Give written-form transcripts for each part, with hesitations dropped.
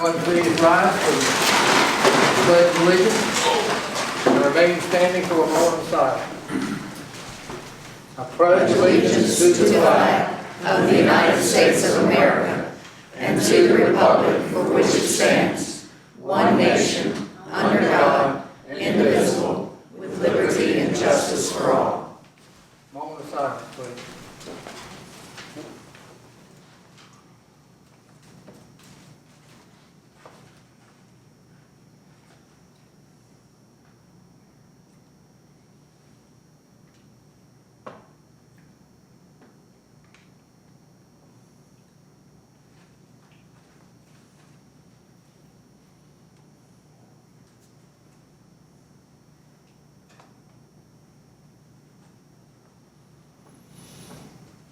Please rise for the pledge of allegiance and remain standing for a moment of silence. I pledge allegiance to the flag of the United States of America and to the republic for which it stands, one nation, under God, indivisible, with liberty and justice for all. Moment of silence, please.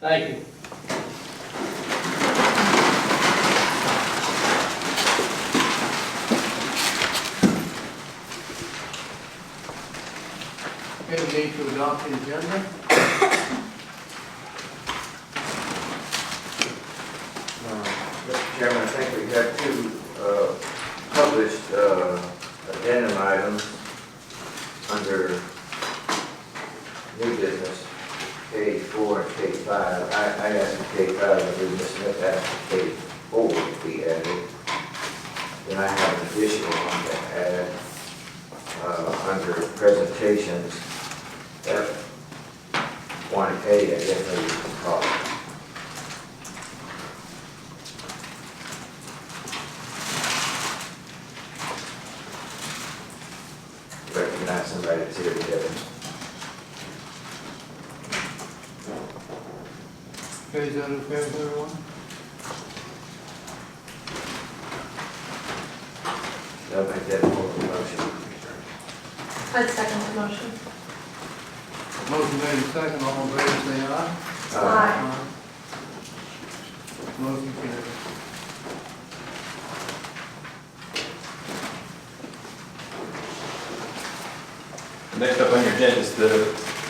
Thank you. Okay, we need to adopt the agenda. Mr. Chairman, I think we have two published addendum items under new business. K4 and K5. I asked for K5, but Ms. Smith asked for K4 to be added. Then I have an additional one to add under presentations. F1A, I guess maybe you can call it. Recognize somebody that's here together. Okay, is that okay with everyone? I'll make that more of a motion. I'd second the motion. Motion made and second, all in favor say aye. Aye. Motion carries. Next up on your agenda is the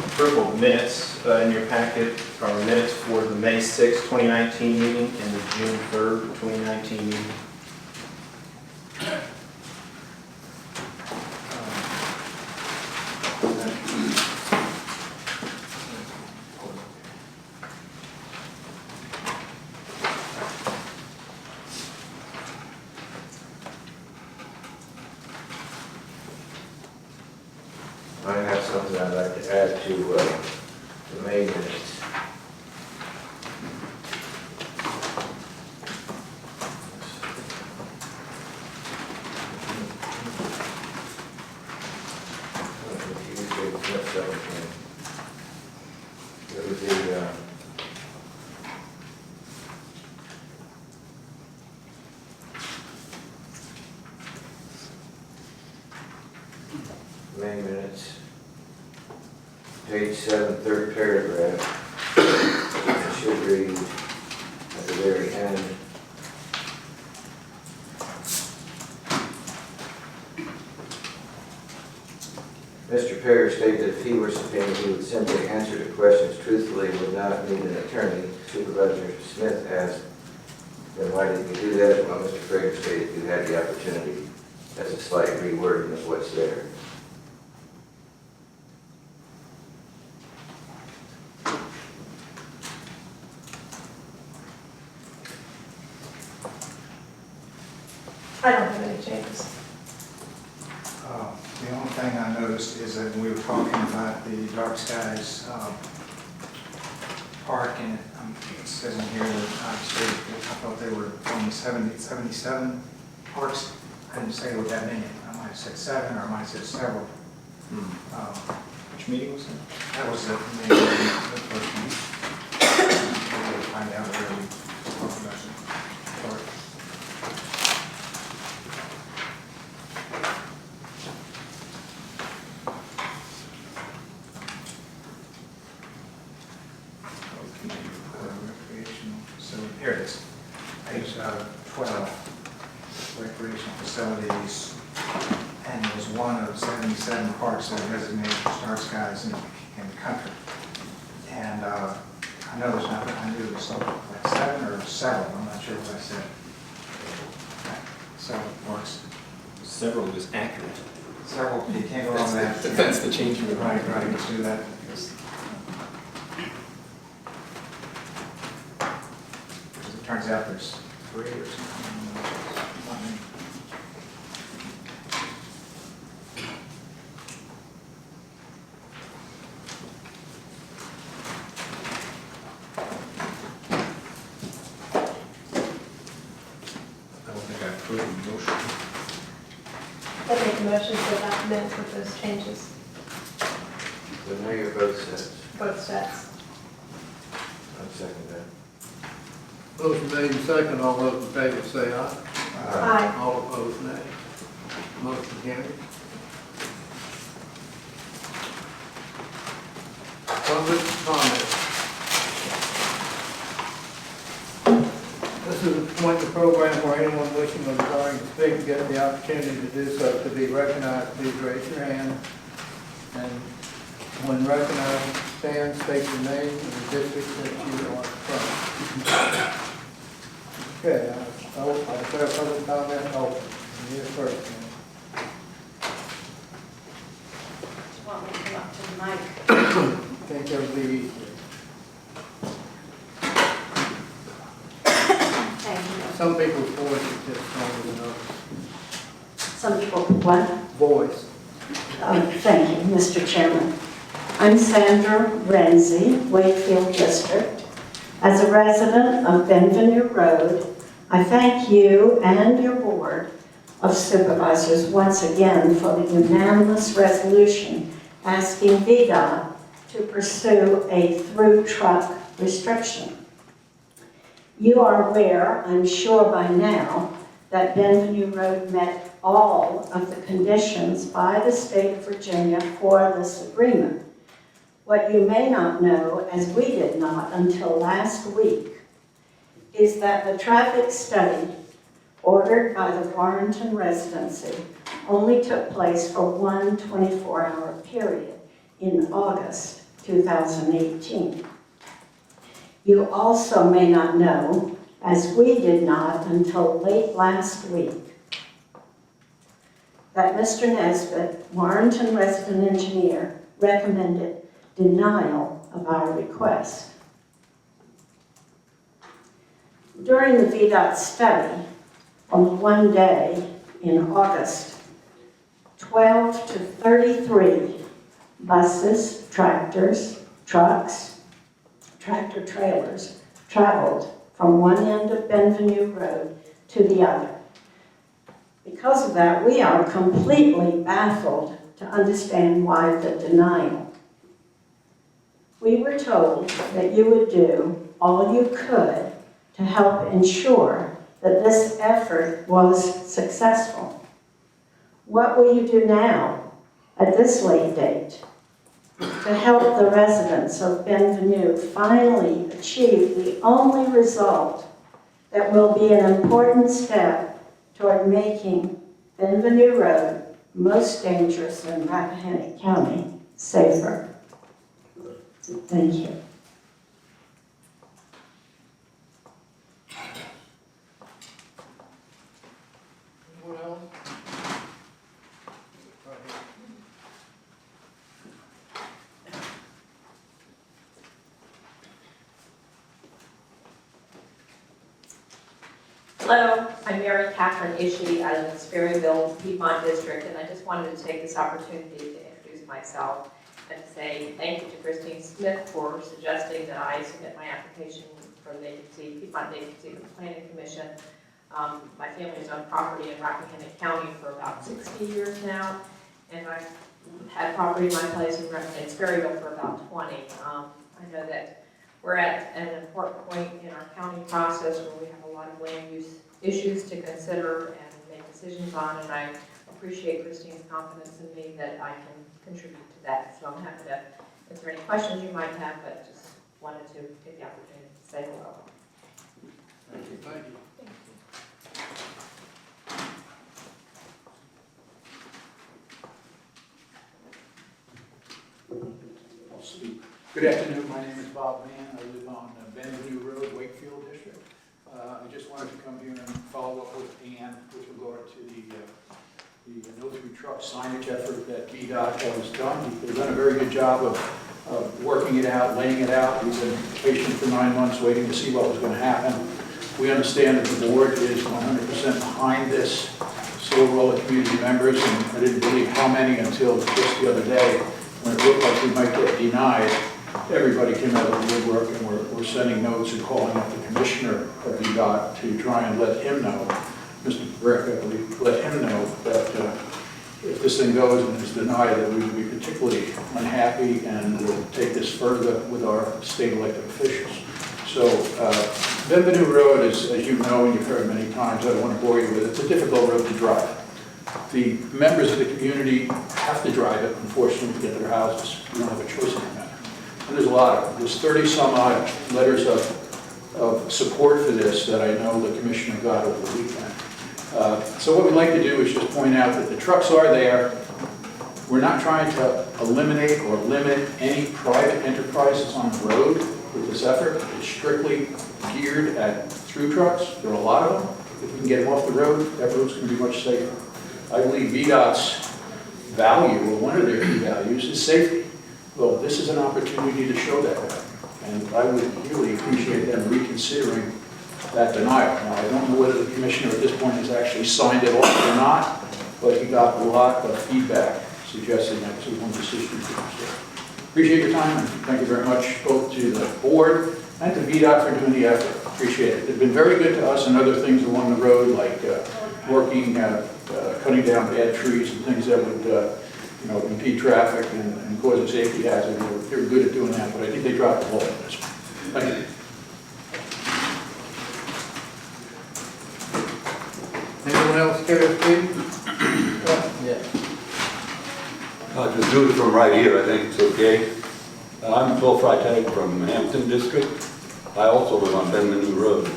approval of minutes in your packet are minutes for the May 6, 2019 meeting and the June 3rd, 2019 meeting. I have something I'd like to add to the May minutes. It was the May minutes, page 7, third paragraph. It should read at the very end. Mr. Perry stated that if he were subpoenaed, he would simply answer the questions truthfully and would not need an attorney. Supervisor Smith asked, then why didn't you do that? Well, Mr. Perry stated you had the opportunity. That's a slight rewording of what's there. I don't have any changes. The only thing I noticed is that when we were talking about the dark skies park, and it says in here that I thought they were only 77 parks. I didn't say what that meant. I might have said 7, or I might have said several. Which meeting was that? That was the first meeting. We'll find out where we talked about the park. Recreational facility. Here it is. Page 12. Recreational facilities. And it was one of 77 parks that are designated for dark skies in the country. And I know there's not, I knew it was something like 7 or several, I'm not sure what I said. So several parks. Several is accurate. Several, you can't go on that. That's the change you would Right, let's do that. Yes. Because it turns out there's 3 or something. Not many. I don't think I approved the motion. I make a motion to adopt minutes with those changes, So now you're both set. both sets. I'll second that. Motion made and second, all those in favor say aye. Aye. All opposed, nay. Motion carries. Public comment. This is a point in the program where anyone wishing or desiring to speak to get the opportunity to do so. To be recognized, please raise your hand. And when recognized, stand, state your name and the district that you are from. Okay, I declare public comment open. You're first, ma'am. Do you want me to come up to the mic? I think that would be easier. Thank you. Some people's voice is just stronger than others. Some people, what? Voice. Thank you, Mr. Chairman. I'm Sandra Renzi, Wakefield District. As a resident of Benvenue Road, I thank you and your Board of Supervisors once again for the unanimous resolution asking VDOT to pursue a through truck restriction. You are aware, I'm sure by now, that Benvenue Road met all of the conditions by the state of Virginia for this agreement. What you may not know, as we did not until last week, is that the traffic study ordered by the Warrenton Residency only took place for one 24-hour period in August 2018. You also may not know, as we did not until late last week, that Mr. Nesbitt, Warrenton resident engineer, recommended denial of our request. During the VDOT study, on one day in August, 12 to 33 buses, tractors, trucks, tractor trailers traveled from one end of Benvenue Road to the other. Because of that, we are completely baffled to understand why the denial. We were told that you would do all you could to help ensure that this effort was successful. What will you do now, at this late date, to help the residents of Benvenue finally achieve the only result that will be an important step toward making Benvenue Road, most dangerous in Rappahannock County, safer? Thank you. Anyone else? Right here. Hello, I'm Mary Catherine Ishii out of the Sperryville, Piedmont District, and I just wanted to take this opportunity to introduce myself and say thank you to Christine Smith for suggesting that I submit my application for the vacancy, Piedmont vacancy for the Planning Commission. My family's owned property in Rappahannock County for about 60 years now, and I've had property in my place in Sperryville for about 20. I know that we're at an important point in our county process where we have a lot of land use issues to consider and make decisions on, and I appreciate Christine's confidence in me that I can contribute to that. So I'm happy to answer any questions you might have, but just wanted to take the opportunity to say hello. Thank you. Thank you. I'll speak. Good afternoon, my name is Bob Mann, I live on Benvenue Road, Wakefield District. I just wanted to come here and follow up with Ann with regard truck signage effort that VDOT has done. They've done a very good job of working it out, laying it out. We've been patient for 9 months waiting to see what was going to happen. We understand that the board is 100% behind this. So were all the community members, and I didn't believe how many until just the other day when it looked like we might get denied. Everybody came out of the woodwork, and we're sending notes and calling up the commissioner of VDOT to try and let him know, Mr. Brick, I believe, let him know that if this thing goes and is denied, that we would be particularly unhappy and will take this further with our state elected officials. So, Benvenue Road is, as you know and you've heard many times, I don't want to bore you with it, it's a difficult road to drive. The members of the community have to drive it, unfortunately, to get to their houses. We don't have a choice in the matter. And there's a lot of them. There's 30 some odd letters of support for this that I know the commissioner got over the weekend. So what we'd like to do is just point out that the trucks are there. We're not trying to eliminate or limit any private enterprises on the road with this effort. It's strictly geared at through trucks. There are a lot of them. If we can get them off the road, that road's going to be much safer. I believe VDOT's value, or one of their key values, is safety. Well, this is an opportunity to show that value. And I would really appreciate them reconsidering that denial. Now, I don't know whether the commissioner at this point has actually signed it off or not, but he got a lot of feedback suggesting that this was one decision. So appreciate your time, and thank you very much both to the board and to VDOT for doing the effort. Appreciate it. They've been very good to us and other things along the road, like working, cutting down bad trees and things that would impede traffic and cause a safety hazard. They were good at doing that, but I think they dropped the ball on this one. Thank you. Anyone else care to speak? Yes. I'll just do it from right here, I think it's okay. I'm Phil Freitag from Hampton District. I also live on Benvenue Road.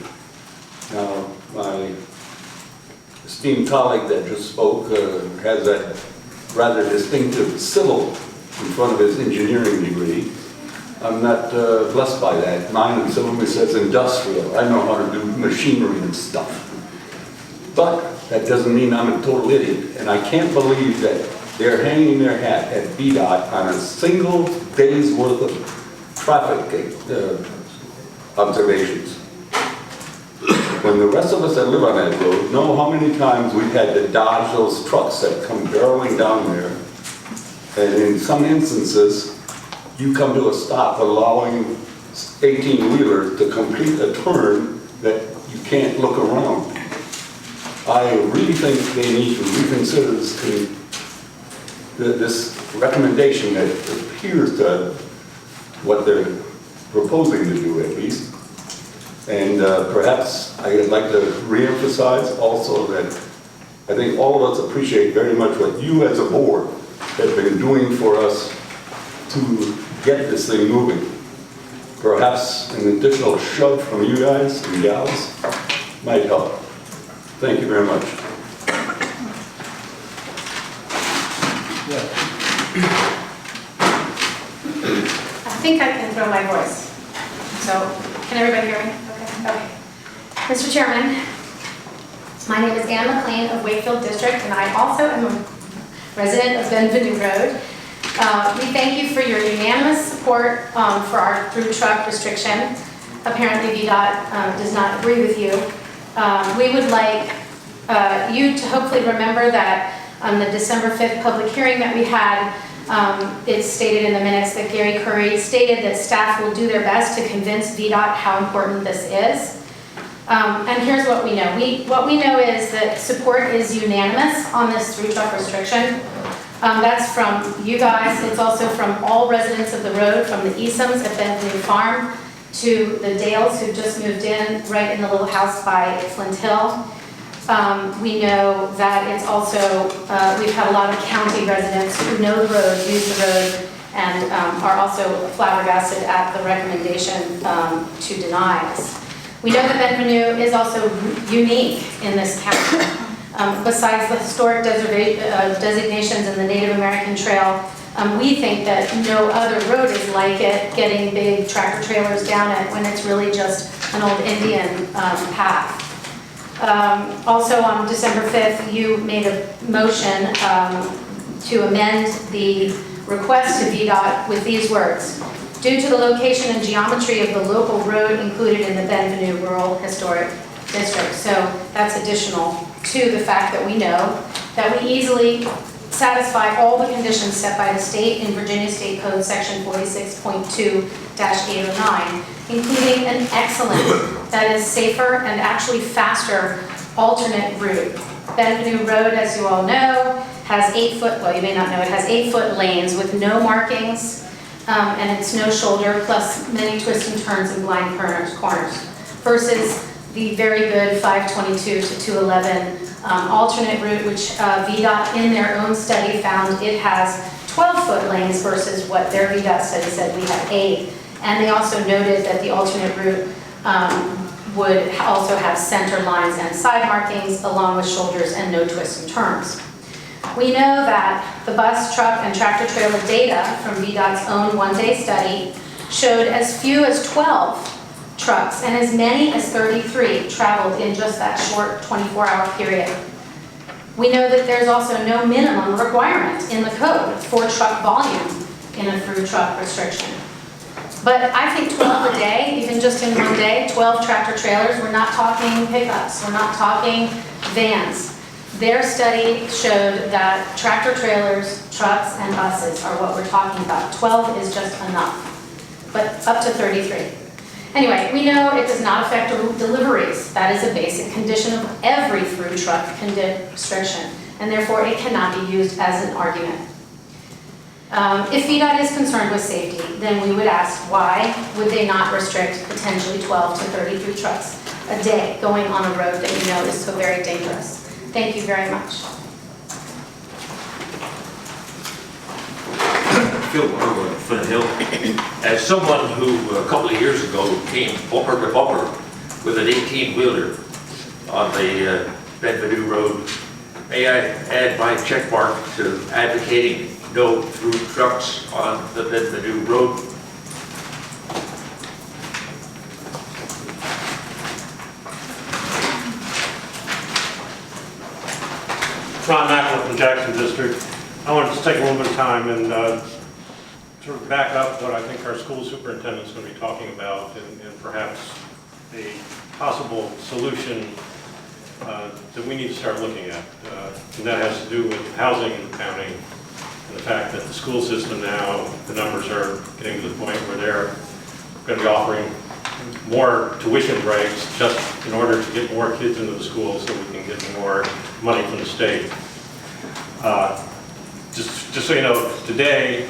Now, my esteemed colleague that just spoke has that rather distinctive civil in front of his engineering degree. I'm not blessed by that. Mine in civil says industrial. I know how to do machinery and stuff. But that doesn't mean I'm a total idiot. And I can't believe that they're hanging their hat at VDOT on a single day's worth of traffic observations. When the rest of us that live on that road know how many times we've had to dodge those trucks that come barreling down there. And in some instances, you come to a stop allowing 18-wheelers to complete a turn that you can't look around. I really think they need to reconsider this recommendation that appears to what they're proposing to do, at least. And perhaps I'd like to reemphasize also that I think all of us appreciate very much what you as a board have been doing for us to get this thing moving. Perhaps an additional shove from you guys and gals might help. Thank you very much. I think I can throw my voice. So, can everybody hear me? Okay. Mr. Chairman, my name is Ann McLean of Wakefield District, and I also am a resident of Benvenue Road. We thank you for your unanimous support for our through truck restriction. Apparently VDOT does not agree with you. We would like you to hopefully remember that on the December 5th public hearing that we had, it's stated in the minutes that Gary Curry stated that staff will do their best to convince VDOT how important this is. And here's what we know. What we know is that support is unanimous on this through truck restriction. That's from you guys. It's also from all residents of the road, from the Esoms at Benvenue Farm to the Dales who just moved in right in the little house by Flint Hill. We know that it's also, we've had a lot of county residents who know the road, use the road, and are also flabbergasted at the recommendation to deny us. We know that Benvenue is also unique in this county. Besides the historic designations in the Native American Trail, we think that no other road is like it, getting big tractor trailers down it when it's really just an old Indian path. Also on December 5th, you made a motion to amend the request to VDOT with these words. Due to the location and geometry of the local road included in the Benvenue Rural Historic District. So that's additional to the fact that we know that we easily satisfy all the conditions set by the state in Virginia State Code Section 46.2-809, including an excellent, that is safer and actually faster alternate route. Benvenue Road, as you all know, has 8-foot, well, you may not know, it has 8-foot lanes with no markings, and it's no shoulder, plus many twists and turns and blind corners, versus the very good 522 to 211 alternate route, which VDOT in their own study found it has 12-foot lanes versus what their VDOT study said we have 8. And they also noted that the alternate route would also have center lines and side markings along with shoulders and no twists and turns. We know that the bus, truck, and tractor trailer data from VDOT's own one-day study showed as few as 12 trucks and as many as 33 traveled in just that short 24-hour period. We know that there's also no minimum requirement in the code for truck volume in a through truck restriction. But I think 12 a day, even just in one day, 12 tractor trailers, we're not talking pickups, we're not talking vans. Their study showed that tractor trailers, trucks, and buses are what we're talking about. 12 is just enough, but up to 33. Anyway, we know it does not affect deliveries. That is a basic condition of every through truck restriction, and therefore it cannot be used as an argument. If VDOT is concerned with safety, then we would ask why would they not restrict potentially 12 to 33 trucks a day going on a road that you know is so very dangerous. Thank you very much. Phil Barber, Flint Hill. As someone who a couple of years ago came bumper to bumper with an 18-wheeler on the Benvenue Road, may I add my check mark to advocating no through trucks on the Benvenue Road? Ron Macklin from Jackson District. I wanted to take a little bit of time and sort of back up what I think our school superintendent is going to be talking about and perhaps a possible solution that we need to start looking at. And that has to do with housing in the county and the fact that the school system now, the numbers are getting to the point where they're going to be offering more tuition breaks just in order to get more kids into the school so we can get more money from the state. Just so you know, today,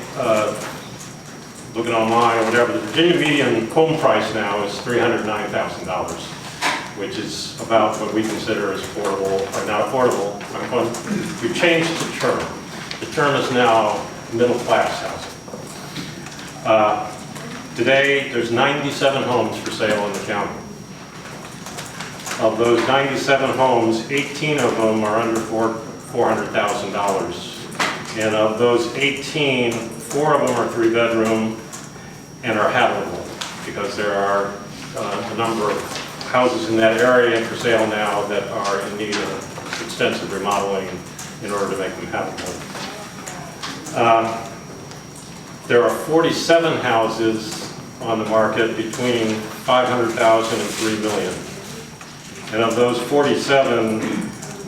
looking online or whatever, the Virginia median home price now is $309,000, which is about what we consider as affordable, or not affordable. We've changed the term. The term is now middle class housing. Today, there's 97 homes for sale in the county. Of those 97 homes, 18 of them are under $400,000. And of those 18, 4 of them are 3-bedroom and are habitable, because there are a number of houses in that area for sale now that are in need of extensive remodeling in order to make them habitable. There are 47 houses on the market between $500,000 and $3 million. And of those 47,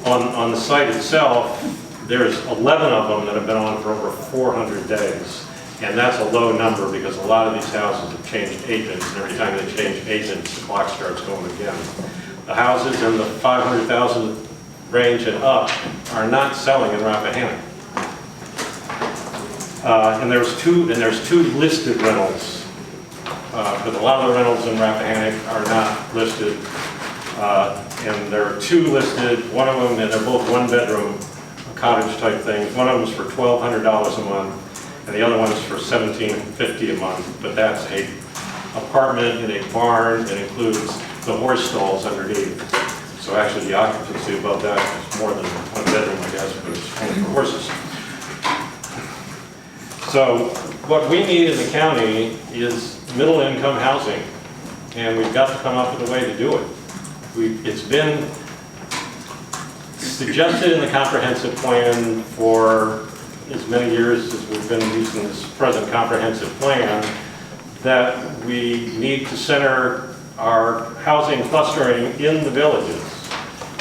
on the site itself, there's 11 of them that have been on for over 400 days. And that's a low number because a lot of these houses have changed agents, and every time they change agents, the clock starts going again. The houses in the 500,000 range and up are not selling in Rappahannock. And there's two listed rentals, because a lot of the rentals in Rappahannock are not listed. And there are 2 listed, one of them, and they're both 1-bedroom cottage type things. One of them is for $1,200 a month, and the other one is for $1,750 a month. But that's an apartment in a barn that includes the horse stalls underneath. So actually the occupancy above that is more than 1 bedroom, I guess, but it's only for horses. So what we need in the county is middle income housing, and we've got to come up with a way to do it. It's been suggested in the comprehensive plan for as many years as we've been using this present comprehensive plan, that we need to center our housing clustering in the villages.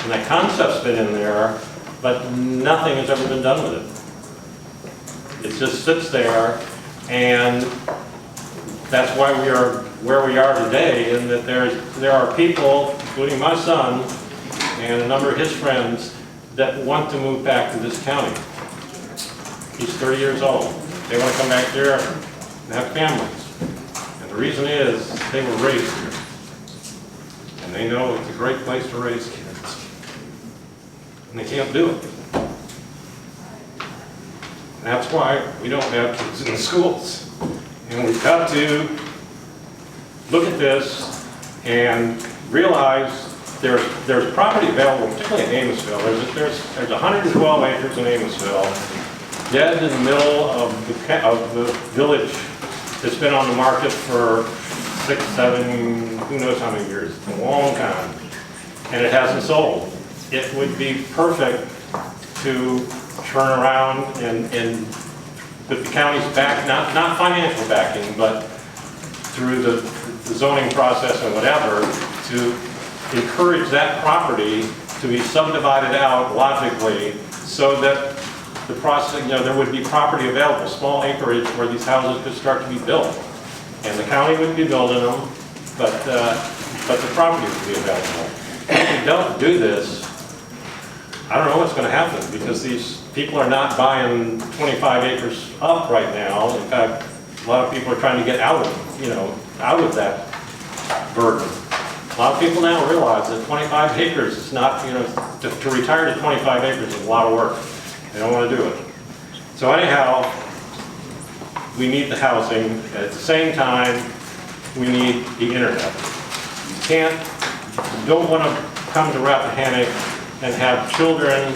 And that concept's been in there, but nothing has ever been done with it. It just sits there, and that's why we are where we are today, in that there are people, including my son and a number of his friends, that want to move back to this county. He's 30 years old. They want to come back here and have families. And the reason is they were raised here. And they know it's a great place to raise kids. And they can't do it. And that's why we don't have kids in the schools. And we've got to look at this and realize there's property available, particularly in Amosville. There's 112 acres in Amosville, dead in the middle of the village that's been on the market for 6, 7, who knows how many years. It's a long time. And it hasn't sold. It would be perfect to turn around and with the county's back, not financial backing, but through the zoning process and whatever, to encourage that property to be subdivided out logically so that the process, there would be property available, small acreage where these houses could start to be built. And the county would be building them, but the property would be available. If we don't do this, I don't know what's going to happen, because these people are not buying 25 acres up right now. In fact, a lot of people are trying to get out of that burden. A lot of people now realize that 25 acres is not, to retire to 25 acres is a lot of work. They don't want to do it. So anyhow, we need the housing. At the same time, we need the internet. You don't want to come to Rappahannock and have children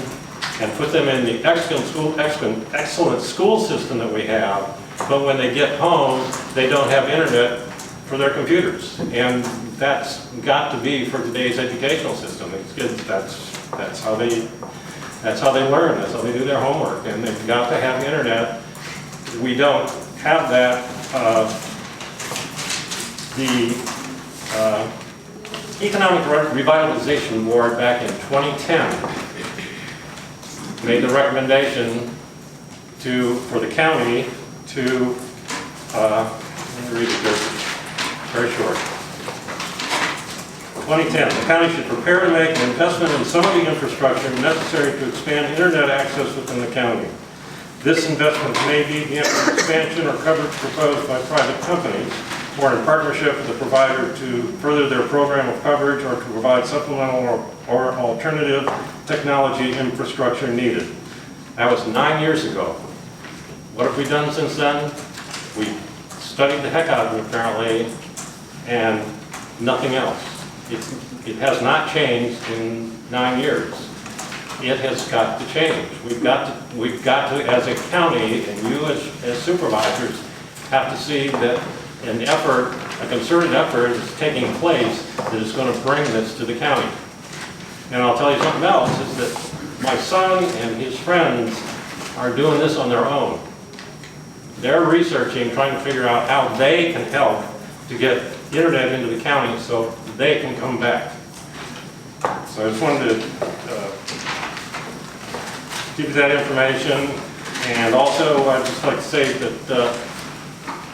and put them in the excellent school system that we have, but when they get home, they don't have internet for their computers. And that's got to be for today's educational system. It's good. That's how they learn. That's how they do their homework. And they've got to have internet. We don't have that. The Economic Revitalization Board back in 2010 made the recommendation for the county to, let me read it very short. 2010, the county should prepare to make an investment in some of the infrastructure necessary to expand internet access within the county. This investment may be the expansion or coverage proposed by private companies, or in partnership with the provider to further their program of coverage or to provide supplemental or alternative technology infrastructure needed. That was 9 years ago. What have we done since then? We studied the heck out of it apparently, and nothing else. It has not changed in 9 years. It has got to change. We've got to, as a county, and you as supervisors, have to see that a concerted effort is taking place that is going to bring this to the county. And I'll tell you something else, is that my son and his friends are doing this on their own. They're researching, trying to figure out how they can help to get internet into the county so they can come back. So I just wanted to give you that information. And also, I'd just like to say that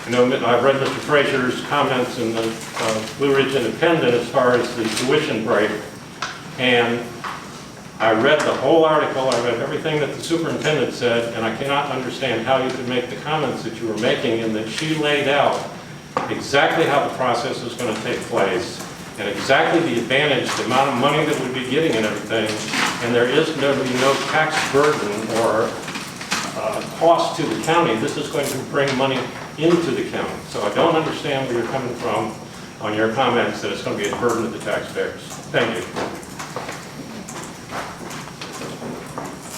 I've read Mr. Frazier's comments in the Blue Ridge Independent as far as the tuition break. And I read the whole article, I read everything that the superintendent said, and I cannot understand how you could make the comments that you were making, and that she laid out exactly how the process is going to take place, and exactly the advantage, the amount of money that we'd be getting and everything, and there is going to be no tax burden or cost to the county. This is going to bring money into the county. So I don't understand where you're coming from on your comments that it's going to be a burden to the taxpayers. Thank you.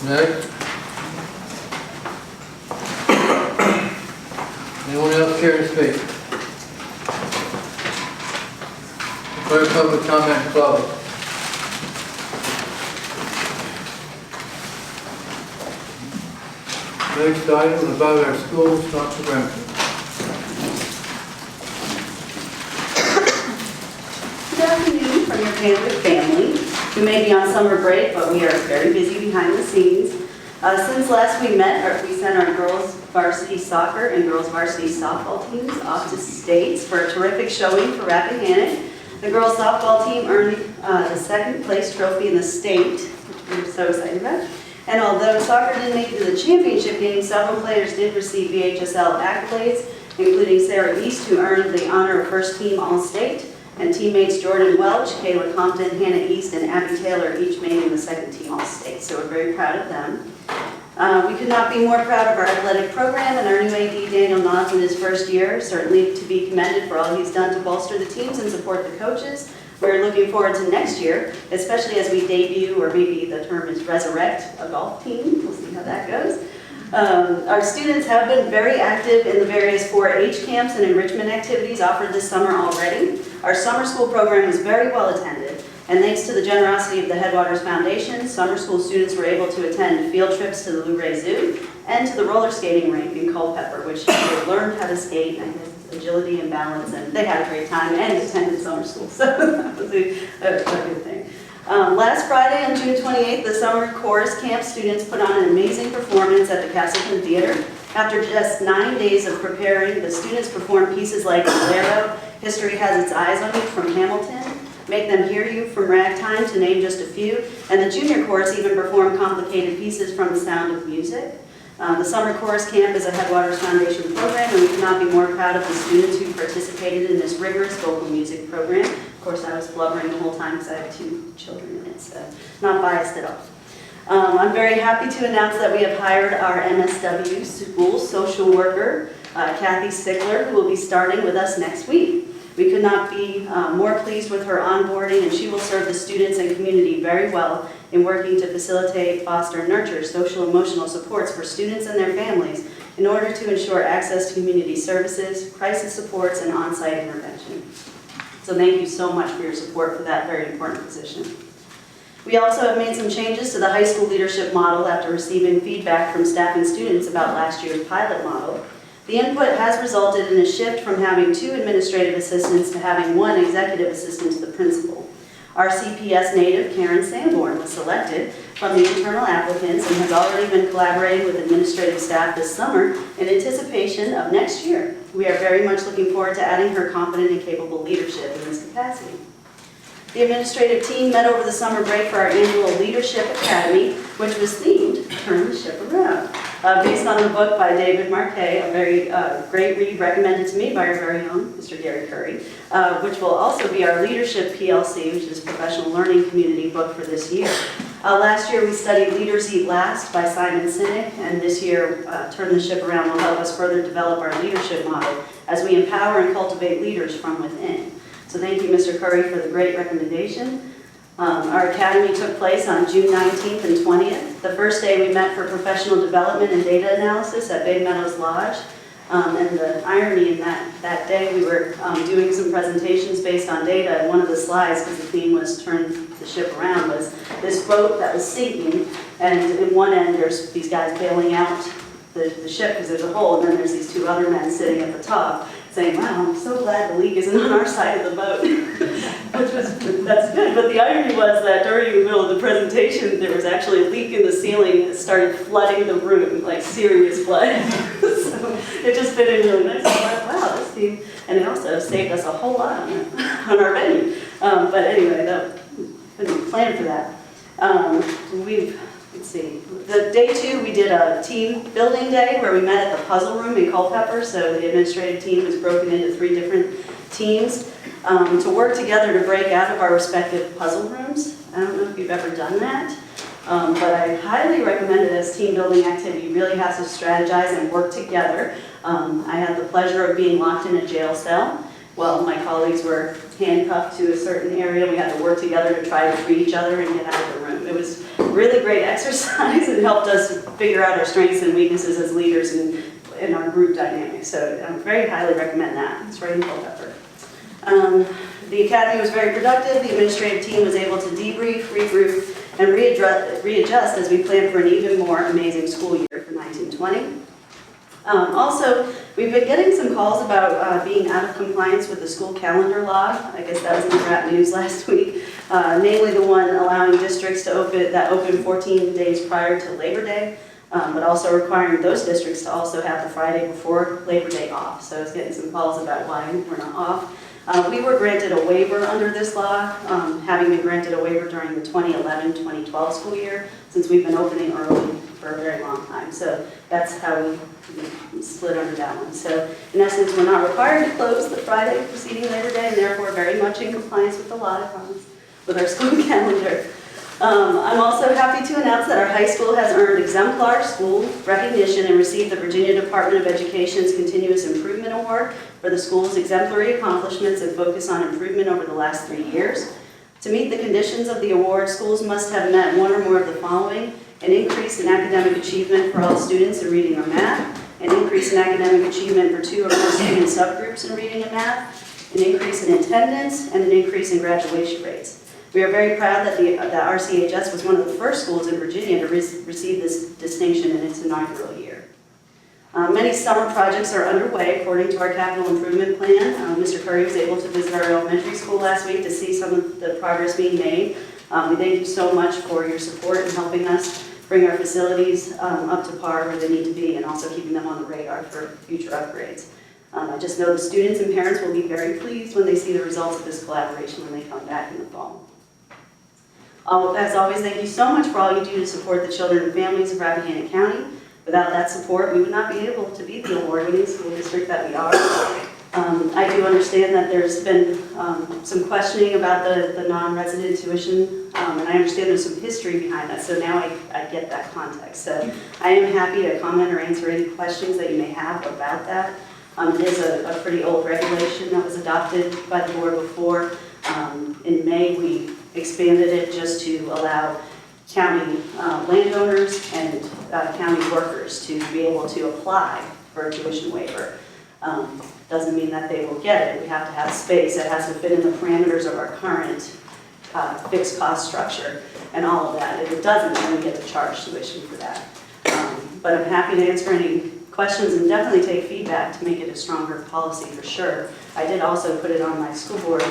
Next. Anyone else care to speak? Declare public comment closed. Next item, about our schools, Dr. Bramson. Good afternoon from your Panthers family. We may be on summer break, but we are very busy behind the scenes. Since last we met, we sent our girls varsity soccer and girls varsity softball teams off to states for a terrific showing for Rappahannock. The girls softball team earned the second place trophy in the state, which we're so excited about. And although soccer didn't make it to the championship game, several players did receive VHSL accolades, including Sarah East, who earned the honor of first team All-State, and teammates Jordan Welch, Kayla Compton, Hannah East, and Abby Taylor each made in the second team All-State, so we're very proud of them. We could not be more proud of our athletic program and our new AD, Daniel Knobs, in his first year, certainly to be commended for all he's done to bolster the teams and support the coaches. We're looking forward to next year, especially as we debut, or maybe the term is resurrect, a golf team. We'll see how that goes. Our students have been very active in the various 4-H camps and enrichment activities offered this summer already. Our summer school program was very well attended, and thanks to the generosity of the Headwaters Foundation, summer school students were able to attend field trips to the Luray Zoo and to the roller skating rink in Culpeper, which they learned how to skate, and agility and balance, and they had a great time and attended summer school, so that was a good thing. Last Friday on June 28th, the summer chorus camp students put on an amazing performance at the Castleton Theater. After just 9 days of preparing, the students performed pieces like Bolero, History Has Its Eyes on You from Hamilton, Make Them Hear You from Ragtime, to name just a few, and the junior chorus even performed complicated pieces from The Sound of Music. The Summer Chorus Camp is a Headwaters Foundation program, and we could not be more proud of the students who participated in this rigorous vocal music program. Of course, I was blubbering the whole time because I have 2 children in it, so not biased at all. I'm very happy to announce that we have hired our MSW school social worker, Kathy Stickler, who will be starting with us next week. We could not be more pleased with her onboarding, and she will serve the students and community very well in working to facilitate, foster, and nurture social emotional supports for students and their families in order to ensure access to community services, crisis supports, and on-site intervention. So thank you so much for your support for that very important position. We also have made some changes to the high school leadership model after receiving feedback from staff and students about last year's pilot model. The input has resulted in a shift from having 2 administrative assistants to having 1 executive assistant to the principal. Our CPS native, Karen Sanborn, was selected from the internal applicants and has already been collaborating with administrative staff this summer in anticipation of next year. We are very much looking forward to adding her competent and capable leadership in this capacity. The administrative team met over the summer break for our annual Leadership Academy, which was themed Turn the Ship Around, based on the book by David Marquet, a very great read recommended to me by our very own Mr. Gary Curry, which will also be our Leadership PLC, which is Professional Learning Community book for this year. Last year we studied Leaders Eat Last by Simon Sinek, and this year Turn the Ship Around will help us further develop our leadership model as we empower and cultivate leaders from within. So thank you, Mr. Curry, for the great recommendation. Our academy took place on June 19th and 20th. The first day we met for professional development and data analysis at Big Meadows Lodge. And the irony in that day, we were doing some presentations based on data, and one of the slides, because the theme was Turn the Ship Around, was this boat that was sinking, and in one end there's these guys bailing out the ship because there's a hole, and then there's these 2 other men sitting at the top saying, wow, I'm so glad the leak isn't on our side of the boat. That's good, but the irony was that during the middle of the presentation, there was actually a leak in the ceiling that started flooding the room, like serious flood. So it just fit in really nice. I thought, wow, this team, and it also saved us a whole lot on our venue. But anyway, that couldn't plan for that. Let's see, the day 2 we did a team building day where we met at the puzzle room in Culpeper. So the administrative team was broken into 3 different teams to work together to break out of our respective puzzle rooms. I don't know if you've ever done that, but I highly recommend it as team building activity. You really have to strategize and work together. I had the pleasure of being locked in a jail cell while my colleagues were handcuffed to a certain area. We had to work together to try to free each other and get out of the room. It was really great exercise and helped us figure out our strengths and weaknesses as leaders in our group dynamics. So I very highly recommend that. It's right in Culpeper. The academy was very productive. The administrative team was able to debrief, regroup, and readjust as we plan for an even more amazing school year for 1920. Also, we've been getting some calls about being out of compliance with the school calendar law. I guess that was in the Rat News last week. Namely the one allowing districts to open 14 days prior to Labor Day, but also requiring those districts to also have the Friday before Labor Day off. So I was getting some calls about why we're not off. We were granted a waiver under this law, having been granted a waiver during the 2011-2012 school year, since we've been opening early for a very long time. So that's how we split under that one. So in essence, we're not required to close the Friday preceding Labor Day, and therefore very much in compliance with the law, I promise, with our school calendar. I'm also happy to announce that our high school has earned exemplar school recognition and received the Virginia Department of Education's Continuous Improvement Award for the school's exemplary accomplishments and focus on improvement over the last 3 years. To meet the conditions of the award, schools must have met one or more of the following: an increase in academic achievement for all students in reading or math, an increase in academic achievement for 2 or more student subgroups in reading and math, an increase in attendance, and an increase in graduation rates. We are very proud that RCHS was one of the first schools in Virginia to receive this distinction in its inaugural year. Many summer projects are underway according to our capital improvement plan. Mr. Curry was able to visit our elementary school last week to see some of the progress being made. We thank you so much for your support in helping us bring our facilities up to par where they need to be, and also keeping them on the radar for future upgrades. I just know the students and parents will be very pleased when they see the results of this collaboration when they come back in the fall. As always, thank you so much for all you do to support the children and families of Rappahannock County. Without that support, we would not be able to be the award-winning school district that we are. I do understand that there's been some questioning about the non-resident tuition, and I understand there's some history behind that, so now I get that context. So I am happy to comment or answer any questions that you may have about that. It is a pretty old regulation that was adopted by the board before. In May, we expanded it just to allow county landowners and county workers to be able to apply for a tuition waiver. Doesn't mean that they will get it. We have to have space. It has to fit in the parameters of our current fixed cost structure and all of that. If it doesn't, then we get a charge tuition for that. But I'm happy to answer any questions and definitely take feedback to make it a stronger policy for sure. I did also put it on my school board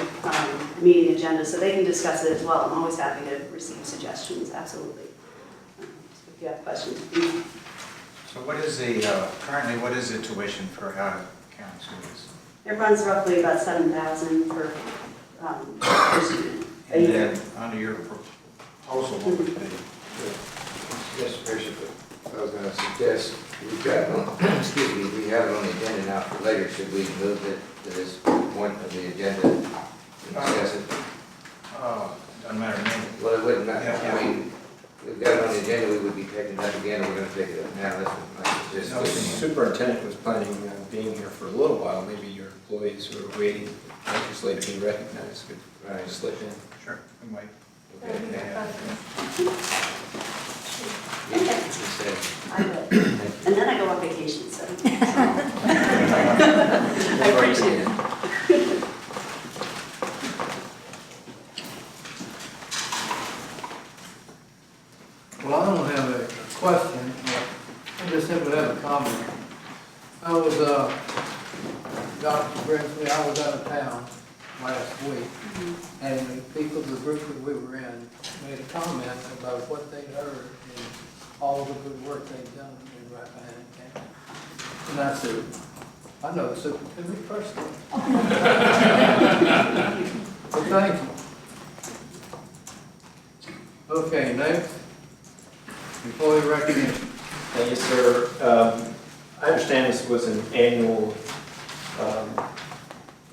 meeting agenda so they can discuss it as well. I'm always happy to receive suggestions, absolutely. So if you have questions. So what is the, currently what is the tuition for out-of-county students? It runs roughly about $7,000 per student a And year. then under your proposal, what would it be? Yes, Bishop, I was going to suggest, we've got, excuse me, we have it on the agenda now for later. Should we move it to this point of the agenda and discuss it? Doesn't matter to me. Well, it wouldn't matter. Yeah. I mean, we've got it on the agenda, we would be taking that again, and we're going to take it up now. That's what I The suggest. superintendent was planning on being here for a little while. Maybe your employees who are waiting anxiously to be recognized could Right. slip in. Sure, we can wait. Okay. Okay. Yeah. I will. And then I go on vacation, so. I appreciate it. Well, I don't have a question, I just simply have a comment. I was, Dr. Brinsley, I was out of town last week, and the people, the group that we were in, made a comment about what they heard and all the good work they've done in Rappahannock County. And I said, I know the superintendent personally. Well, thank you. Okay, next. Employee recognition. Thank you, sir. I understand this was an annual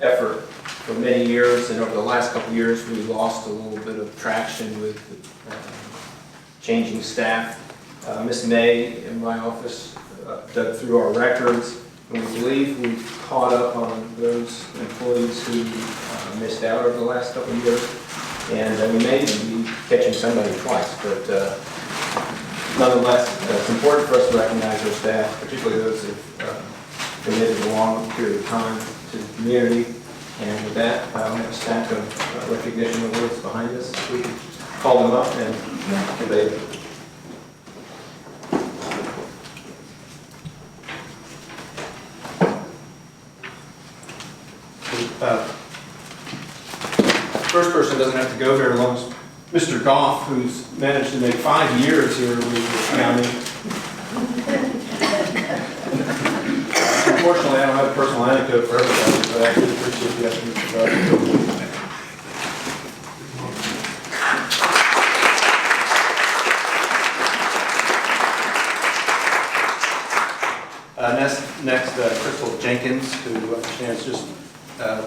effort for many years, and over the last couple of years, we lost a little bit of traction with changing staff. Ms. May in my office dug through our records, and we believe we've caught up on those employees who missed out over the last couple of years, and we may even be catching somebody twice, but nonetheless, it's important for us to recognize our staff, particularly those who've committed a long period of time to the community. And with that, we have a stack of recognition awards behind us. We call them up and Conveyed. First person doesn't have to go very long. Mr. Goff, who's managed to make 5 years here with the county. Unfortunately, I don't have a personal anecdote for everybody, but I do appreciate the effort Mr. Goff. Next, Crystal Jenkins, who understands just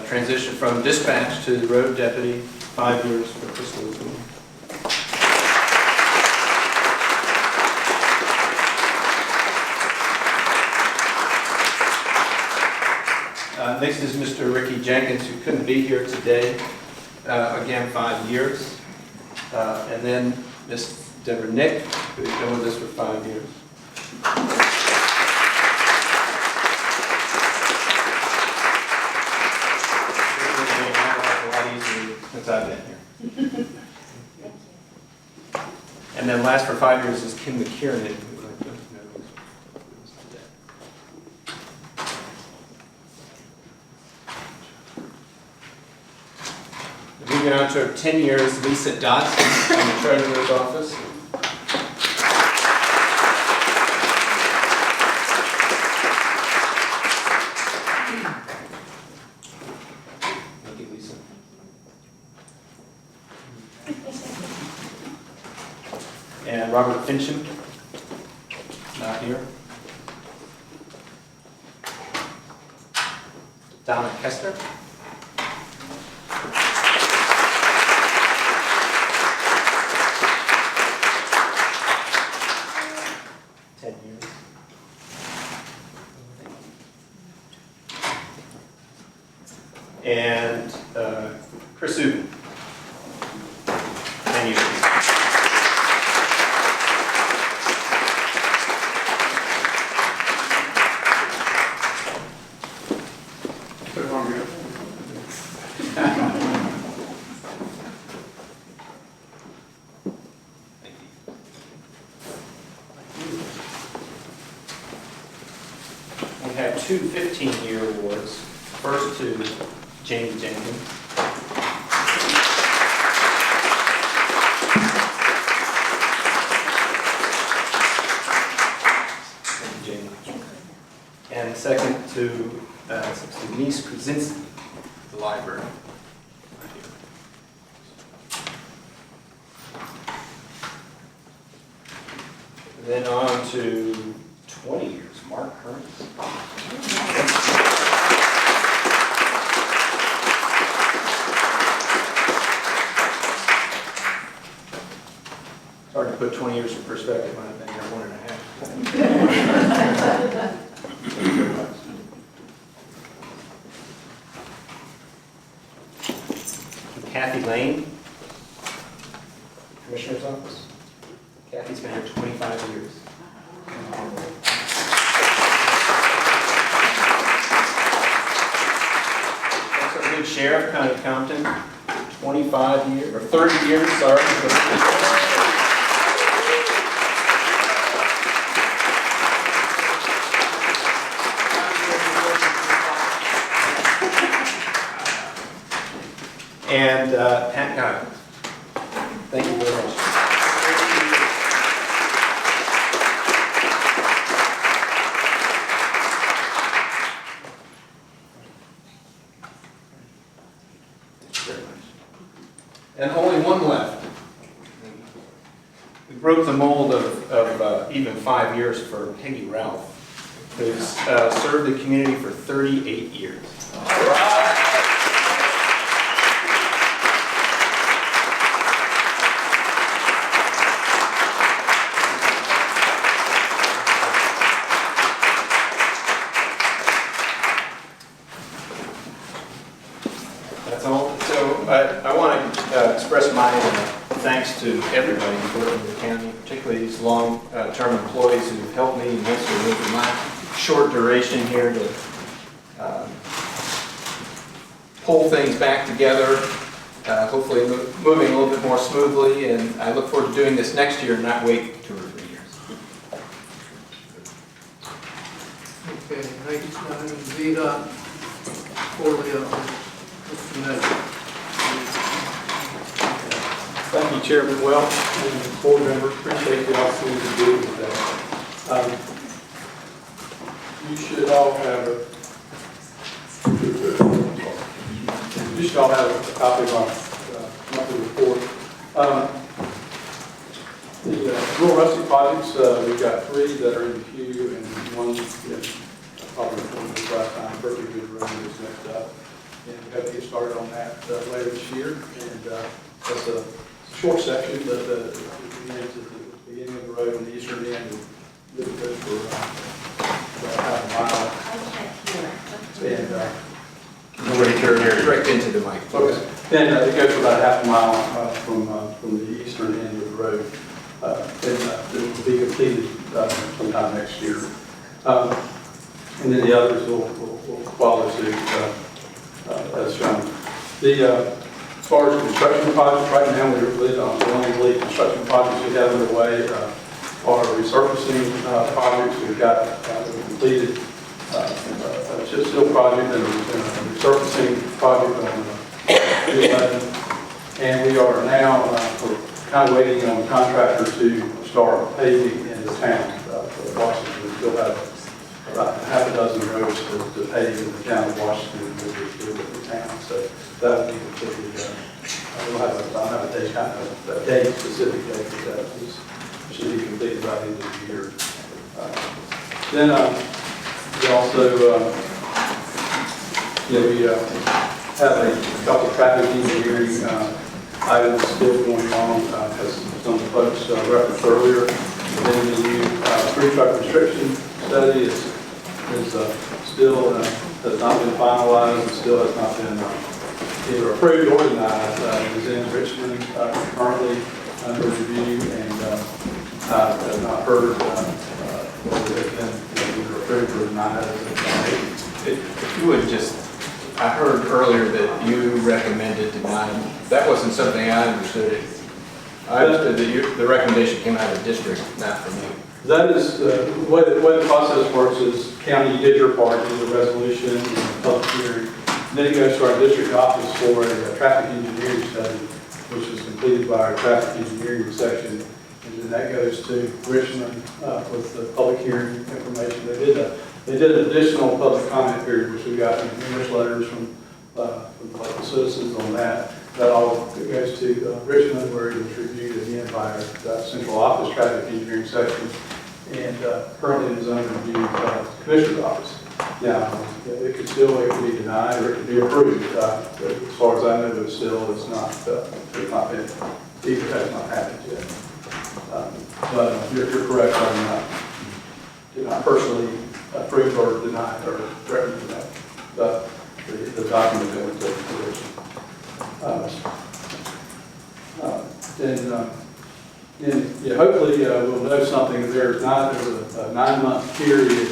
transitioned from dispatch to road deputy. 5 years for Crystal as well. Next is Mr. Ricky Jenkins, who couldn't be here today. Again, 5 years. And then Ms. Deborah Nick, who's been with us for 5 years. Since I've been here. And then last for 5 years is Kim McKiernan, who I don't know is today. Moving on to 10 years, Lisa Dodson in the Treasurer's Office. Thank you, Lisa. And Robert Fincham, not here. Donna Kester. And Chris Ubben, 10 years. Put it on here. We have two 15-year awards. First to James Jenkins. Thank you, Jamie. And second to Denise Krasinski, the library. Right here. Then on to 20 years, Mark Kearns. Hard to put 20 years in perspective when I've been here 1.5. Thank you very much. Kathy Lane, Commissioner's Office. Kathy's been here 25 years. That's our good sheriff, County of Compton, 25 years, or 30 years, sorry. And Pat Guy. Thank you very much. And only one left. We broke the mold of even 5 years for Peggy Ralph, who's served the community for 38 years. That's all. So I want to express my thanks to everybody who's working in the county, particularly these long-term employees who've helped me immensely with my short duration here to pull things back together, hopefully moving a little bit more smoothly, and I look forward to doing this next year and not wait 2 or 3 years. Okay, next item, VDOT quarterly update. Mr. Manager. Thank you, Chairman Welch, and board members. Appreciate the opportunity to do today. You should all have a copy of our monthly report. The rural rustic projects, we've got 3 that are in the queue, and one, probably the last time, Perfect Good Road is next up. And we have to get started on that later this year. And that's a short section, but it begins at the beginning of the road on the eastern end, and it goes for about half a mile. And Nobody turn here direct into the mic. okay. And it goes for about half a mile from the eastern end of the road. It will be completed sometime next year. And then the others will follow suit as shown. As far as construction projects, right now the only construction projects we have underway are resurfacing projects. We've got completed a chip seal project and a resurfacing project on 211. And we are now kind of waiting on the contractor to start paving in the town of Washington. We still have about half a dozen roads to pave in the town of Washington with the town. So that will be completed. I'll have a date, specific date for that. It should be completed by the end of the year. Then we also we have a couple of traffic engineering items still going on, as some of the folks referenced earlier. Then the new free truck restriction study is still has not been finalized and still has not been either approved or denied. It is in Richmond currently under review, and have not heard whether it has been either approved or denied. If you would just, I heard earlier that you recommended denying. That wasn't something I understood. I understood that the recommendation came out of the district, not from you. That is, the way the process works is county, you did your part, you did the resolution and the public hearing. Then it goes to our district office for a traffic engineering study, which is completed by our traffic engineering section. And then that goes to Richmond with the public hearing information. They did an additional public comment period, which we got numerous letters from local citizens on that. That all goes to Richmond, where it was reviewed again by our central office traffic engineering section, and currently it is under review by the commissioner's office. Now, it could be denied or it could be approved. But as far as I know, it's not been, either has not happened yet. But you're correct, I did not personally approve or deny or recommend that. But the document that went to Richmond. Hopefully we'll know something. There's a 9-month period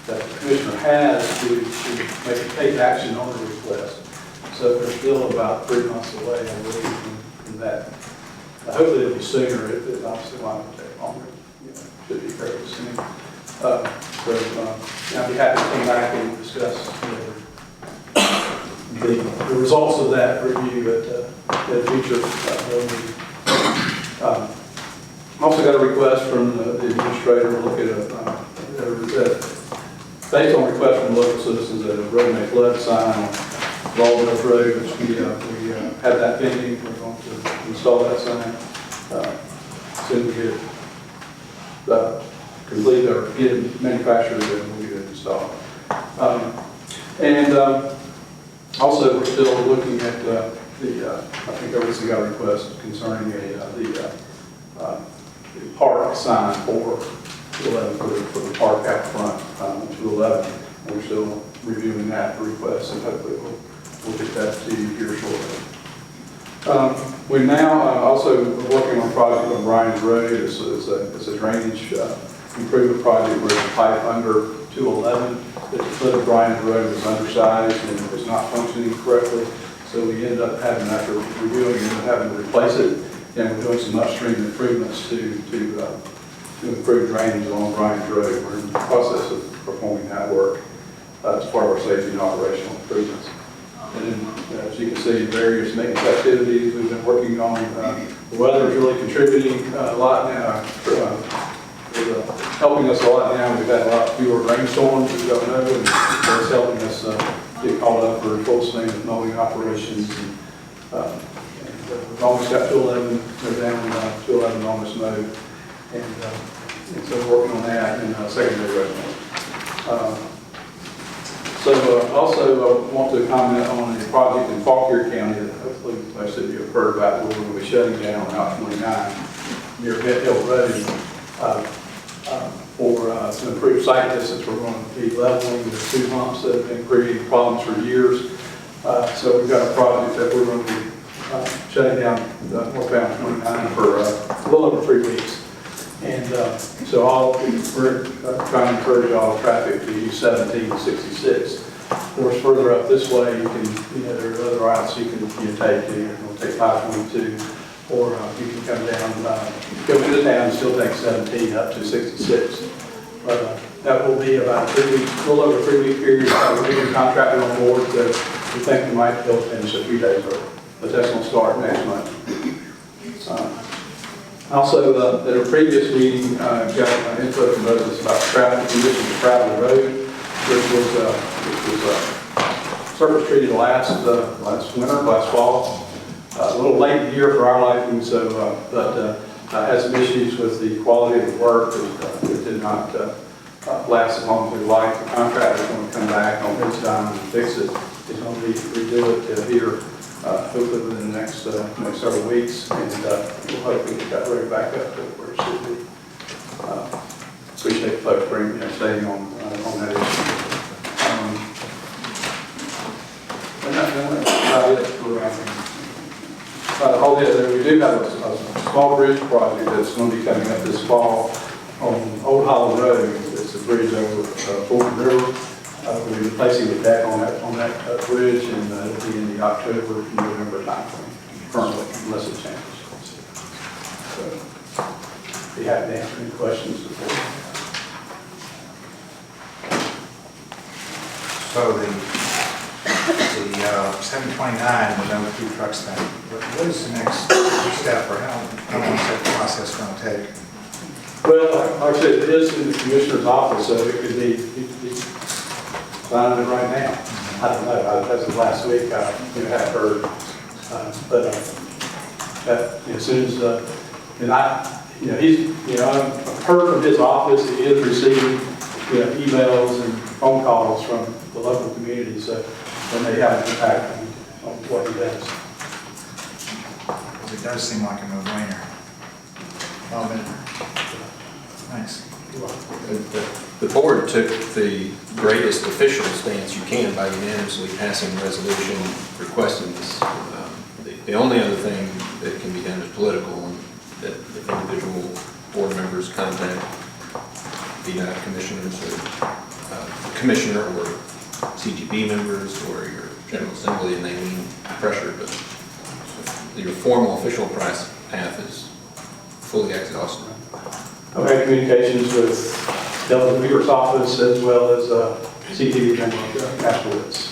that the commissioner has to take action on the request. So we're still about 3 months away, I believe, from that. Hopefully it'll be sooner. It obviously won't take longer. Should be fairly soon. I'll be happy to come back and discuss the results of that review at a future meeting. Also got a request from the administrator to look at based on request from local citizens, that a road may flood sign on Broadband Road, which we have that pending. We're going to install that sign soon as we get it complete or get it manufactured, and we'll get it installed. Also, we're still looking at I think I recently got a request concerning the park sign for 211 for the park out front on 211. We're still reviewing that request, and hopefully we'll get that to you here shortly. We're now also working on a project on Bryan's Road. It's a drainage improvement project where the pipe under 211 at the foot of Bryan's Road is undersized and is not functioning correctly. So we ended up having, after reviewing, ended up having to replace it, and we're doing some upstream improvements to improve drainage along Bryant Road. We're in the process of performing that work as part of our safety and operational improvements. And then, as you can see, various maintenance activities we've been working on. The weather is really contributing a lot now, helping us a lot now. We've had a lot fewer rainstorms, as you don't know, and it's helping us get caught up for full swing of mowing operations. We've almost got 211, they're down 211 almost mowed. And so we're working on that in secondary reservoir. Also want to comment on a project in Fauquier County that hopefully most of you have heard about. We're going to be shutting down Route 29 near Pitt Hill Road to improve site distance. We're going to be leveling the 2 humps that have been creating problems for years. So we've got a project that we're going to be shutting down northbound 29 for a little over 3 weeks. And we're trying to encourage all traffic to use 17 and 66. Of course, further up this way, you can, there are other routes you can take. You're going to take 522, or you can come down, go into town and still take 17 up to 66. But that will be about a little over 3 week period. We're getting a contractor on board, so we think we might be able to finish a few days early. But that's going to start next month. Also, at a previous meeting, got input from others about traffic conditions of travel road, which was surface treated last winter, last fall. A little late in the year for our liking, but had some issues with the quality of the work. It did not last as long as we liked. The contractor's going to come back on his dime and fix it. He's going to redo it here. Hopefully within the next several weeks, and we'll hopefully get that road back up to where it should be. Appreciate folks staying on that issue. And that's about it for we do have a small bridge project that's going to be coming up this fall on Old Hollow Road. It's a bridge over Fulton River. We'll be replacing the deck on that bridge, and it'll be in the October, November timeframe, currently, unless it changes. So, be happy to answer any questions before. So the 729, with no food trucks thing, what is the next step, or how long is that process going to take? Well, like I said, it is in the commissioner's office, so it could be signing it right now. I don't know. As of last week, I have heard, but as soon as I've heard from his office, he is receiving emails and phone calls from the local community, so when they have an impact on what he does. It does seem like a no-brainer. Thanks. The board took the greatest official stance you can by unanimously passing a resolution requesting this. The only other thing that can be done is political, and that if individual board members contact the commissioners or commissioner or CGB members or your General Assembly, and they mean pressure, but your formal official path is fully exhausted. I've had communications with Delta Weaver's office as well as CTV General Castlewood's.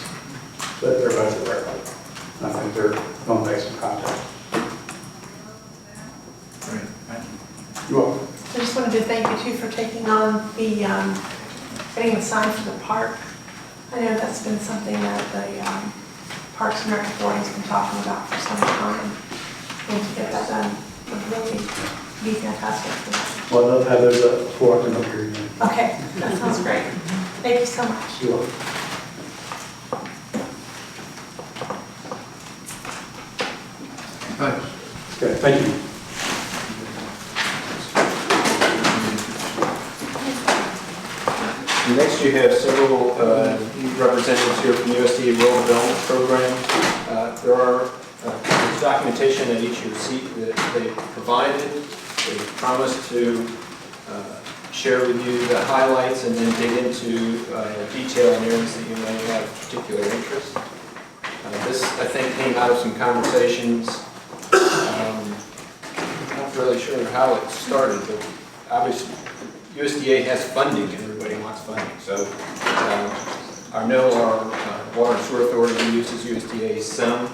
But they're both aware of it. And I think they're going to make some contact. Great, thank you. You're welcome. I just wanted to thank you too for taking on the getting a sign for the park. I know that's been something that the Parks and Rec Authority has been talking about for some time. And to get that done would really be fantastic. Well, I'd love to have those up before I come up here again. Okay, that sounds great. Thank you so much. You're welcome. Thanks. Okay, thank you. Next, you have several representatives here from the USDA Rural Development Program. There are documentation at each of your seat that they provided. They promised to share with you the highlights and then dig into detail in areas that you may have particular interest. This, I think, came out of some conversations. Not really sure how it started, but obviously USDA has funding, everybody wants funding. So I know our Water and Sewer Authority uses USDA some.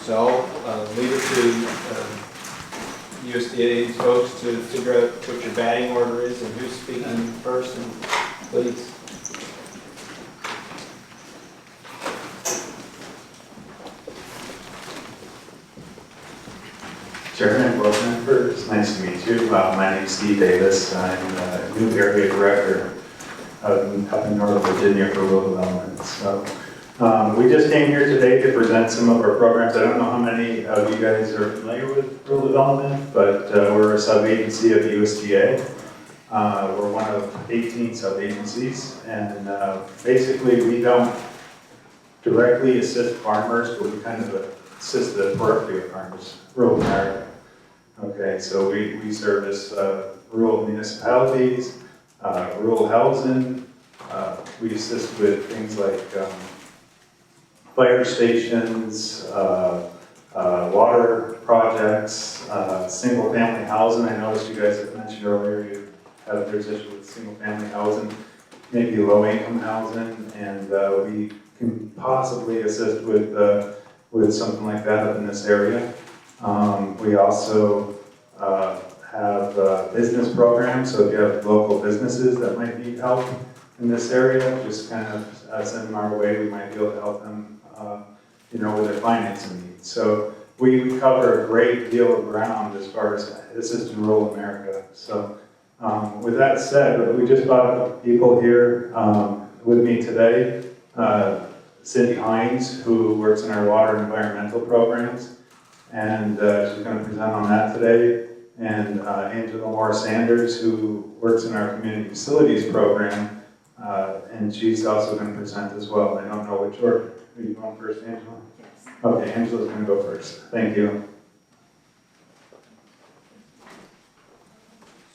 So I'll leave it to USDA folks to figure out what your batting order is and who's speaking first, and please. Chairman, board members, nice to meet you. My name is Steve Davis. I'm the new area director up in Northern Virginia for rural development. So we just came here today to present some of our programs. I don't know how many of you guys are familiar with rural development, but we're a sub-agency of the USDA. We're one of 18 sub-agencies, and basically we don't directly assist farmers, but we kind of assist the periphery of farmers, rural America. Okay, so we service rural municipalities, rural housing. We assist with things like fire stations, water projects, single-family housing. I noticed you guys have mentioned earlier you have there's issue with single-family housing, maybe low-income housing, and we can possibly assist with something like that up in this area. We also have business programs, so if you have local businesses that might need help in this area, just kind of send them our way. We might be able to help them, with their financing needs. So we cover a great deal of ground as far as assisting rural America. So with that said, we just brought people here with me today. Cindy Hines, who works in our water and environmental programs, and she's going to present on that today. And Angela Moore-Sanders, who works in our community facilities program, and she's also going to present as well. I don't know which order. Are you going first, Angela? Yes. Okay, Angela's going to go first. Thank you.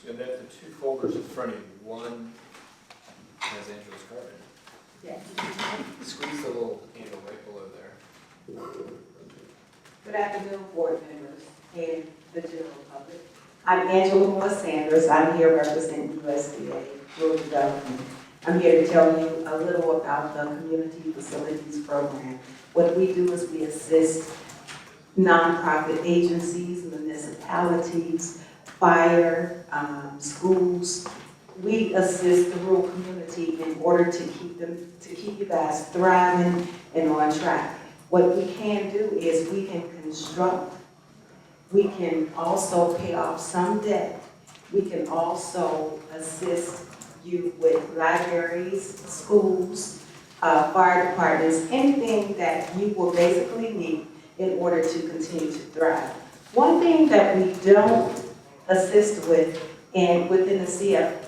So that's the two folders in front of you. One has Angela's card in it. Yes. Squeeze the little handle right below there. Good afternoon, board members and the general public. I'm Angela Moore-Sanders. I'm here representing USDA Rural Development. I'm here to tell you a little about the Community Facilities Program. What we do is we assist nonprofit agencies, municipalities, fire, schools. We assist the rural community in order to keep you guys thriving and on track. What we can do is we can construct. We can also pay off some debt. We can also assist you with libraries, schools, fire departments, anything that you will basically need in order to continue to thrive. One thing that we don't assist with within the CF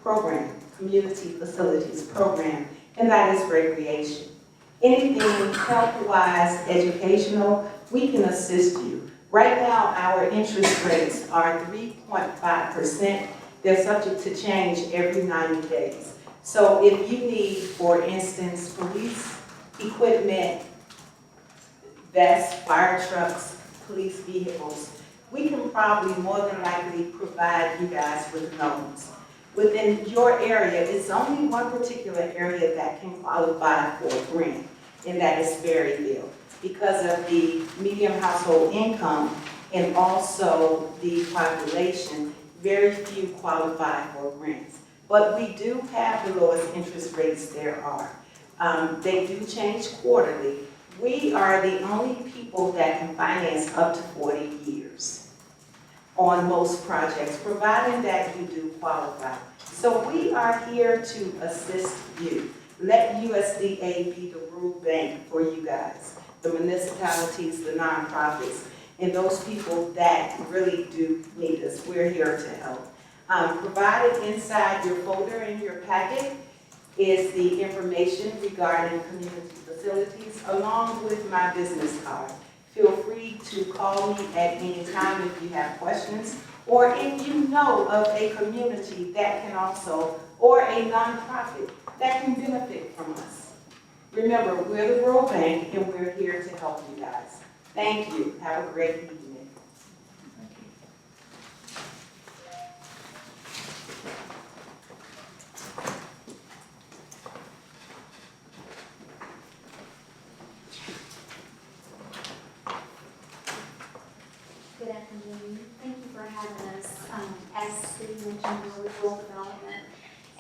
program, Community Facilities Program, and that is recreation. Anything health-wise, educational, we can assist you. Right now, our interest rates are 3.5%. They're subject to change every 90 days. So if you need, for instance, police equipment, vests, fire trucks, police vehicles, we can probably more than likely provide you guys with loans. Within your area, it's only one particular area that can qualify for a grant, and that is Berryville. Because of the medium household income and also the population, very few qualify for grants. But we do have the lowest interest rates there are. They do change quarterly. We are the only people that can finance up to 40 years on most projects, providing that you do qualify. So we are here to assist you. Let USDA be the rural bank for you guys, the municipalities, the nonprofits, and those people that really do need us. We're here to help. Provided inside your folder in your packet is the information regarding community facilities along with my business card. Feel free to call me at any time if you have questions, or if you know of a community that can also, or a nonprofit that can benefit from us. Remember, we're the World Bank and we're here to help you guys. Thank you. Have a great evening. Good afternoon. Thank you for having us. As Steve mentioned, we're with rural development.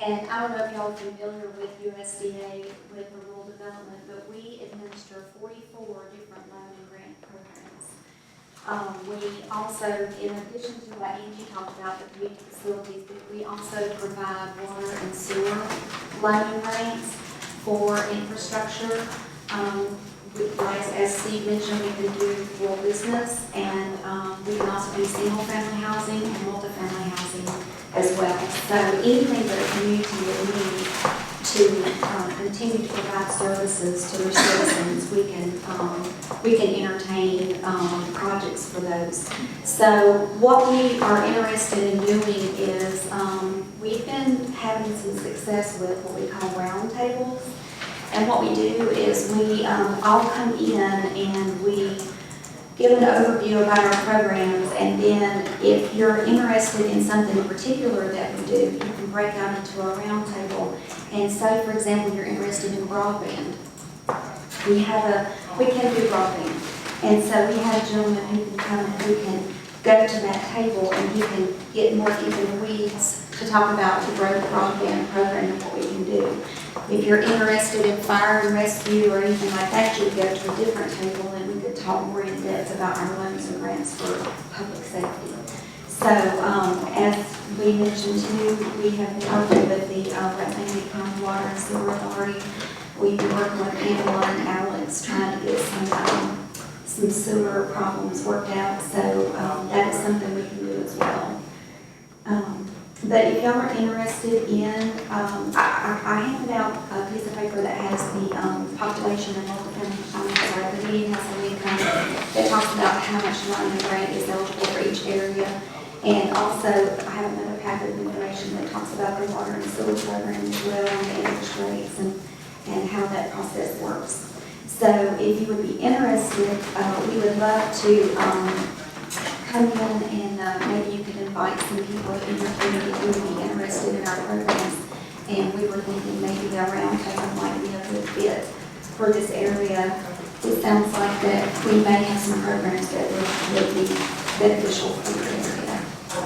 And I don't know if y'all are familiar with USDA with the rural development, but we administer 44 different loan and grant programs. We also, in addition to what Angie talked about, the community facilities, we also provide water and sewer loan and grants for infrastructure. As Steve mentioned, we can do rural business, and we can also do single-family housing and multifamily housing as well. So anything that a community will need to continue to provide services to their citizens, we can entertain projects for those. So what we are interested in doing is we've been having some success with what we call roundtables. And what we do is we all come in and we give an overview about our programs, and then if you're interested in something in particular that we do, you can break out into a roundtable. And say, for example, you're interested in broadband. We can do broadband. And so we have a gentleman who can come and who can go to that table and he can get more into the weeds to talk about the broadband program and what we can do. If you're interested in fire and rescue or anything like that, you would go to a different table and we could talk more in depth about our loans and grants for public safety. So as we mentioned too, we have been working with the Rappahannock County Water and Sewer Authority. We've been working with Pamela and Alex trying to get some sewer problems worked out. So that is something we can do as well. But if y'all are interested in, I handed out a piece of paper that has the population and the median household income that talks about how much loan and grant is eligible for each area. And also, I have another packet of information that talks about the water and sewer program as well, and the interest rates and how that process works. So if you would be interested, we would love to come in and maybe you could invite some people in your community who would be interested in our programs. And we were thinking maybe a roundtable might be a good fit for this area. It sounds like that we may have some programs that would be beneficial for your area. So,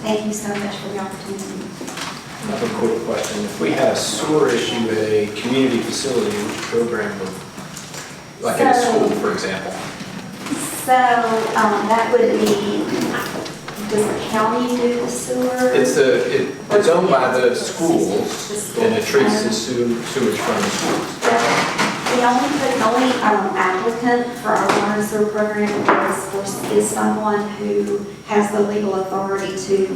thank you so much for the opportunity. I have a quick question. If we had a sewer issue at a community facility, which program would, like at a school, for example? So that would be, does the county do the sewer? It's owned by the schools, and it treats the sewage from the schools. The only applicant for our water and sewer program is someone who has the legal authority to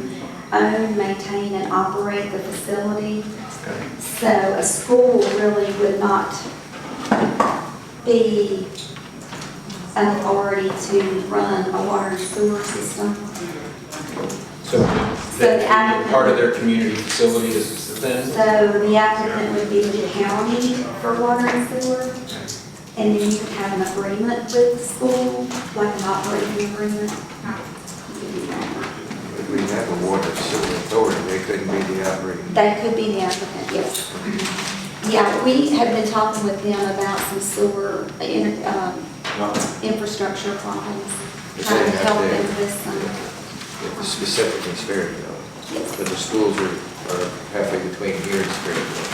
own, maintain, and operate the facility. Okay. So a school really would not be an authority to run a water and sewer system. So that part of their community facility is the thing? So the applicant would be the county for water and sewer. And then you could have an agreement with the school, like an operating agreement. If we have a water facility authority, they couldn't be the operating. That could be the applicant, yes. Yeah, we have been talking with them about some sewer infrastructure problems, trying to help them with some. Specific in Sperryville. Yes. But the schools are halfway between here and Sperryville.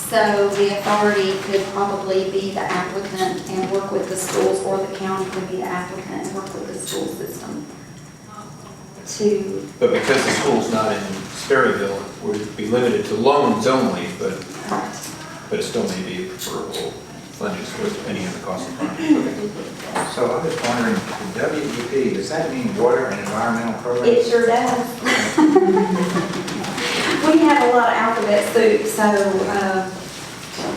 So the authority could probably be the applicant and work with the schools, or the county could be the applicant and work with the school system to. But because the school's not in Sperryville, it would be limited to loans only, but it still may be a preferable funding source depending on the cost of funding. So I'm just wondering, the WEP, does that mean water and environmental programs? It sure does. We have a lot of alphabet soup, so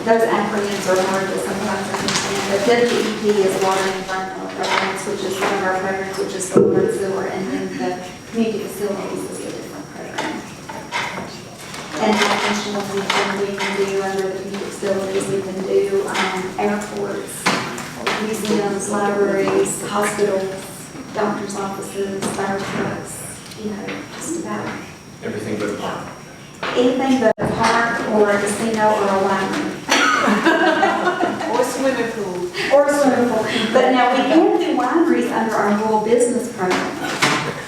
those acronyms are hard to sometimes understand. But WEP is water and environmental programs, which is one of our programs, which is the water and sewer, and then the community facilities is a different program. and additional we can do under the community facilities, we can do airports, museums, libraries, hospitals, doctor's offices, fire trucks, you know, just about Everything but a park. anything but a park or a casino or a library. Or swimming pool. Or a swimming pool. But now we can do wineries under our rural business program.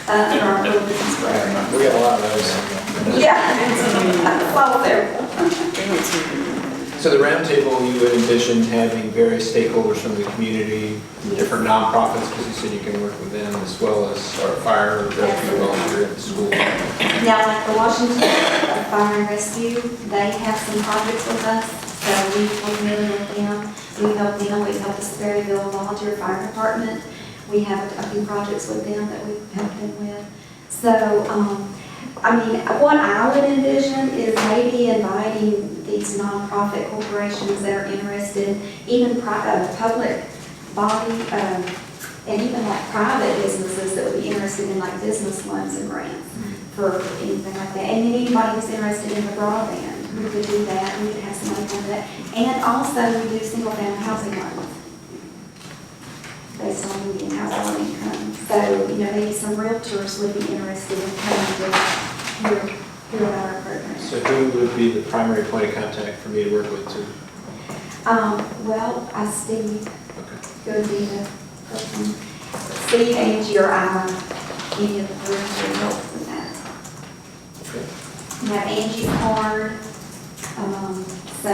Under our rural business program. We got a lot of those. Yeah. Well, there. So the roundtable, you would envision having various stakeholders from the community, different nonprofits, because you said you can work with them, as well as our fire, rescue, volunteer at the school. Now, like the Washington Fire and Rescue, they have some projects with us, so we work really with them. We help them, we help the Sperryville Volunteer Fire Department. We have a few projects with them that we've helped them with. So, I mean, what I would envision is maybe inviting these nonprofit corporations that are interested, even public body, and even like private businesses that would be interested in like business loans and grants for anything like that. And then anybody who's interested in the broadband, we could do that, we could have somebody come to that. And also we do single family housing loans based on median household income. So, you know, maybe some realtors would be interested in coming to hear about our program. So who would be the primary point of contact for me to work with too? Well, Steve Okay. would be the person. Steve, Angie, or I, any of the three would help with that. Okay. You have Angie's card, so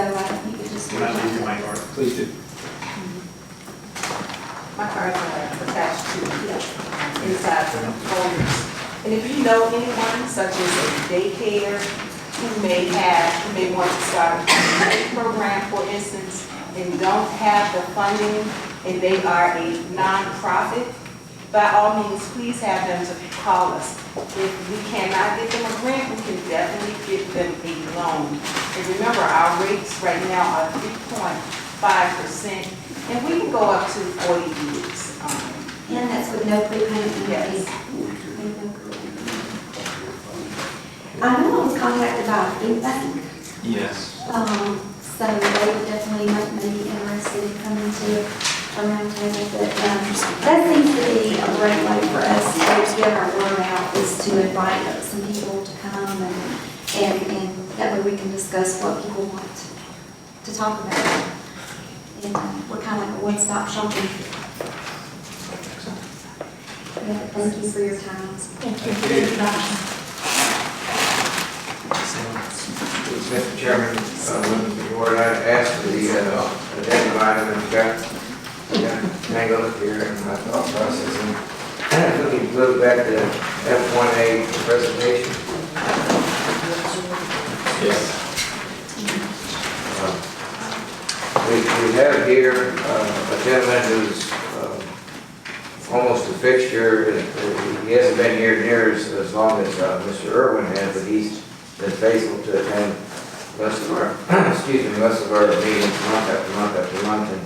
you could just. Can I leave you my card? Please do. My cards are attached to inside the folders. And if you know anyone, such as a daycare, who may want to start a program, for instance, and don't have the funding, and they are a nonprofit, by all means, please have them to call us. If we cannot get them a grant, we can definitely get them a loan. And remember, our rates right now are 3.5%, and we can go up to 40 years. And that's with no prepayment penalties. Yes. I know I was contacted by a food bank, Yes. so they would definitely maybe interested in coming to a round table, but that seems to be a great way for us to get our word out, is to invite some people to come and that way we can discuss what people want to talk about. And we're kind of like a one-stop shopping. Yeah, thank you for your time. Thank you for the introduction. Mr. Chairman, with the order, I'd ask for the agenda item and got tangled up here in my thought process. And if we can move back to F1A presentation. Yes. We have here a gentleman who's almost a fixture. He hasn't been here near as long as Mr. Irwin has, but he's been faithful to attend most of our, most of our meetings month after month after month, and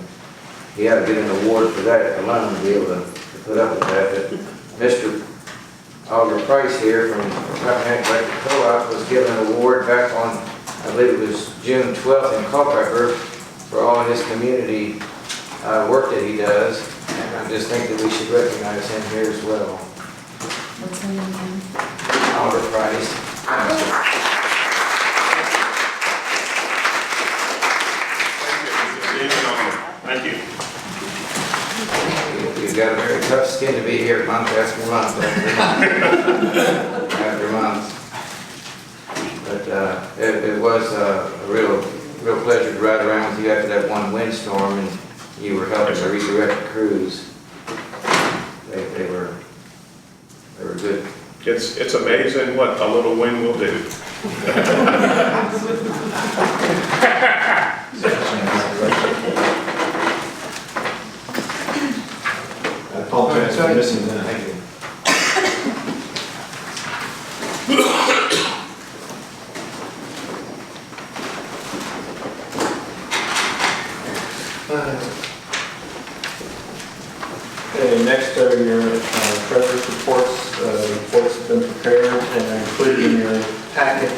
he ought to get an award for that alone to be able to put up with that. But Mr. Oliver Price here from Rappahannock Co-op was given an award back on, I believe it was June 12th in Culpeper, for all his community work that he does, and I just think that we should recognize him here as well. What's the name? Oliver Price. Thank you. You've got a very tough skin to be here month after month after month. But it was a real pleasure to ride around with you after that one windstorm, and you were helping to redirect the crews. They were good. It's amazing what a little wind will do. I apologize for missing that. Thank you. Okay, next are your treasurer's reports. Reports have been prepared and are included in your packet.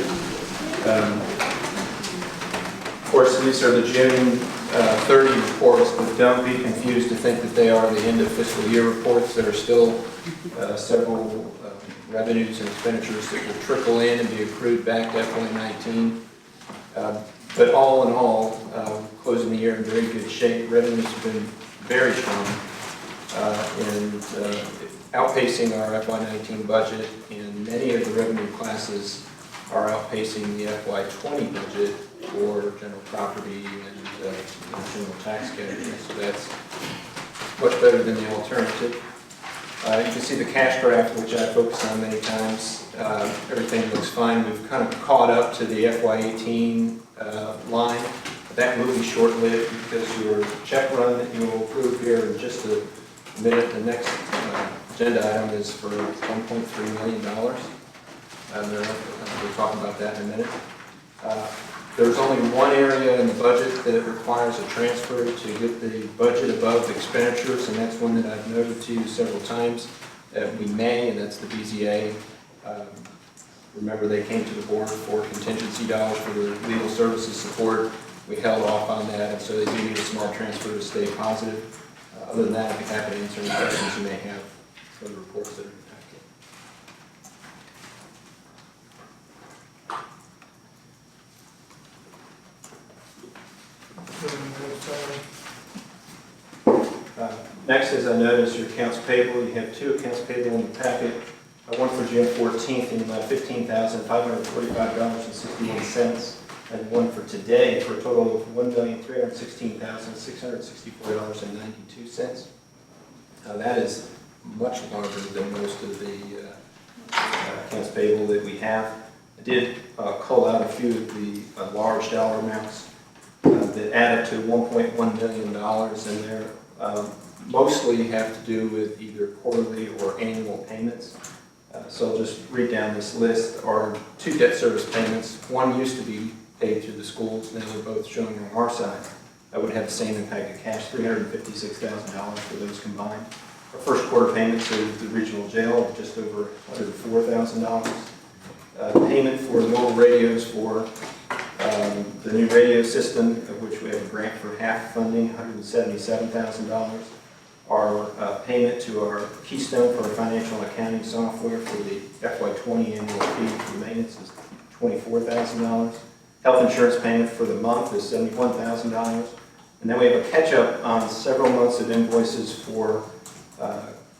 these are the June 30 reports, but don't be confused to think that they are the end of fiscal year reports. There are still several revenues and expenditures that will trickle in and be accrued back to FY19. But all in all, closing the year in very good shape. Revenues have been very strong and outpacing our FY19 budget, and many of the revenue classes are outpacing the FY20 budget for general property and general tax categories. So that's much better than the alternative. You can see the cash graph, which I focused on many times. Everything looks fine. We've kind of caught up to the FY18 line. That will be short-lived because your check run that you will approve here in just a minute, the next agenda item is for $1.3 million. We'll talk about that in a minute. There's only one area in the budget that requires a transfer to get the budget above expenditures, and that's one that I've noted to you several times that we may, and that's the BZA. Remember, they came to the board for contingency dollars for the legal services support. We held off on that, and so they do need a small transfer to stay positive. Other than that, I'd be happy to answer any questions you may have for the reports that are impacted. Next, as I noticed, your accounts payable. You have two accounts payable in the packet. One for June 14th in $15,545.61, and one for today for a total of $1,316,664.92. That is much larger than most of the accounts payable that we have. I did cull out a few of the large dollar amounts that add up to $1.1 million, and they're mostly have to do with either quarterly or annual payments. So I'll just read down this list. Our two debt service payments, one used to be paid through the schools, now they're both showing on our side. That would have the same impact of cash, $356,000 for those combined. Our first quarter payments to the regional jail, just over $104,000. Payment for the mobile radios for the new radio system, of which we have a grant for half funding, $177,000. Our payment to our Keystone for our financial and accounting software for the FY20 annual fee for maintenance is $24,000. Health insurance payment for the month is $71,000. And then we have a catch-up on several months of invoices for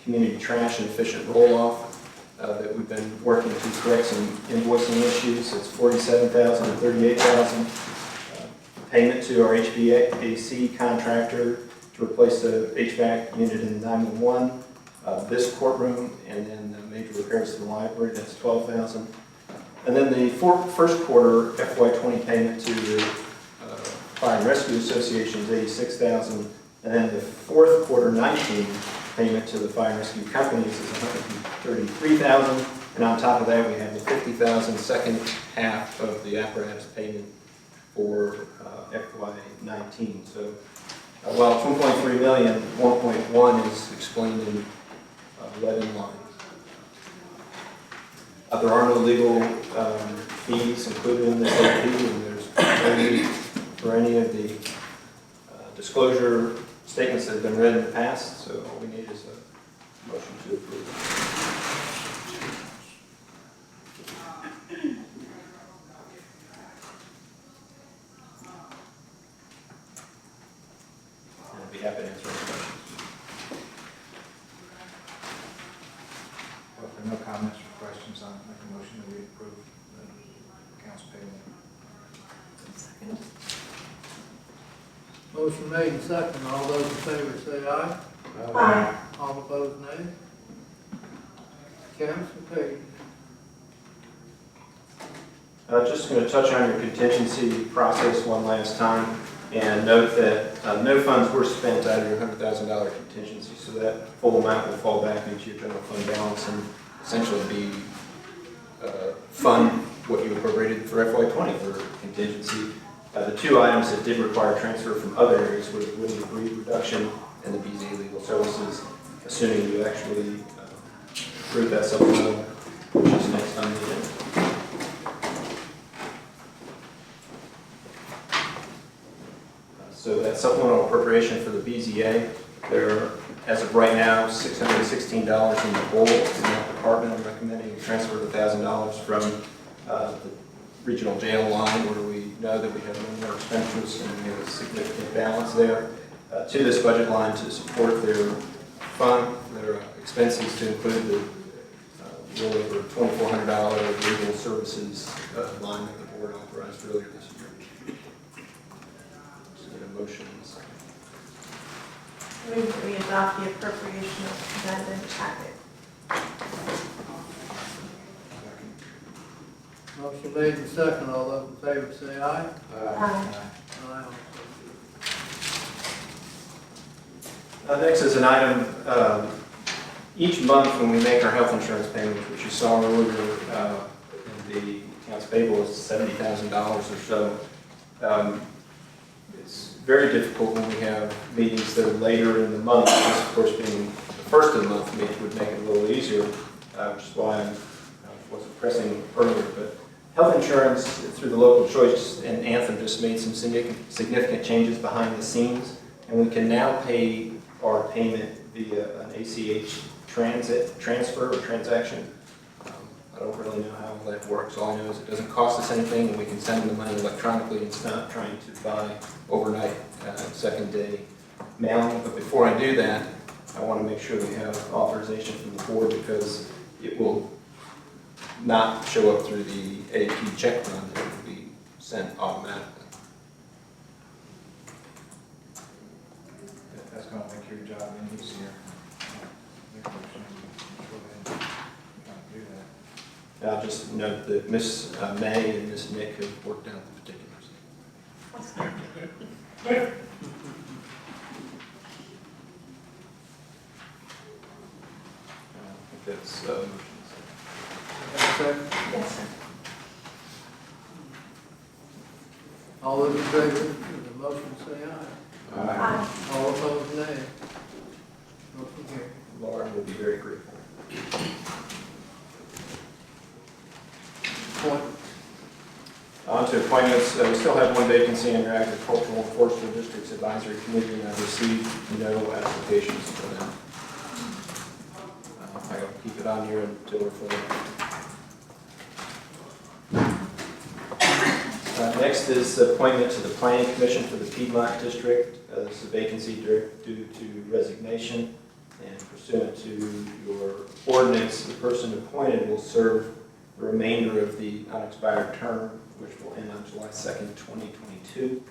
community trash and efficient roll-off that we've been working to correct some invoicing issues. It's $47,000 and $38,000. Payment to our HVAC contractor to replace the HVAC unit in 911, this courtroom, and then the major repairs to the library, that's $12,000. And then the first quarter FY20 payment to the Fire and Rescue Association is $86,000, and then the fourth quarter 19 payment to the Fire and Rescue Companies is $133,000, and on top of that we have the $50,000 second half of the apparatus payment for FY19. So while it's $1.3 million, 1.1 is explained in 11 lines. There are no legal fees included in this AP, and there's no need for any of the disclosure statements that have been read in the past, so all we need is a motion to approve. I'd be happy to answer any questions. Well, if there are no comments or questions, I'll make a motion that we approve the accounts payable. Second. Motion made and second. All those in favor say aye. Aye. All opposed, nay. Accounts are paid. Just going to touch on your contingency process one last time and note that no funds were spent out of your $100,000 contingency, so that full amount will fall back into your general fund balance and essentially be fund what you appropriated for FY20 for contingency. The two items that did require transfer from other areas were the wood and debris reduction and the BZA legal services, assuming you actually approve that supplemental, which is next on the agenda. supplemental appropriation for the BZA. There are, as of right now, $616 in the hole in that department. I'm recommending a transfer of $1,000 from the regional jail line, where we know that we have no more expenditures and we have a significant balance there, to this budget line to support their fund, their expenses, to include the little over $2,400 legal services line that the board authorized earlier this year. So get a motion in a second. Move that we adopt the appropriation as presented in the packet. Motion made and second. All those in favor say aye. Aye. Aye. Next is an item, each month when we make our health insurance payments, which you saw earlier in the accounts payable is $70,000 or so. It's very difficult when we have meetings that are later in the month. This, of course, being the first of the month would make it a little easier, which is why I wasn't pressing earlier. But health insurance through the local choice and Anthem just made some significant changes behind the scenes, and we can now pay our payment via an ACH transfer or transaction. I don't really know how that works. All I know is it doesn't cost us anything, and we can send them the money electronically instead of trying to buy overnight second day mailing. But before I do that, I want to make sure we have authorization from the board, because it will not show up through the AP check run. It will be sent automatically. That's going to make your job any easier. I'll just note that Ms. May and Ms. Nick have worked out the particulars. I think that's Yes, sir. All those in favor of the motion say aye. Aye. All opposed, nay. Motion carried. Laura will be very grateful. On to appointments. We still have one vacancy in your Agricultural and Forestry Districts Advisory Committee, and I've received no applications for them. I'll keep it on here until we're full. Next is appointment to the Planning Commission for the Piedmont District. This is a vacancy due to resignation, and pursuant to your ordinance, the person appointed will serve the remainder of the unexpired term, which will end on July 2nd, 2022.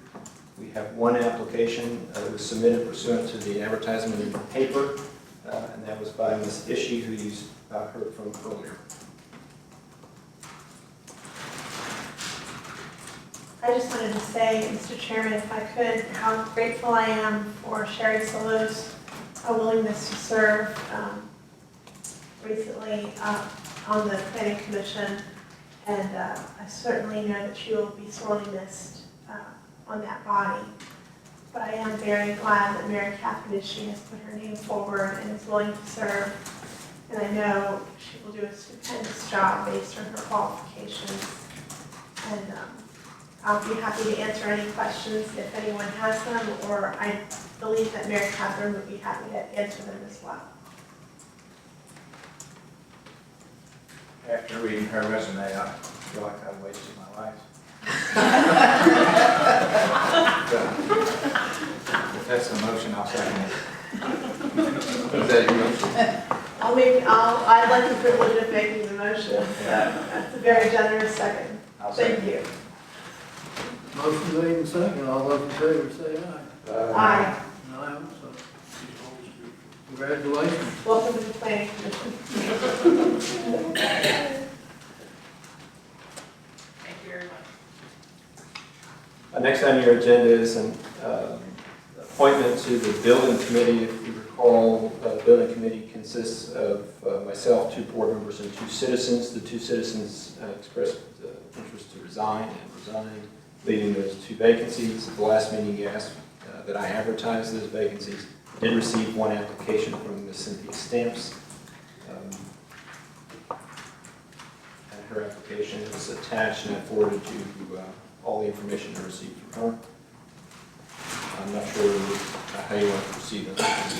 We have one application that was submitted pursuant to the advertisement in the paper, and that was by Ms. Ishii, who you heard from earlier. I just wanted to say, Mr. Chairman, if I could, how grateful I am for Sherry Solo's willingness to serve recently on the Planning Commission, and I certainly know that she will be sorely missed on that body. But I am very glad that Mary Catherine Ishii has put her name forward and is willing to serve, and I know she will do a stupendous job based on her qualifications. And I'll be happy to answer any questions if anyone has them, or I believe that Mary Catherine would be happy to answer them as well. After reading her resume, I feel like I've wasted my life. If that's the motion, I'll second it. Is that your motion? I'd like the privilege of making the motion. That's a very generous second. Thank you. Motion made and second. All those in favor say aye. Aye. And I also. Congratulations. Welcome to the Planning Commission. Thank you very much. Next on your agenda is an appointment to the Building Committee. If you recall, the Building Committee consists of myself, 2 board members, and 2 citizens. The 2 citizens expressed interest to resign and resigned, leaving those 2 vacancies. At the last meeting, you asked that I advertise those vacancies. I did receive 1 application from Ms. Cynthia Stamps. And her application is attached, and I forwarded you all the information I received from her. I'm not sure how you want to proceed on that.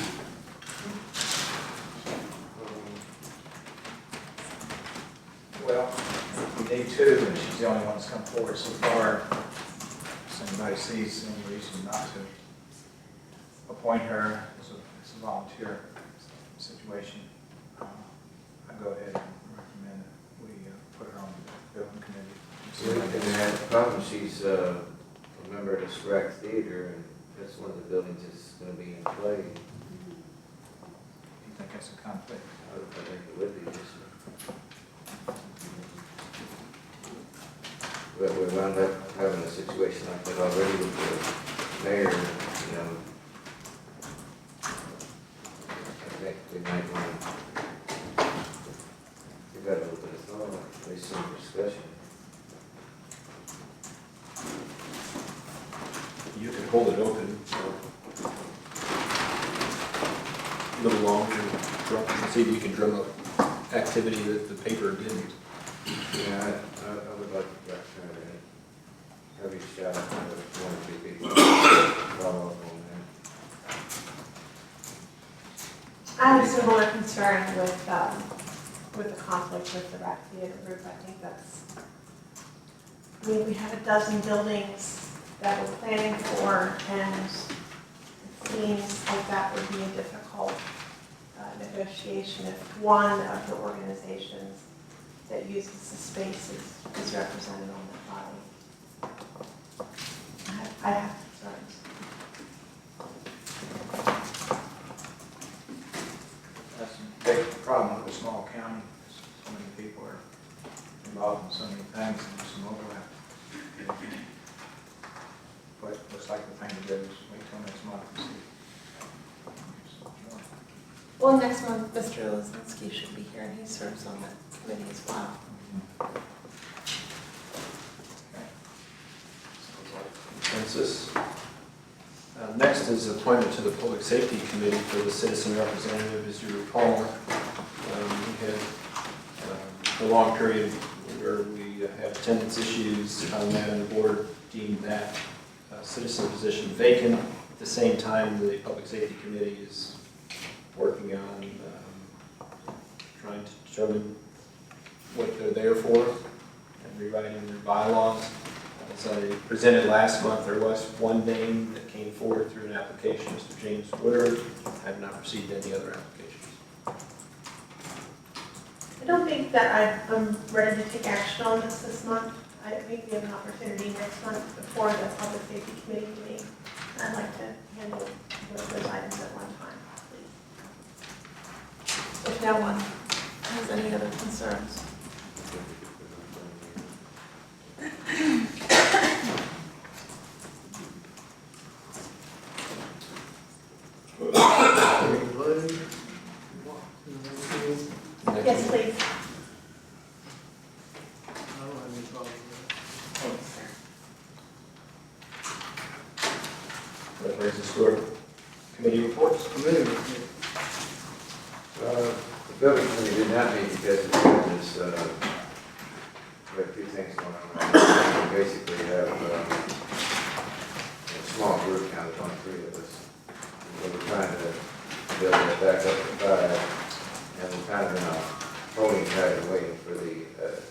Well, we need two, and she's the only one that's come forward so far. If anybody sees any reason not to appoint her as a volunteer situation, I go ahead and recommend that we put her on the building committee. The problem, she's a member of the Sprague Theater, and that's one of the buildings that's going to be in play. Do you think that's a conflict? I think it would be, yes, sir. But we wound up having a situation like that already with the mayor, you know. I think we might want to give that a little bit of thought, at least some discussion. You could hold it open a little longer, see if you can drum up activity that the paper didn't. Yeah, I would like to have you shout out to one or two people, follow up on I have a similar concern with the conflict with the Rack Theater Group. I think that's, I mean, we have a dozen buildings that we're planning for, and it seems like that would be a difficult negotiation if one of the organizations that uses the space is represented on that body. I have concerns. That's a big problem with a small county. So many people are involved in so many things and there's some overlap. But it looks like the thing to do is wait till next month and see. Well, next month, Mr. Lozinski should be here, and he serves on that committee as well. Consensus. Next is appointment to the Public Safety Committee for the citizen representative. As you recall, we had a long period where we had attendance issues on that, and the board deemed that citizen position vacant. At the same time, the Public Safety Committee is working on trying to determine what they're there for and rewriting their bylaws. As I presented last month, there was one name that came forward through an application, Mr. James Woodard. I have not received any other applications. I don't think that I'm ready to take action on this month. I think we have an opportunity next month before the Public Safety Committee meeting. I'd like to handle those items at one time, please. If no one has any other concerns. Yes, please. That brings us to our committee reports. The building committee did not meet because it's been this, we have a few things going on. We basically have a small group now, there's only 3 of us. So we're trying to build that back up to 5. And we're kind of in a holding pattern waiting for the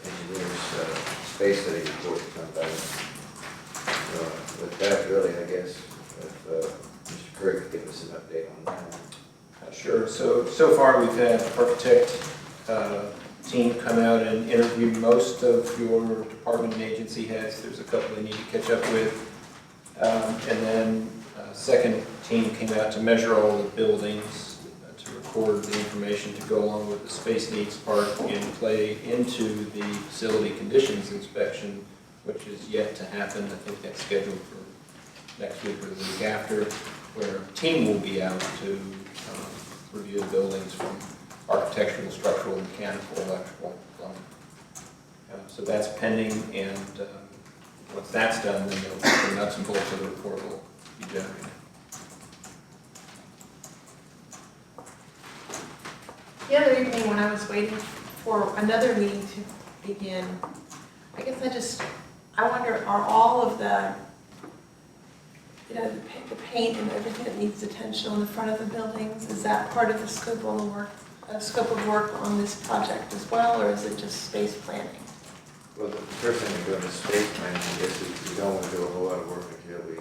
engineer's space study report to come back. So with that, really, I guess, if Mr. Curry could give us an update on that. Sure. So far, we've had architect team come out and interview most of your department and agency heads. There's a couple they need to catch up with. And then second team came out to measure all the buildings, to record the information to go along with the space needs part and play into the facility conditions inspection, which is yet to happen. I think that's scheduled for next week or the week after, where a team will be out to review the buildings from architectural, structural, mechanical, electrical, plumbing. So that's pending, and once that's done, then the nuts and bolts of the report will be generated. The other evening, when I was waiting for another meeting to begin, I guess I wonder, are all of the the paint and everything that needs attention on the front of the buildings, is that part of the scope of work on this project as well, or is it just space planning? Well, the first thing we're doing is space planning. I guess we don't want to do a whole lot of work until we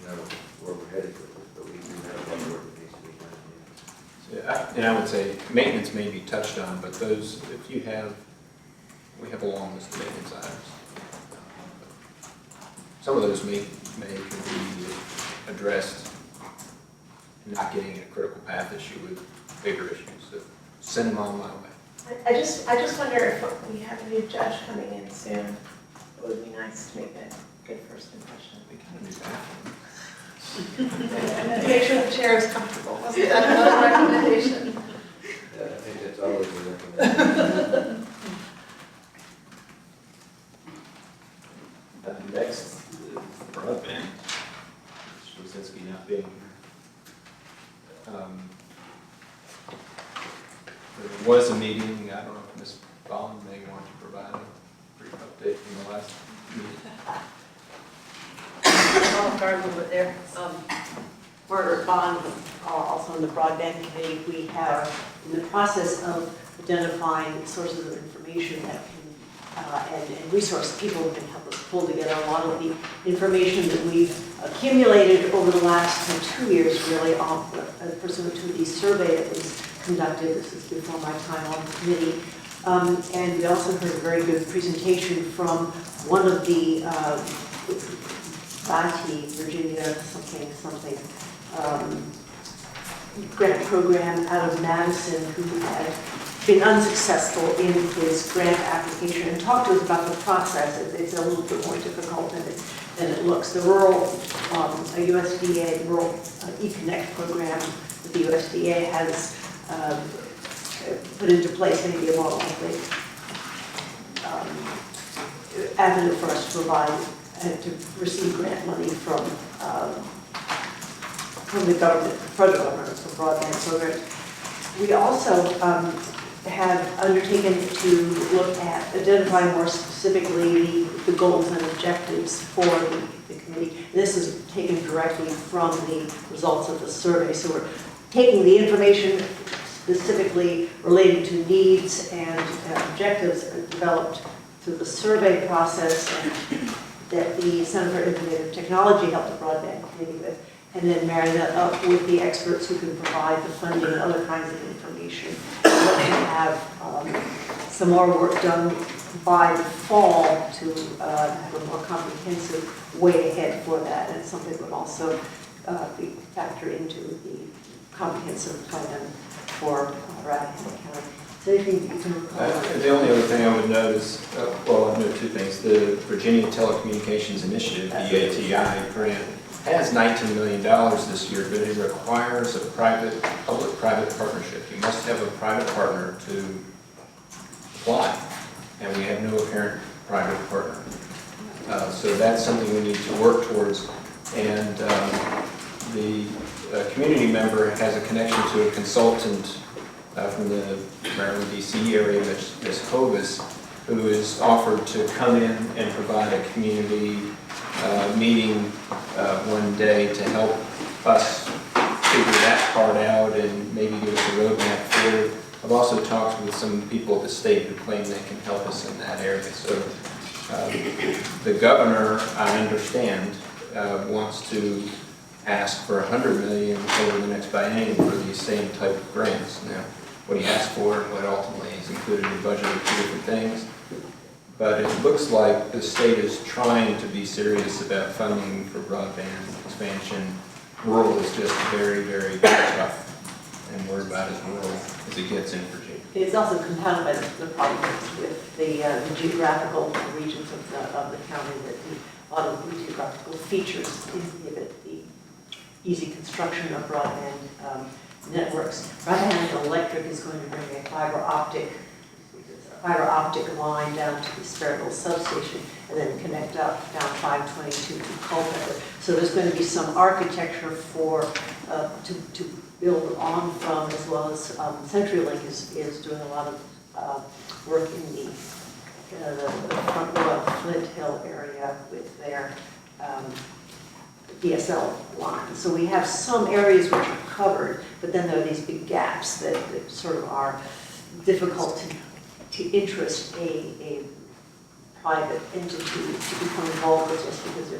know where we're headed with it, but we do have a lot of work that needs to be done. And I would say maintenance may be touched on, but those, if you have, we have a long list of maintenance items. Some of those may be addressed, not getting a critical path issue with bigger issues. So send them on my way. I just wonder if we have a new judge coming in soon. It would be nice to make a good first impression. We kind of do that. And then make sure the chair is comfortable. Wasn't that another recommendation? I think that's always a recommendation. Next, broadband, Straczynski not being here. There was a meeting, I don't know if Ms. Bond may want to provide a brief update from the last meeting. I'll start a little bit there. We're also in the Broadband Committee. We have in the process of identifying sources of information that can and resource people who can help us pull together a lot of the information that we've accumulated over the last 2 years, really, pursuant to the survey that was conducted. This is before my time on the committee. And we also heard a very good presentation from one of the Virginia something grant program out of Madison, who had been unsuccessful in his grant application, and talked to us about the process. It's a little bit more difficult than it looks. The rural, a USDA rural eConnect program that the USDA has put into place, maybe a more likely avenue for us to provide to receive grant money from the government, federal government, for broadband programs. We also have undertaken to look at identifying more specifically the goals and objectives for the committee. This is taken directly from the results of the survey. So we're taking the information specifically relating to needs and objectives developed through the survey process that the Center for Informative Technology helped the Broadband Committee with, and then marry that up with the experts who can provide the funding and other kinds of information. We're going to have some more work done by the fall to have a more comprehensive way ahead for that, and something that would also be factored into the comprehensive plan for Rappahannock County. So anything you can recall? The only other thing I would note is, well, I know two things. The Virginia Telecommunications Initiative, the ATI grant, has $19 million this year, but it requires a public-private partnership. You must have a private partner to apply, and we have no apparent private partner. So that's something we need to work towards. And the community member has a connection to a consultant from the Maryland, D.C. area, Ms. Hovis, who is offered to come in and provide a community meeting one day to help us figure that part out and maybe give us a roadmap forward. I've also talked with some people at the state who claim they can help us in that area. So the governor, I understand, wants to ask for $100 million over the next biennium for these same type of grants. Now, what he asked for and what ultimately is included in the budget are two different things. But it looks like the state is trying to be serious about funding for broadband expansion. Rural is just very, very tough, and we're about as rural as it gets in Virginia. It's also compounded by the problems with the geographical regions of the county, that a lot of the geographical features inhibit the easy construction of broadband networks. Rappahannock Electric is going to bring a fiber optic line down to the Sperryville substation and then connect up down 522 to Culpeper. So there's going to be some architecture for to build on from, as well as CenturyLink is doing a lot of work in the Front Royal Flint Hill area with their DSL line. So we have some areas which are covered, but then there are these big gaps that sort of are difficult to interest a private entity to become involved with just because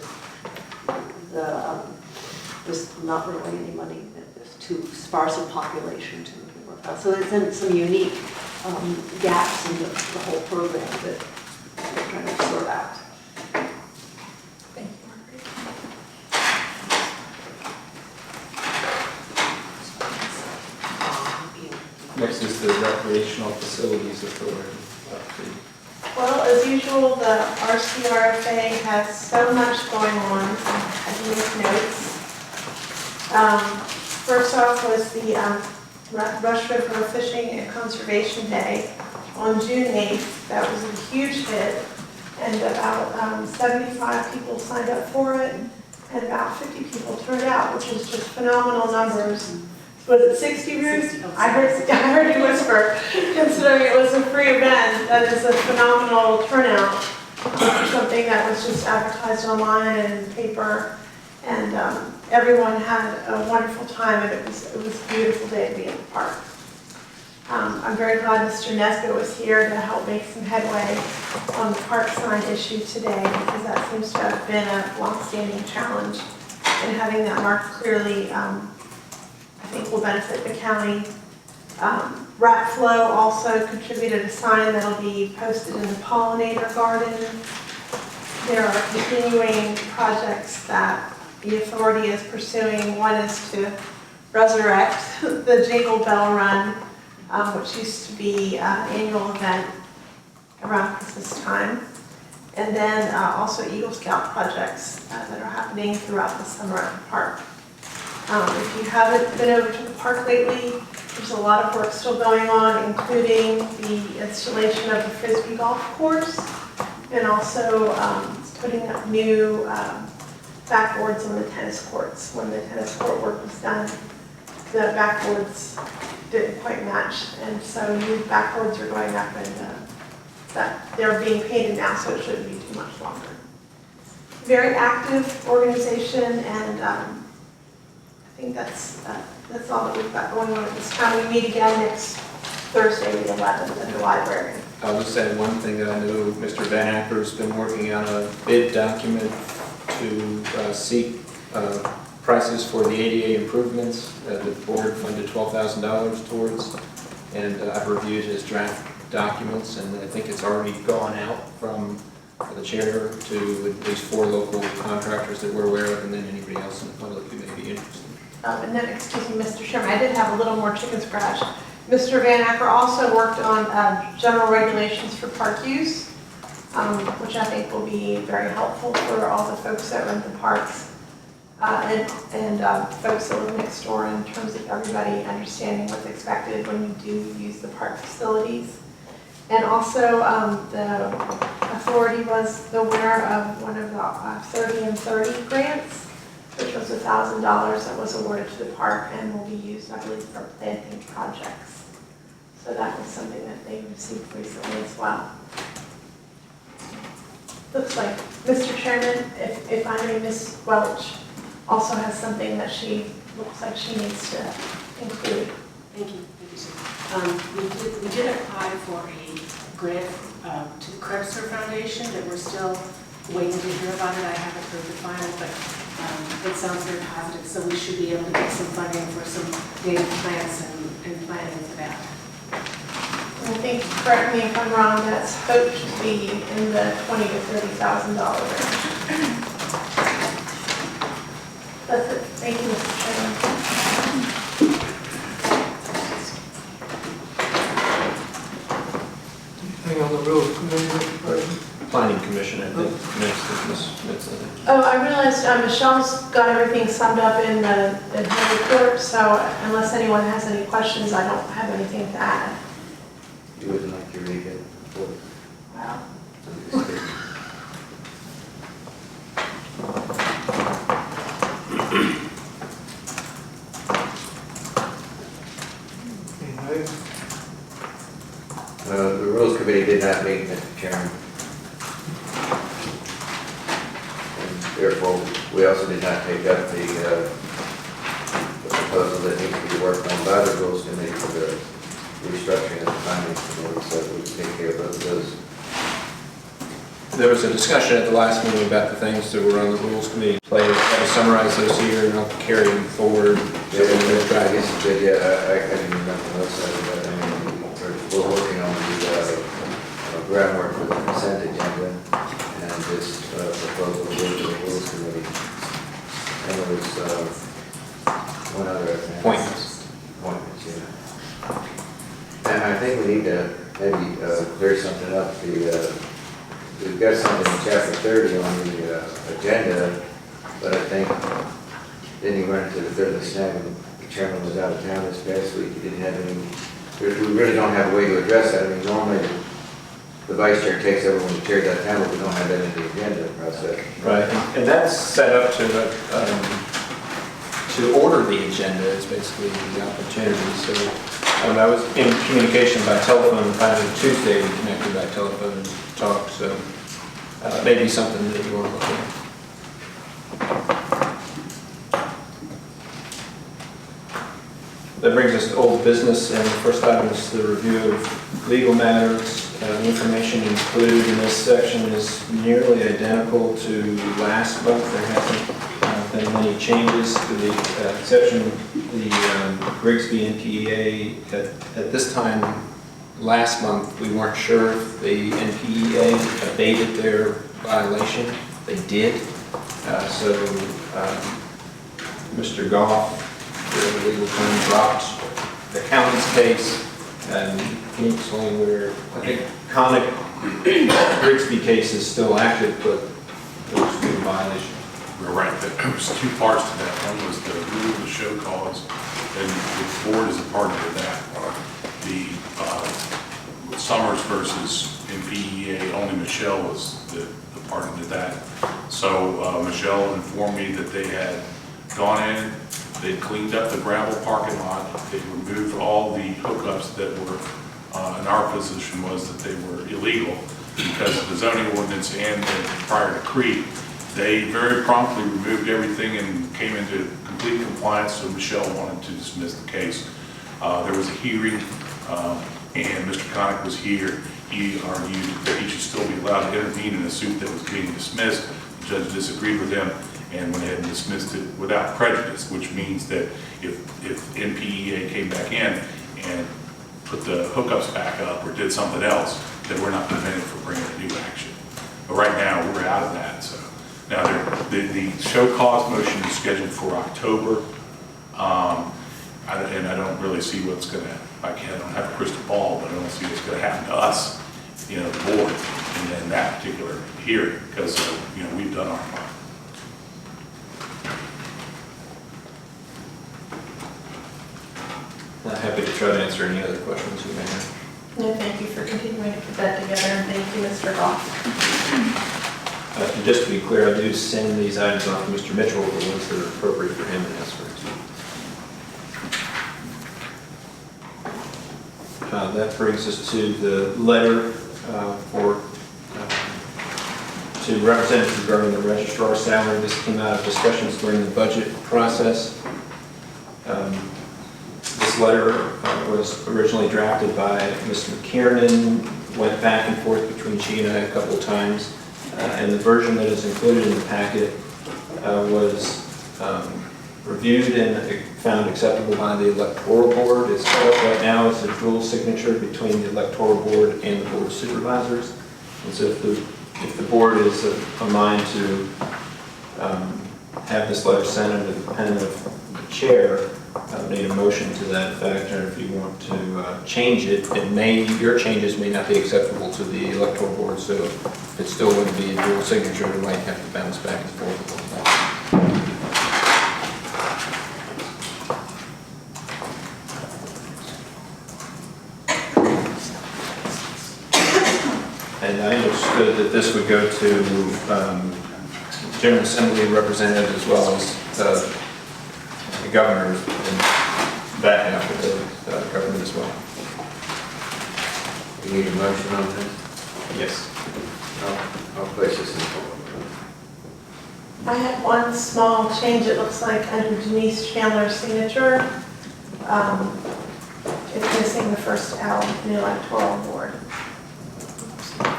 there's not really any money, there's too sparse a population to work out. So there's some unique gaps in the whole program that we're trying to sort out. Thank you, Margaret. Next is the Recreational Facilities Authority update. Well, as usual, the RCRFA has so much going on. I can make notes. First off was the Rush River Fishing and Conservation Day on June 8th. That was a huge hit, and about 75 people signed up for it, and about 50 people turned out, which is just phenomenal numbers. Was it 60, Ruth? I heard you whisper. Considering it was a free event, that is a phenomenal turnout for something that was just advertised online and in paper. And everyone had a wonderful time, and it was a beautiful day to be in the park. I'm very glad Mr. Nesbitt was here to help make some headway on the park sign issue today, because that seems to have been a long-standing challenge. And having that marked clearly, I think will benefit the county. Rat Flow also contributed a sign that'll be posted in the pollinator garden. There are continuing projects that the authority is pursuing. One is to resurrect the Jingle Bell Run, which used to be an annual event around Christmas time. And then also Eagle Scout projects that are happening throughout the summer at the park. If you haven't been over to the park lately, there's a lot of work still going on, including the installation of the Frisbee golf course, and also putting up new backboards on the tennis courts. When the tennis court work was done, the backboards didn't quite match, and so new backboards are going up, and that they're being painted now, so it shouldn't be too much longer. Very active organization, and I think that's all that we've got going on at this time. We meet again next Thursday, the 11th, at the library. I'll just add one thing that I know Mr. Van Acker's been working on a bid document to seek prices for the ADA improvements that the board funded $12,000 towards. And I've reviewed his draft documents, and I think it's already gone out from the chair to at least 4 local contractors that we're aware of, and then anybody else in the public who may be interested. And then, excuse me, Mr. Chairman, I did have a little more chicken scratch. Mr. Van Acker also worked on general regulations for park use, which I think will be very helpful for all the folks that run the parks and folks that live next door, in terms of everybody understanding what's expected when you do use the park facilities. And also, the authority was the winner of one of the 30 and 30 grants, which was $1,000 that was awarded to the park and will be used, I believe, for planting projects. So that was something that they received recently as well. Looks like, Mr. Chairman, if I may, Ms. Welch also has something that she looks like she needs to include. Thank you, sir. We did apply for a grant to the Krebsler Foundation that we're still waiting to hear about it. I haven't heard the final, but it sounds very positive, so we should be able to get some funding for some native plants and planting for that. I think, correct me if I'm wrong, that's hoped to be in the $20,000 to $30,000 range. That's it. Thank you, Mr. Chairman. Anything on the rules committee, Mr. President? Planning Commission, I think, next is Ms. Smith. Oh, I realized Michelle's got everything summed up in her report, so unless anyone has any questions, I don't have anything to add. You wouldn't like to read it? Wow. The Rules Committee did not meet, Mr. Chairman. And therefore, we also did not take up the proposal that needs to be worked on by the Rules Committee for the restructuring of the Finance Committee, so we can take care of both of those. There was a discussion at the last meeting about the things that were on the Rules Committee. I'll summarize those here and I'll carry them forward. Yeah, I guess you did, yeah, I didn't remember most of it, but I mean, we're working on the groundwork for the consent agenda and this proposal with the Rules Committee. And there was one other. Appointments. Appointments, yeah. And I think we need to maybe clear something up. We've got something in chapter 30 on the agenda, but I think, then you run into the third snag when the chairman was out of town this past week. He didn't have any, we really don't have a way to address that. I mean, normally the vice chair takes over when the chair's out of town, but we don't have that in the agenda process. Right, and that's set up to order the agenda is basically the opportunity. So I was in communication by telephone, finally Tuesday we connected by telephone and talked, so maybe something that you want to look at. That brings us to old business, and the first item is the review of legal matters. Information included in this section is nearly identical to last month. There haven't been many changes, to the exception the Grigsby NPEA. At this time last month, we weren't sure if the NPEA abated their violation. They did. So Mr. Goff, the legal firm, dropped the county's case, and can you explain where, I think Connick Grigsby case is still active, but there's been a violation. We're right, there was two parts to that. One was the rule of the show cause, and the board is a part of that. The Summers versus NPEA, only Michelle was the party to that. So Michelle informed me that they had gone in, they cleaned up the gravel parking lot, they removed all the hookups that were, in our position was that they were illegal because of the zoning ordinance and prior to CREEP. They very promptly removed everything and came into complete compliance, so Michelle wanted to dismiss the case. There was a hearing, and Mr. Connick was here. He argued that he should still be allowed to intervene in a suit that was being dismissed. The judge disagreed with him and went ahead and dismissed it without prejudice, which means that if NPEA came back in and put the hookups back up or did something else, then we're not prevented from bringing a new action. But right now, we're out of that. So now the show cause motion is scheduled for October, and I don't really see what's going to, I don't have a crystal ball, but I don't see what's going to happen to us, the board, in that particular hearing, because we've done our part. Happy to try to answer any other questions you may have. No, thank you for continuing to put that together, and thank you, Mr. Goff. And just to be clear, I do send these items off to Mr. Mitchell, the ones that are appropriate for him and ask for it. That brings us to the letter to representatives regarding the registrar's salary. This came out of discussions during the budget process. This letter was originally drafted by Ms. McKiernan, went back and forth between she and I a couple of times, and the version that is included in the packet was reviewed and found acceptable by the electoral board. It's set up right now as a dual signature between the electoral board and the board of supervisors. And so if the board is of a mind to have this letter sent under the pen of the chair, I would need a motion to that effect, or if you want to change it, your changes may not be acceptable to the electoral board, so it still wouldn't be a dual signature, it might have to bounce back and forth. And I understood that this would go to General Assembly representative as well as the governor and that half of the government as well. You need a motion on this? Yes. I'll place this in. I had one small change, it looks like under Denise Chandler's signature. It's missing the first L in the electoral board.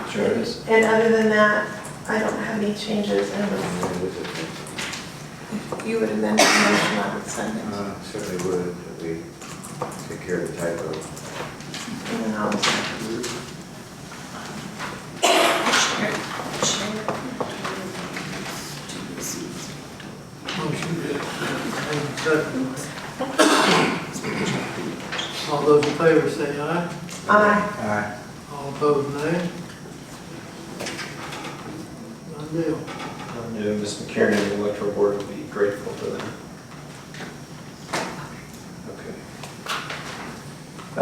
Sure it is. And other than that, I don't have any changes. And if you would amend the motion, I would send it. Certainly would, if we take care of the typo. And then I'll second. Motion all those in favor say aye. Aye. Aye. All opposed, nay. Done deal. Ms. McKiernan and the electoral board will be grateful for that.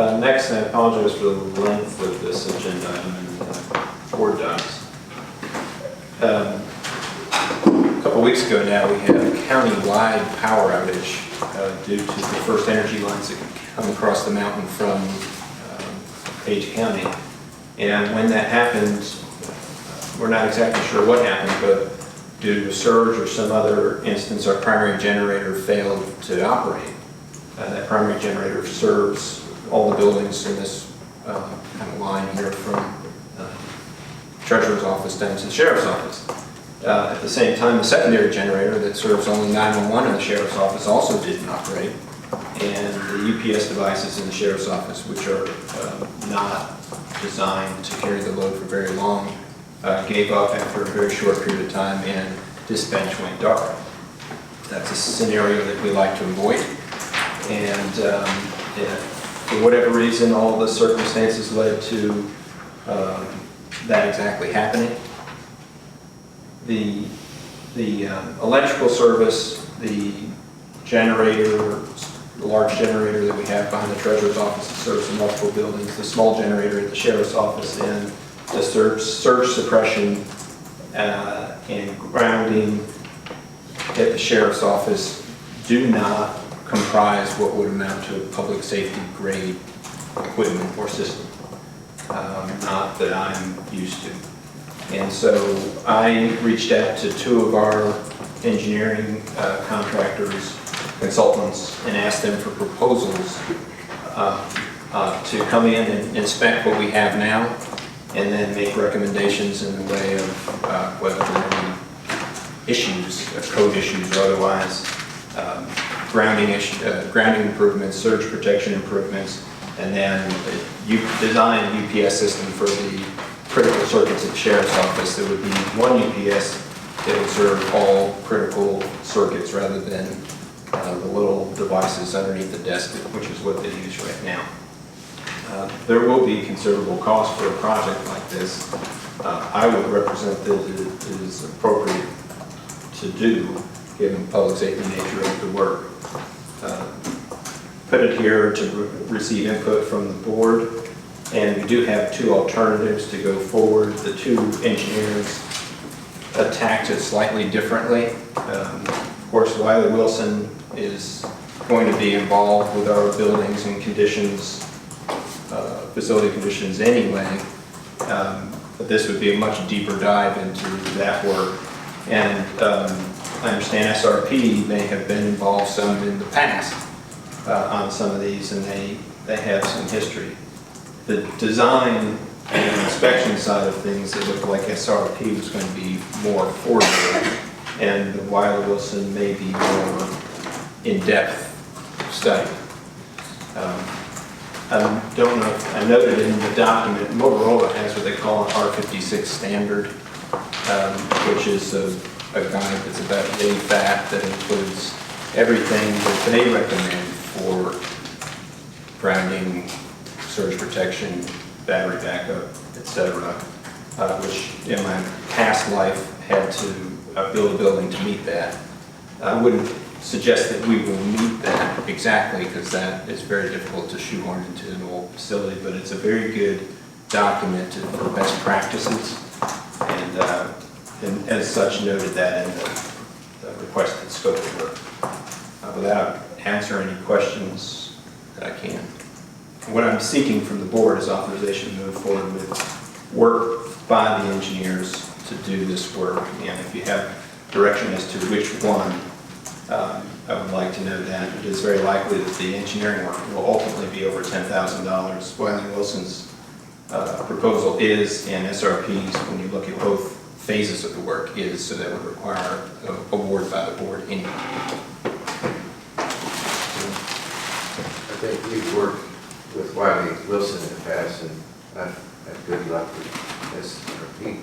Okay. Next, I apologize for the length of this agenda item and board docs. A couple weeks ago now, we had a county-wide power outage due to the first energy lines that come across the mountain from Page County. And when that happened, we're not exactly sure what happened, but due to a surge or some other instance, our primary generator failed to operate. That primary generator serves all the buildings in this kind of line here from Treasurer's office down to the Sheriff's office. At the same time, the secondary generator that serves only 911 in the Sheriff's office also didn't operate. And the UPS devices in the Sheriff's office, which are not designed to carry the load for very long, gave up after a very short period of time and dispatch went dark. That's a scenario that we like to avoid. And for whatever reason, all the circumstances led to that exactly happening. The electrical service, the generator, the large generator that we have behind the Treasurer's office that serves multiple buildings, the small generator at the Sheriff's office, and the surge suppression and grounding at the Sheriff's office do not comprise what would amount to a public safety grade equipment or system. Not that I'm used to. And so I reached out to two of our engineering contractors, consultants, and asked them for proposals to come in and inspect what we have now and then make recommendations in the way of whether there are any issues, code issues or otherwise, grounding improvements, surge protection improvements, and then design a UPS system for the critical circuits at the Sheriff's office. There would be one UPS that would serve all critical circuits rather than the little devices underneath the desk, which is what they use right now. There will be considerable cost for a project like this. I would represent that it is appropriate to do, given the public safety nature of the work. Put it here to receive input from the board, and we do have two alternatives to go forward. The two engineers attacked it slightly differently. Of course, Wiley Wilson is going to be involved with our buildings and conditions, facility conditions anyway, but this would be a much deeper dive into that work. And I understand SRP may have been involved some in the past on some of these, and they have some history. The design and inspection side of things, it looked like SRP was going to be more affordable, and the Wiley Wilson may be more in-depth study. I don't know if I noted in the document, Motorola has what they call an R56 standard, which is a guide that's about yay fat that includes everything that they recommend for grounding, surge protection, battery backup, etc., which in my past life had to build a building to meet that. I wouldn't suggest that we will meet that exactly, because that is very difficult to shoehorn into an old facility, but it's a very good document for best practices, and as such noted that in the requested scope of work. Without answering any questions that I can. What I'm seeking from the board is authorization to move forward with work by the engineers to do this work. And if you have direction as to which one. I would like to know that. It is very likely that the engineering work will ultimately be over $10,000. Wiley Wilson's proposal is, and SRP's, when you look at both phases of the work, is, so that would require an award by the board anyway. I think we've worked with Wiley Wilson in the past, and I've had good luck with SRP.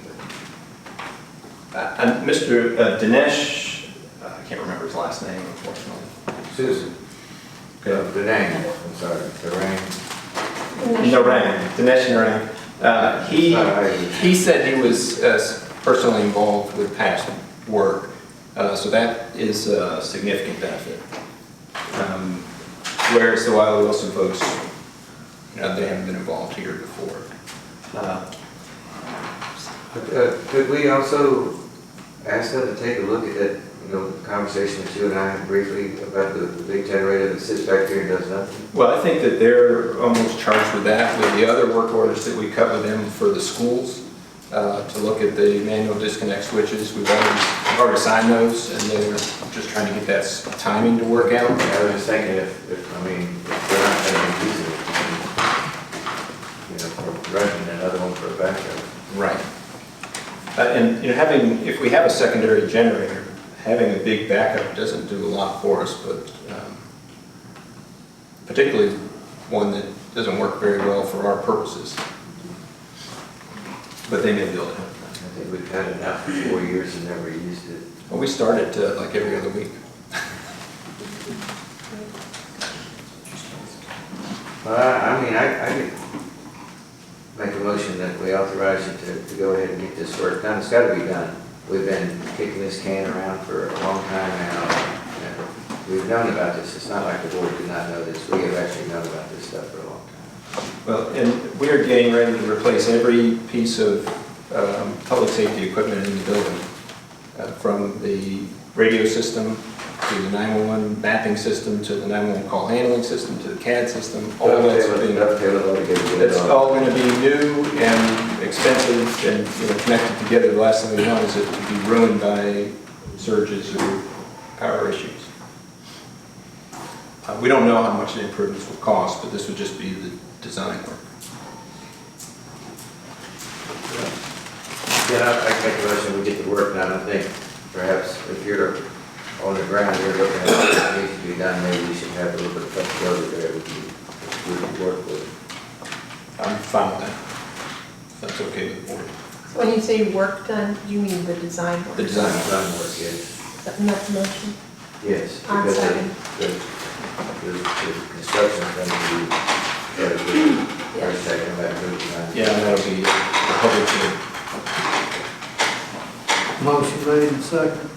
And Mr. Dinesh, I can't remember his last name, unfortunately. Susan. Dinesh, I'm sorry, Narang. Dinesh Narang. He said he was personally involved with past work, so that is a significant benefit. Whereas the Wiley Wilson folks, they haven't been involved here before. Could we also ask them to take a look at that, conversation that you and I had briefly about the big generator that sits back here and does nothing? Well, I think that they're almost charged with that, with the other work orders that we cut with them for the schools, to look at the manual disconnect switches. We've already signed those, and they're just trying to get that timing to work out. I was just thinking if they're not going to use it, for running another one for a backup. Right. And if we have a secondary generator, having a big backup doesn't do a lot for us, but particularly one that doesn't work very well for our purposes. But they may be able to help. I think we've had it now for 4 years and never used it. Well, we started like every other week. I could make a motion that we authorize you to go ahead and get this work done. It's got to be done. We've been kicking this can around for a long time now, and we've known about this. It's not like the board did not know this. We have actually known about this stuff for a long time. Well, and we're getting ready to replace every piece of public safety equipment in the building, from the radio system to the 911 mapping system to the 911 call handling system to the CAD system. All that's all going to be new and expensive and connected together. The last thing we want is it to be ruined by surges or power issues. We don't know how much the improvements will cost, but this would just be the design work. Yeah, I make a motion we get the work done. I think perhaps if you're on the ground, you're looking at what needs to be done, maybe we should have a little bit of flexibility there we can work with. I'm fine with that. That's okay with the board. So when you say work done, you mean the design work? The design work, yes. And that's the motion? Yes, On because second. the construction is going to be first, second, and that good design. Yeah, that'll be a public hearing. Motion made and second.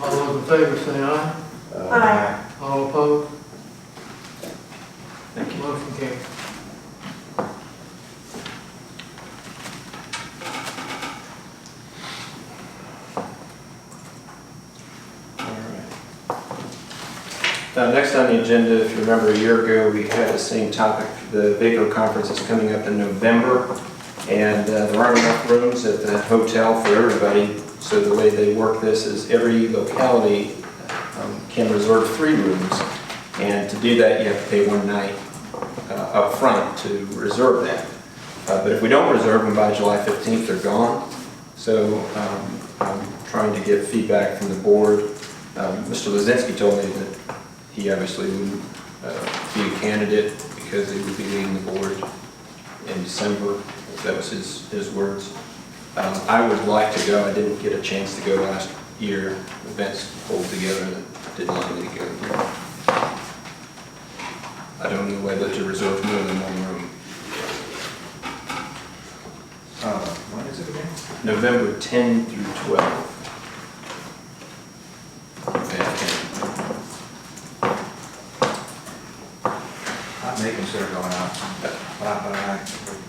All those in favor say aye. Aye. All opposed? Thank you. Motion carried. Next on the agenda, if you remember a year ago, we had the same topic. The VACO conference is coming up in November, and there aren't enough rooms at the hotel for everybody. So the way they work this is every locality can reserve 3 rooms, and to do that you have to pay 1 night up front to reserve that. But if we don't reserve them by July 15th, they're gone. So I'm trying to get feedback from the board. Mr. Lozinski told me that he obviously wouldn't be a candidate because he would be leaving the board in December. That was his words. I would like to go. I didn't get a chance to go last year. Events pulled together that didn't allow me to go. I don't know whether to reserve more than 1 room. When is it again? November 10 through 12. I may consider going out, but I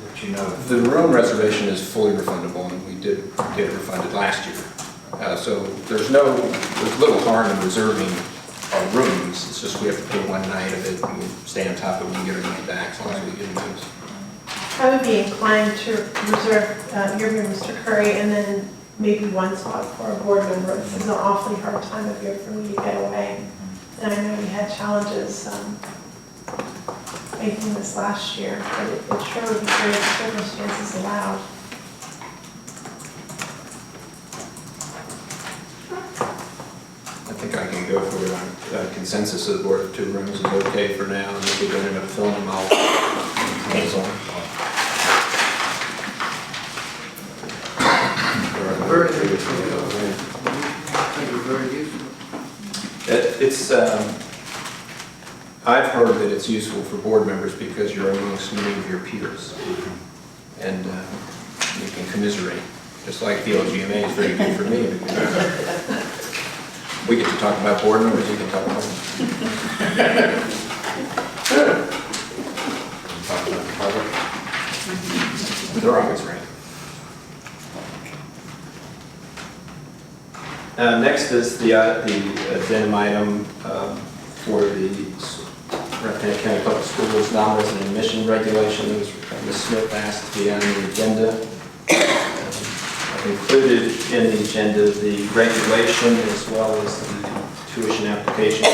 let you know. The room reservation is fully refundable, and we did get it refunded last year. So there's little harm in reserving our rooms. It's just we have to pay 1 night of it, and we stay on top of it. We can get our money back as long as we get those. I would be inclined to reserve your room, Mr. Curry, and then maybe one spot for a board member. This is an awfully hard time of year for me to get away. And I know we had challenges making this last year, but it sure would be great if circumstances allowed. I think I can go for a consensus of the board. 2 rooms is okay for now, and if we don't end up filling them, I'll hands on. Very useful. It's, I've heard that it's useful for board members because you're amongst many of your peers. And you can commiserate, just like the LGMA is very good for me. We get to talk about board members, you can talk about them. Talk about the public. They're always right. Next is the addendum item for the Rappahannock County Public Schools non-resident admission regulation. Ms. Smith asked to be on the agenda. I've included in the agenda the regulation as well as the tuition application.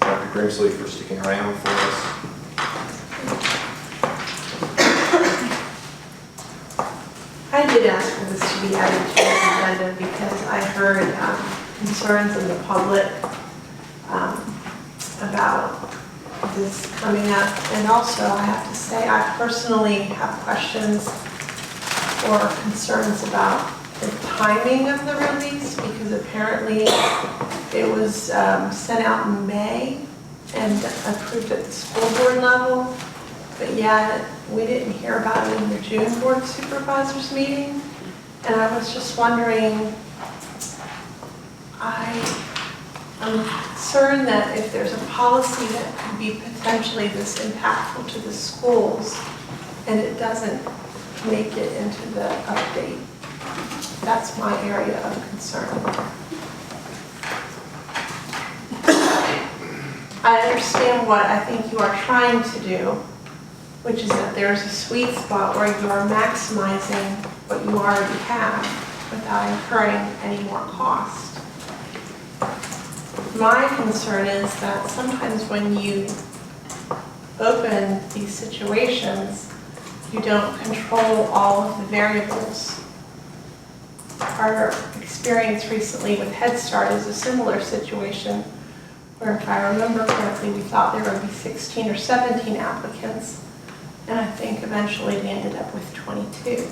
Dr. Grimsley for sticking around for us. I did ask for this to be added to the agenda because I heard concerns in the public about this coming up. And also, I have to say, I personally have questions or concerns about the timing of the release because apparently it was sent out in May and approved at the school board level. But yet, we didn't hear about it in the June Board of Supervisors meeting. And I was just wondering, I'm concerned that if there's a policy that could be potentially this impactful to the schools and it doesn't make it into the update, that's my area of concern. I understand what I think you are trying to do, which is that there's a sweet spot where you are maximizing what you already have without incurring any more cost. My concern is that sometimes when you open these situations, you don't control all of the variables. Our experience recently with Head Start is a similar situation where, if I remember correctly, we thought there would be 16 or 17 applicants. And I think eventually we ended up with 22.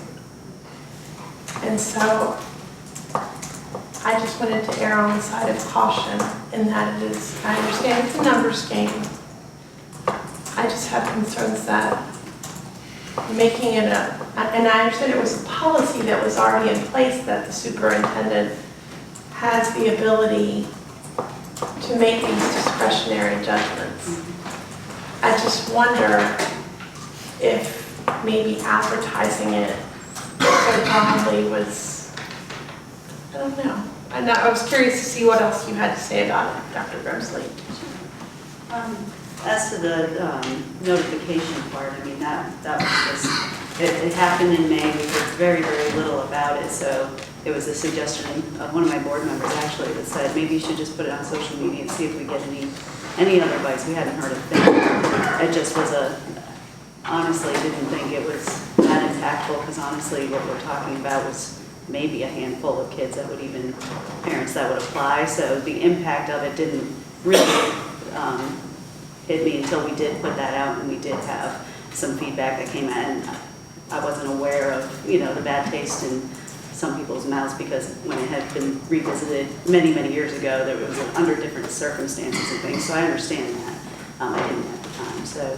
And so I just wanted to err on the side of caution in that it is, I understand it's a numbers game. I just have concerns that making it and I understand it was a policy that was already in place that the superintendent has the ability to make these discretionary judgments. I just wonder if maybe advertising it so broadly was, I don't know. I was curious to see what else you had to say about it, Dr. Grimsley. As to the notification part, I mean, that was just, it happened in May. We heard very, very little about it, so it was a suggestion of one of my board members actually that said maybe you should just put it on social media and see if we get any other bites. We hadn't heard a thing. It just was honestly didn't think it was that impactful because honestly what we're talking about was maybe a handful of kids that would even, parents that would apply. So the impact of it didn't really hit me until we did put that out and we did have some feedback that came out. And I wasn't aware of, the bad taste in some people's mouths because when it had been revisited many, many years ago, there was under different circumstances and things. So I understand that. I didn't at the time. So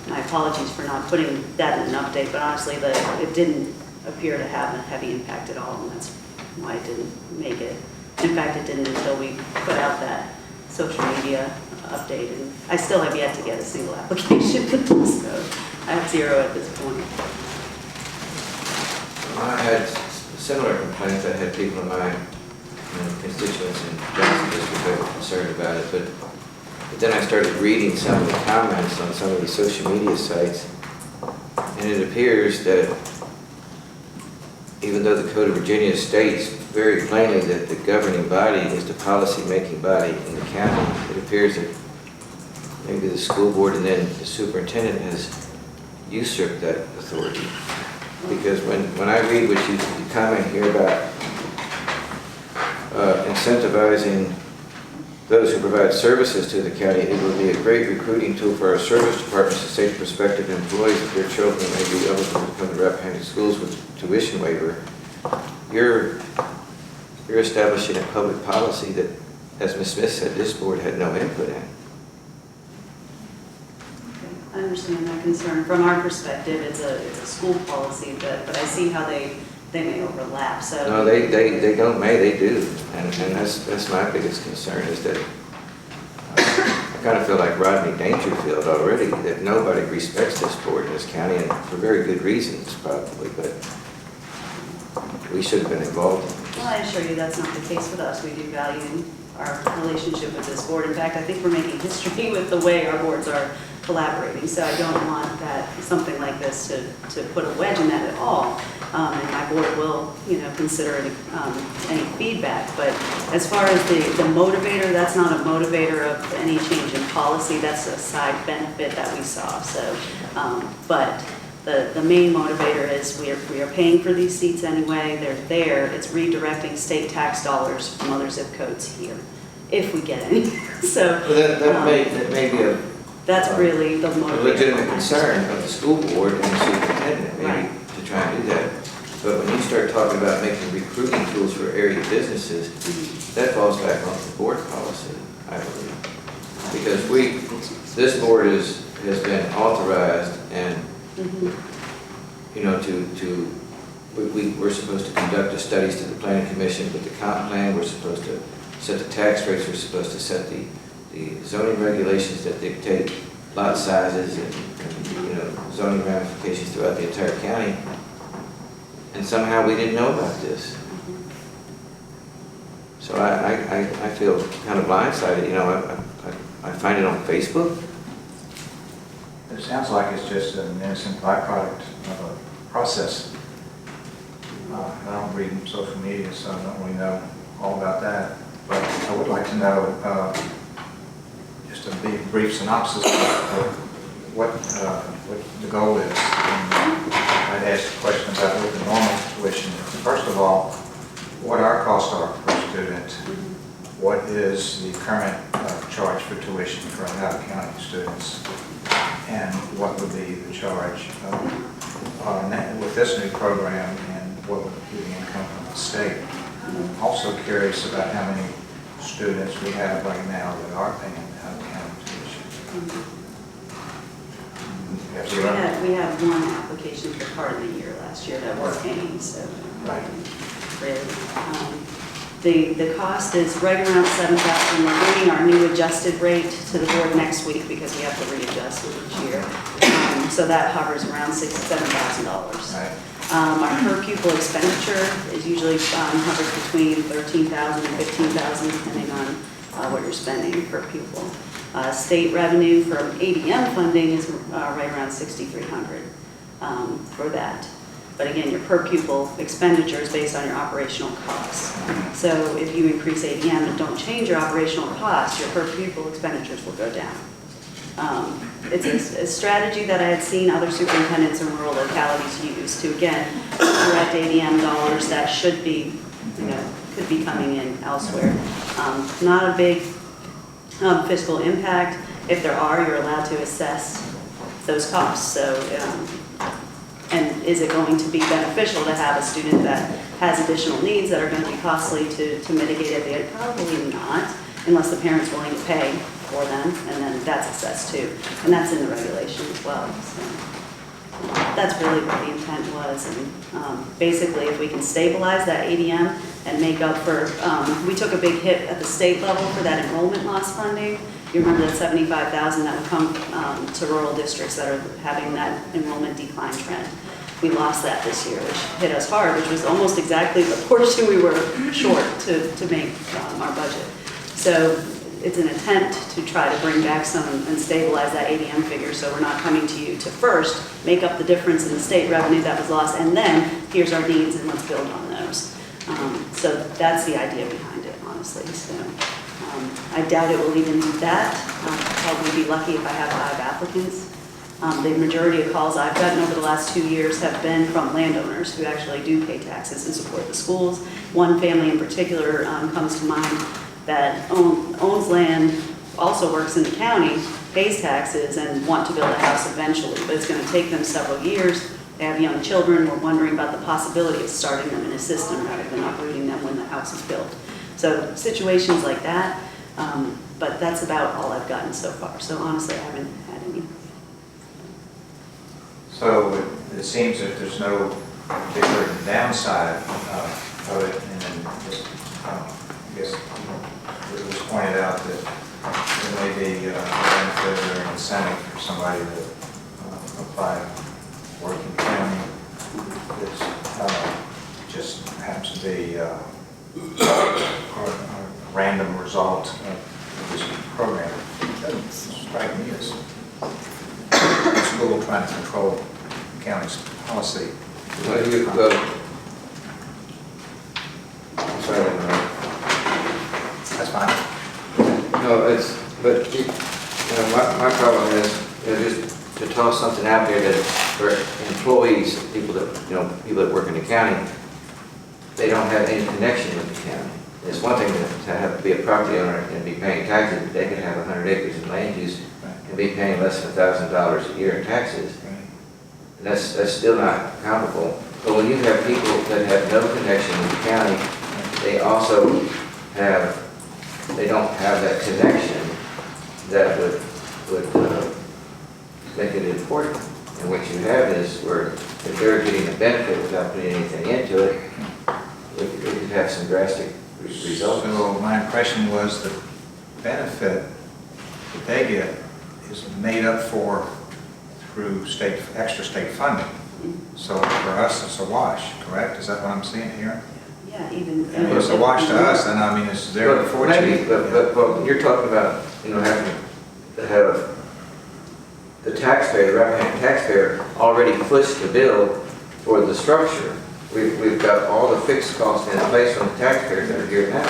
my apologies for not putting that in an update, but honestly, it didn't appear to have a heavy impact at all, and that's why it didn't make it. In fact, it didn't until we put out that social media update, and I still have yet to get a single application, so I have 0 at this point. I had similar complaints. I had people in my constituents in Johnson District that were concerned about it, but then I started reading some of the comments on some of the social media sites, And it appears that even though the Code of Virginia states very plainly that the governing body is the policy-making body in the county, it appears that maybe the school board and then the superintendent has usurped that authority. Because when I read what you comment here about incentivizing those who provide services to the county, it will be a great recruiting tool for our service departments to say to prospective employees that their children may be eligible to come to Rappahannock schools with tuition waiver. You're establishing a public policy that, as Ms. Smith said, this board had no input in. I understand that concern. From our perspective, it's a school policy, but I see how they may overlap, so. No, they don't may, they do. And that's my biggest concern is that I kind of feel like Rodney Dangerfield already, that nobody respects this board in this county, and for very good reasons probably, but we should have been involved in it. Well, I assure you that's not the case with us. We do value our relationship with this board. In fact, I think we're making history with the way our boards are collaborating, so I don't want that, something like this to put a wedge in that at all. And my board will, consider any feedback. But as far as the motivator, that's not a motivator of any change in policy. That's a side benefit that we saw. So, but the main motivator is we are paying for these seats anyway. They're there. It's redirecting state tax dollars from other zip codes here, if we get any. So Well, that may be that's really the motivator. A legitimate concern of the school board and the superintendent, maybe, to try and do that. But when you start talking about making recruiting tools for area businesses, that falls back on the board policy, I believe. Because this board has been authorized and, we're supposed to conduct the studies to the planning commission with the comp plan, we're supposed to set the tax rates, we're supposed to set the zoning regulations that dictate lot sizes and zoning ramifications throughout the entire county. And somehow we didn't know about this. So I feel kind of blindsided. I find it on Facebook. It sounds like it's just an innocent byproduct of a process. I don't read social media, so I don't really know all about that. But I would like to know, just a brief synopsis of what the goal is. And I'd ask a question about what the normal tuition is. First of all, what our costs are per student. What is the current charge for tuition for Rappahannock County students? And what would be the charge with this new program, and what would be the income from the state? I'm also curious about how many students we have right now that are paying out-of-county tuition. We had one application for part of the year last year that we're paying, so. Right. Really. The cost is right around $7,000. We're bringing our new adjusted rate to the board next week because we have to readjust it each year. So that hovers around $6,000 to $7,000. Right. Our per pupil expenditure is usually hovers between $13,000 and $15,000 depending on what you're spending per pupil. State revenue from ADM funding is right around $6,300 for that. But again, your per pupil expenditure is based on your operational costs. So if you increase ADM and don't change your operational costs, your per pupil expenditures will go down. It's a strategy that I had seen other superintendents in rural localities use to, again, direct ADM dollars that should be, could be coming in elsewhere. Not a big fiscal impact. If there are, you're allowed to assess those costs. So, and is it going to be beneficial to have a student that has additional needs that are going to be costly to mitigate it? Probably not, unless the parent's willing to pay for them, and then that's assessed too. And that's in the regulation as well. So that's really what the intent was. And basically, if we can stabilize that ADM and make up for, we took a big hit at the state level for that enrollment loss funding. You remember that $75,000 that would come to rural districts that are having that enrollment decline trend. We lost that this year, which hit us hard, which was almost exactly the portion we were short to make our budget. So it's an attempt to try to bring back some and stabilize that ADM figure. So we're not coming to you to first make up the difference in the state revenue that was lost, and then here's our needs and let's build on those. So that's the idea behind it, honestly. So I doubt it will even do that. I'll probably be lucky if I have 5 applicants. The majority of calls I've gotten over the last 2 years have been from landowners who actually do pay taxes and support the schools. One family in particular comes to mind that owns land, also works in the county, pays taxes, and want to build a house eventually, but it's going to take them several years. They have young children. We're wondering about the possibility of starting them in a system rather than uprooting them when the house is built. So situations like that, but that's about all I've gotten so far. So honestly, I haven't had any. So it seems that there's no particular downside of it, and then just, I guess it was pointed out that there may be a benefit or an incentive for somebody to apply work in the county. It just happens to be a random result of this program. It doesn't strike me as the school trying to control the county's policy. Well, I'm sorry, That's fine. no, but my problem is, just to toss something out there that for employees, people that work in the county, they don't have any connection with the county. It's one thing to have to be a property owner and be paying taxes, but they can have 100 acres in land use and be paying less than $1,000 a year in taxes. And that's still not comparable. But when you have people that have no connection with the county, they also they don't have that connection that would make it important. And what you have is where if they're getting a benefit without putting anything into it, it could have some drastic results. So my impression was the benefit that they get is made up for through extra state funding. So for us, it's a wash, correct? Is that what I'm seeing here? Yeah, even. If it's a wash to us, then I mean, it's there for you. But you're talking about, having to have the taxpayer, the Rappahannock taxpayer, already foots the bill for the structure. We've got all the fixed costs in place from the taxpayers that are here now.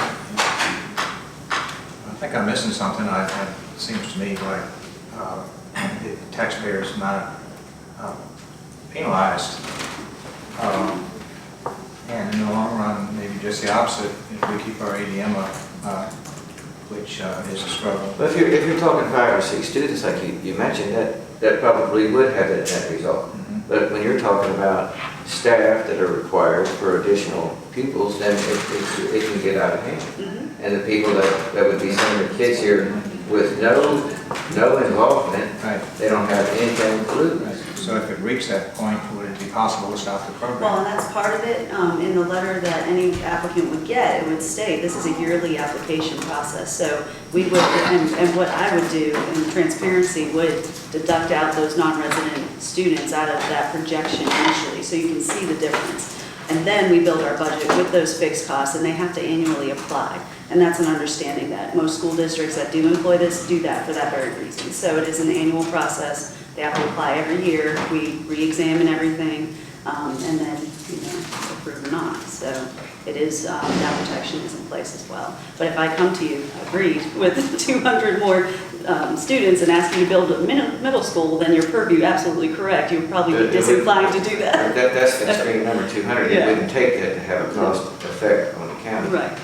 I think I'm missing something. It seems to me like the taxpayer is not penalized. And in the long run, maybe just the opposite, if we keep our ADM up, which is a struggle. But if you're talking 5 or 6 students, like you mentioned, that probably would have that net result. But when you're talking about staff that are required for additional pupils, then it can get out of hand. And the people that would be sending their kids here with no involvement, they don't have anything to lose. So if it reached that point, would it be possible to stop the program? Well, and that's part of it. In the letter that any applicant would get, it would state this is a yearly application process. So we would, and what I would do in transparency would deduct out those non-resident students out of that projection initially, so you can see the difference. And then we build our budget with those fixed costs, and they have to annually apply. And that's an understanding that most school districts that do employ this do that for that very reason. So it is an annual process. They have to apply every year. We re-examine everything, and then, approve or not. So it is, that protection is in place as well. But if I come to you, agreed, with 200 more students and ask you to build a middle school, then your purview, absolutely correct. You would probably be disinclined to do that. That's the extreme number, 200. It wouldn't take that to have a cost effect on the county. Right.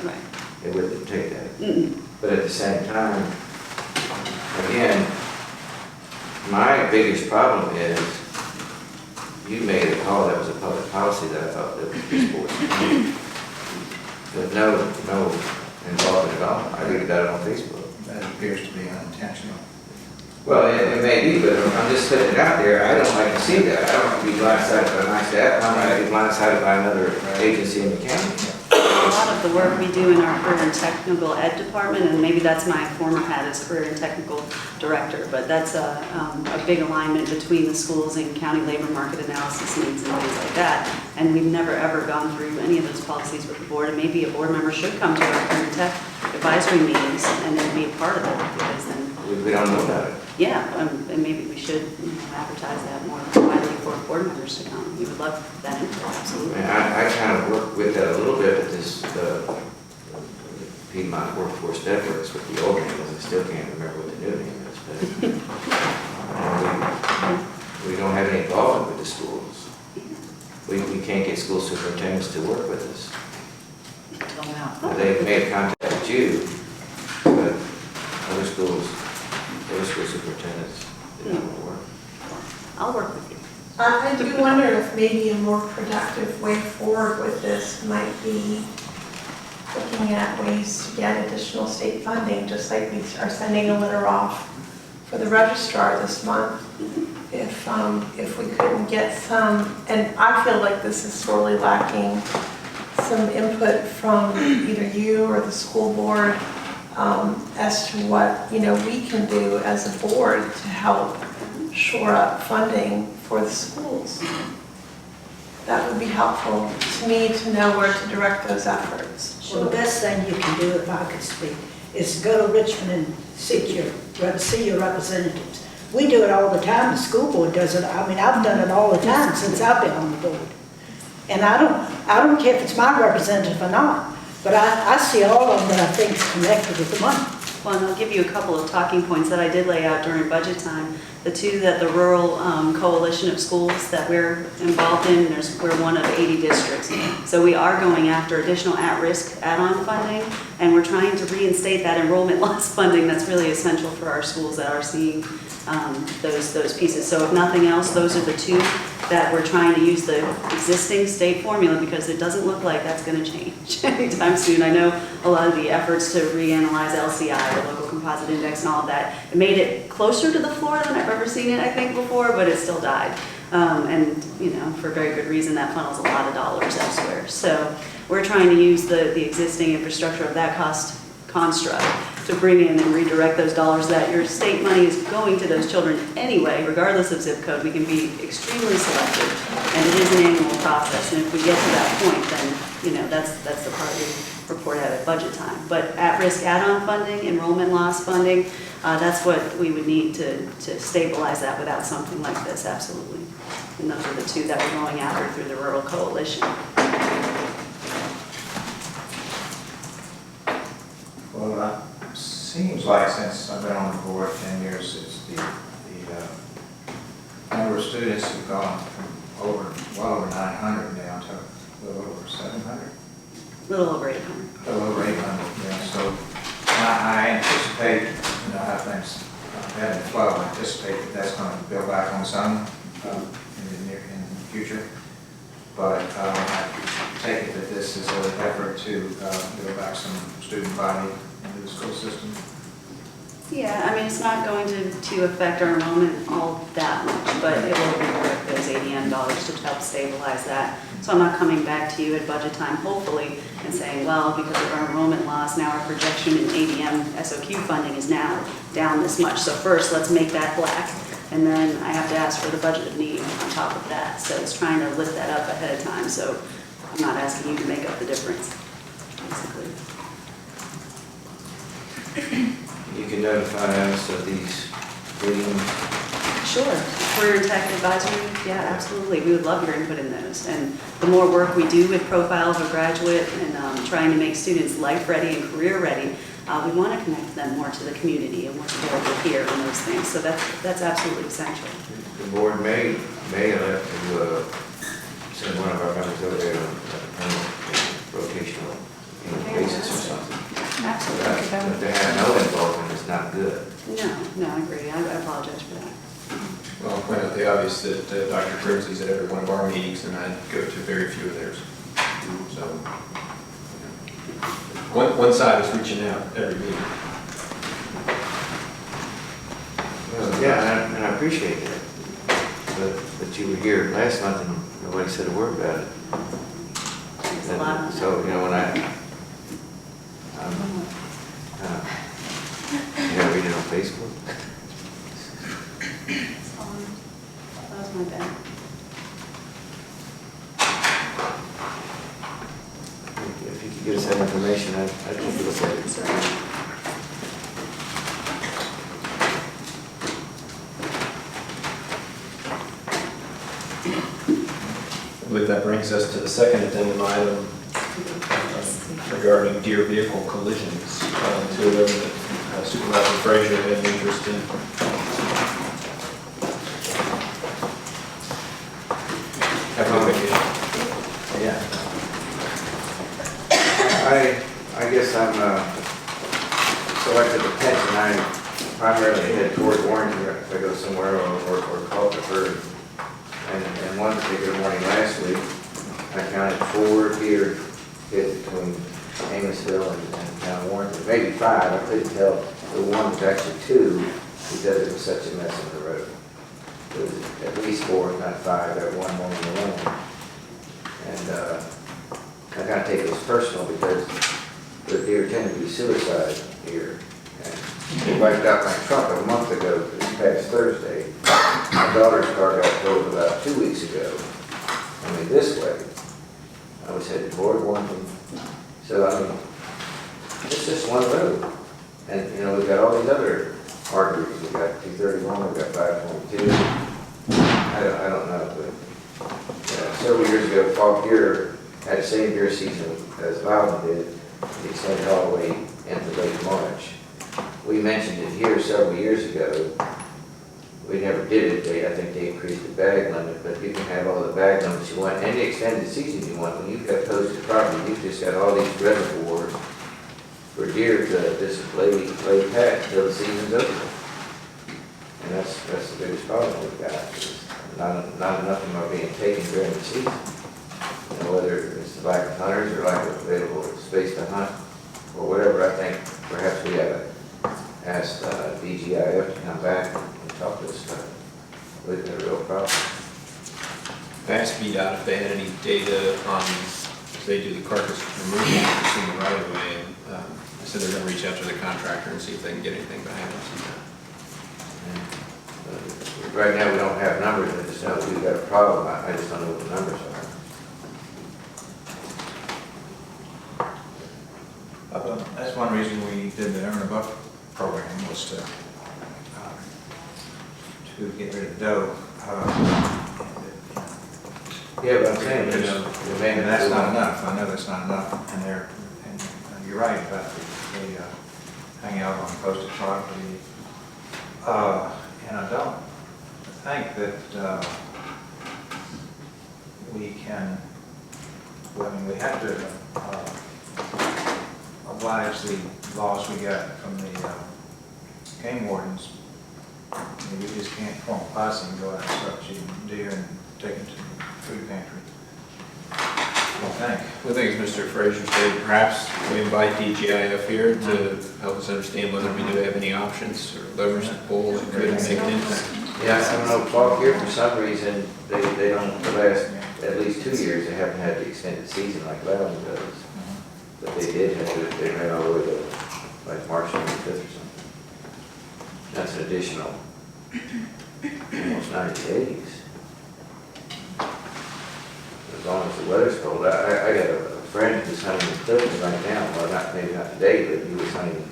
It wouldn't take that. But at the same time, again, my biggest problem is you made a call that was a public policy that I thought that was sports. But no involvement at all. I read about it on Facebook. That appears to be unintentional. Well, it may be, but I'm just putting it out there. I don't like to see that. I don't want to be blindsided by my staff. I might be blindsided by another agency in the county. A lot of the work we do in our career and technical ed department, and maybe that's my former hat as career and technical director, but that's a big alignment between the schools and county labor market analysis needs and things like that. And we've never ever gone through any of those policies with the board, and maybe a board member should come to our career and tech advisory meetings and then be a part of it, because then, We don't know about it. yeah, and maybe we should advertise that more widely for board members to come. We would love that input, I absolutely. mean, I kind of work with that a little bit with this Piedmont Workforce Networks, what the old name is. I still can't remember what the new name is, but we don't have any involvement with the schools. We can't get school superintendents to work with us. Until now. They may have contacted you, but other school superintendents didn't want to work. I'll work with you. I do wonder if maybe a more productive way forward with this might be looking at ways to get additional state funding, just like we are sending a letter off for the registrar this month. If we couldn't get some, and I feel like this is sorely lacking some input from either you or the school board as to what, we can do as a board to help shore up funding for the schools. That would be helpful to me to know where to direct those efforts. Well, the best thing you can do, if I could speak, is go to Richmond and see your representatives. We do it all the time, the school board does it. I mean, I've done it all the time since I've been on the board. And I don't care if it's my representative or not, but I see all of them that I think is connected with the money. Well, and I'll give you a couple of talking points that I did lay out during budget time. The two that the rural coalition of schools that we're involved in, we're one of 80 districts. So we are going after additional at-risk add-on funding, and we're trying to reinstate that enrollment loss funding that's really essential for our schools that are seeing those pieces. So if nothing else, those are the two that we're trying to use the existing state formula, because it doesn't look like that's going to change anytime soon. I know a lot of the efforts to reanalyze LCI, the local composite index, and all of that, it made it closer to the floor than I've ever seen it, I think, before, but it still died. And for very good reason, that funnels a lot of dollars elsewhere. So we're trying to use the existing infrastructure of that cost construct to bring in and redirect those dollars that your state money is going to those children anyway, regardless of zip code. We can be extremely selective, and it is an annual process. And if we get to that point, then that's the part we report out at budget time. But at-risk add-on funding, enrollment loss funding, that's what we would need to stabilize that without something like this, absolutely. And those are the two that we're going after through the Rural Coalition. Well, seems like since I've been on the board 10 years, it's the number of students have gone from well over 900 down to a little over 700. A little over 800. A little over 800, yeah. So I anticipate, how things ebb and flow. I anticipate that that's going to build back on some in the future. But I take it that this is an effort to build back some student body into the school system. Yeah, I mean, it's not going to affect our enrollment all that much, but it will redirect those ADM dollars to help stabilize that. So I'm not coming back to you at budget time, hopefully, and saying, well, because of our enrollment loss, now our projection in ADM SOQ funding is now down this much. So first, let's make that black, and then I have to ask for the budget of need on top of that. So it's trying to lift that up ahead of time. So I'm not asking you to make up the difference, basically. You can notify us of these meetings. Sure. Career and Tech Advisory, yeah, absolutely. We would love your input in those. And the more work we do with Profile of a Graduate and trying to make students life-ready and career-ready, we want to connect them more to the community and what's available here and those things. So that's absolutely essential. The board may elect to send one of our members over there on a rotational basis or something. Absolutely. But to have no involvement is not good. No, I agree. I apologize for that. Well, I'll point out the obvious that Dr. Crimsley's at every one of our meetings, and I go to very few of theirs. So, one side is reaching out every meeting. Well, yeah, and I appreciate that. But you were here last month and nobody said a word about it. There's a lot on So, when read it on Facebook. That was my bad. If you could get us that information, I'd take a look at it. I believe that brings us to the second addendum item regarding deer vehicle collisions. Two of them that Supervisor Frazier had an interest in. Happy vacation. Yeah. I guess I'm selected the pets and I primarily head toward Warrington if I go somewhere or Culpeper. And one particular morning last week, I counted 4 deer hit between Amosville and town Warrington, maybe 5. I couldn't tell. The one was actually 2 because it was such a mess on the road. It was at least 4, if not 5, that one morning alone. And I kind of take this personal because the deer tend to be suicide deer. And they wiped out my truck a month ago, this past Thursday. My daughter's car got towed about 2 weeks ago. I mean, this way. I was headed toward Warrington. So, I mean, it's just one road. And, you know, we've got all these other arteries. We've got 231, we've got 522. I don't know, but several years ago, fall deer had the same deer season as Loudon did. It extended all the way into late March. We mentioned it here several years ago. We never did it. I think they increased the bag limit, but you can have all the bag limits you want, any extended season you want. When you've got posted property, you've just got all these reservoirs for deer to just lay pat until the season's over. And that's the biggest problem we've got. Not enough of them are being taken during the season. You know, whether it's the lack of hunters or lack of available space to hunt or whatever, I think perhaps we haven't asked DGIF to come back and talk to us about it. We've got a real problem. I asked VDOT if they had any data on, if they do the carcass removal in the right of way, and I said they're going to reach out to the contractor and see if they can get anything behind us. Right now, we don't have numbers. I just know that we've got a problem. I just don't know what the numbers are. That's one reason we did the Earn a Buck program, was to get rid of doe. Yeah, but I'm saying, and that's not enough. I know that's not enough. And you're right about the hang out on posted property. And I don't think that we can, well, I mean, we have to oblige the laws we got from the game wardens. I mean, we just can't form a posse and go out and start shooting deer and take them to the food pantry. The thing is, Mr. Frazier stated, perhaps we invite DGIF here to help us understand whether we do have any options or levers to pull that could make an impact. Yeah, I don't know, Clark here, for some reason, they don't, the last at least 2 years, they haven't had the extended season like Loudon does. But they did have it, they ran all the way to like March 25th or something. That's an additional almost 90 days. As long as the weather's cold. I got a friend who's hunting in Clifton right now. Well, maybe not today, but he was hunting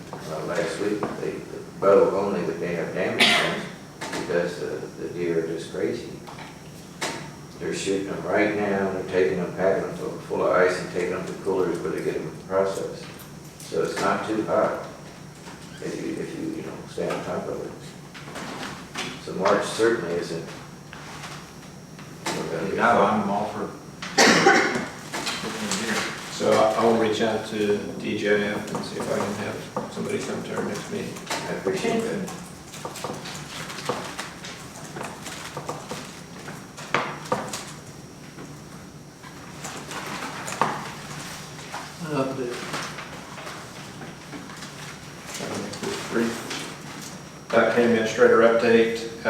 last week. The bow only, but they have damage zones because the deer are just crazy. They're shooting them right now. They're taking them, packing them full of ice and taking them to coolers where they get them processed. So it's not too hot if you stay on top of it. So March certainly isn't. No, I'm all for. So I will reach out to DGIF and see if I can have somebody come to our next meeting. I appreciate that. County Administrator update. I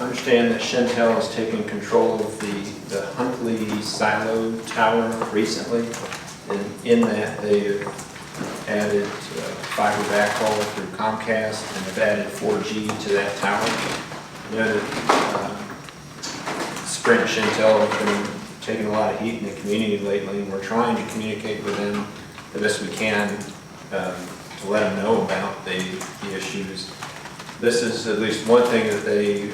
understand that Chantel has taken control of the Huntley Silo Tower recently, and in that they have added fiber backhaul through Comcast and have added 4G to that tower. I know that Sprint and Chantel have been taken a lot of heat in the community lately, and we're trying to communicate with them the best we can to let them know about the issues. This is at least one thing that they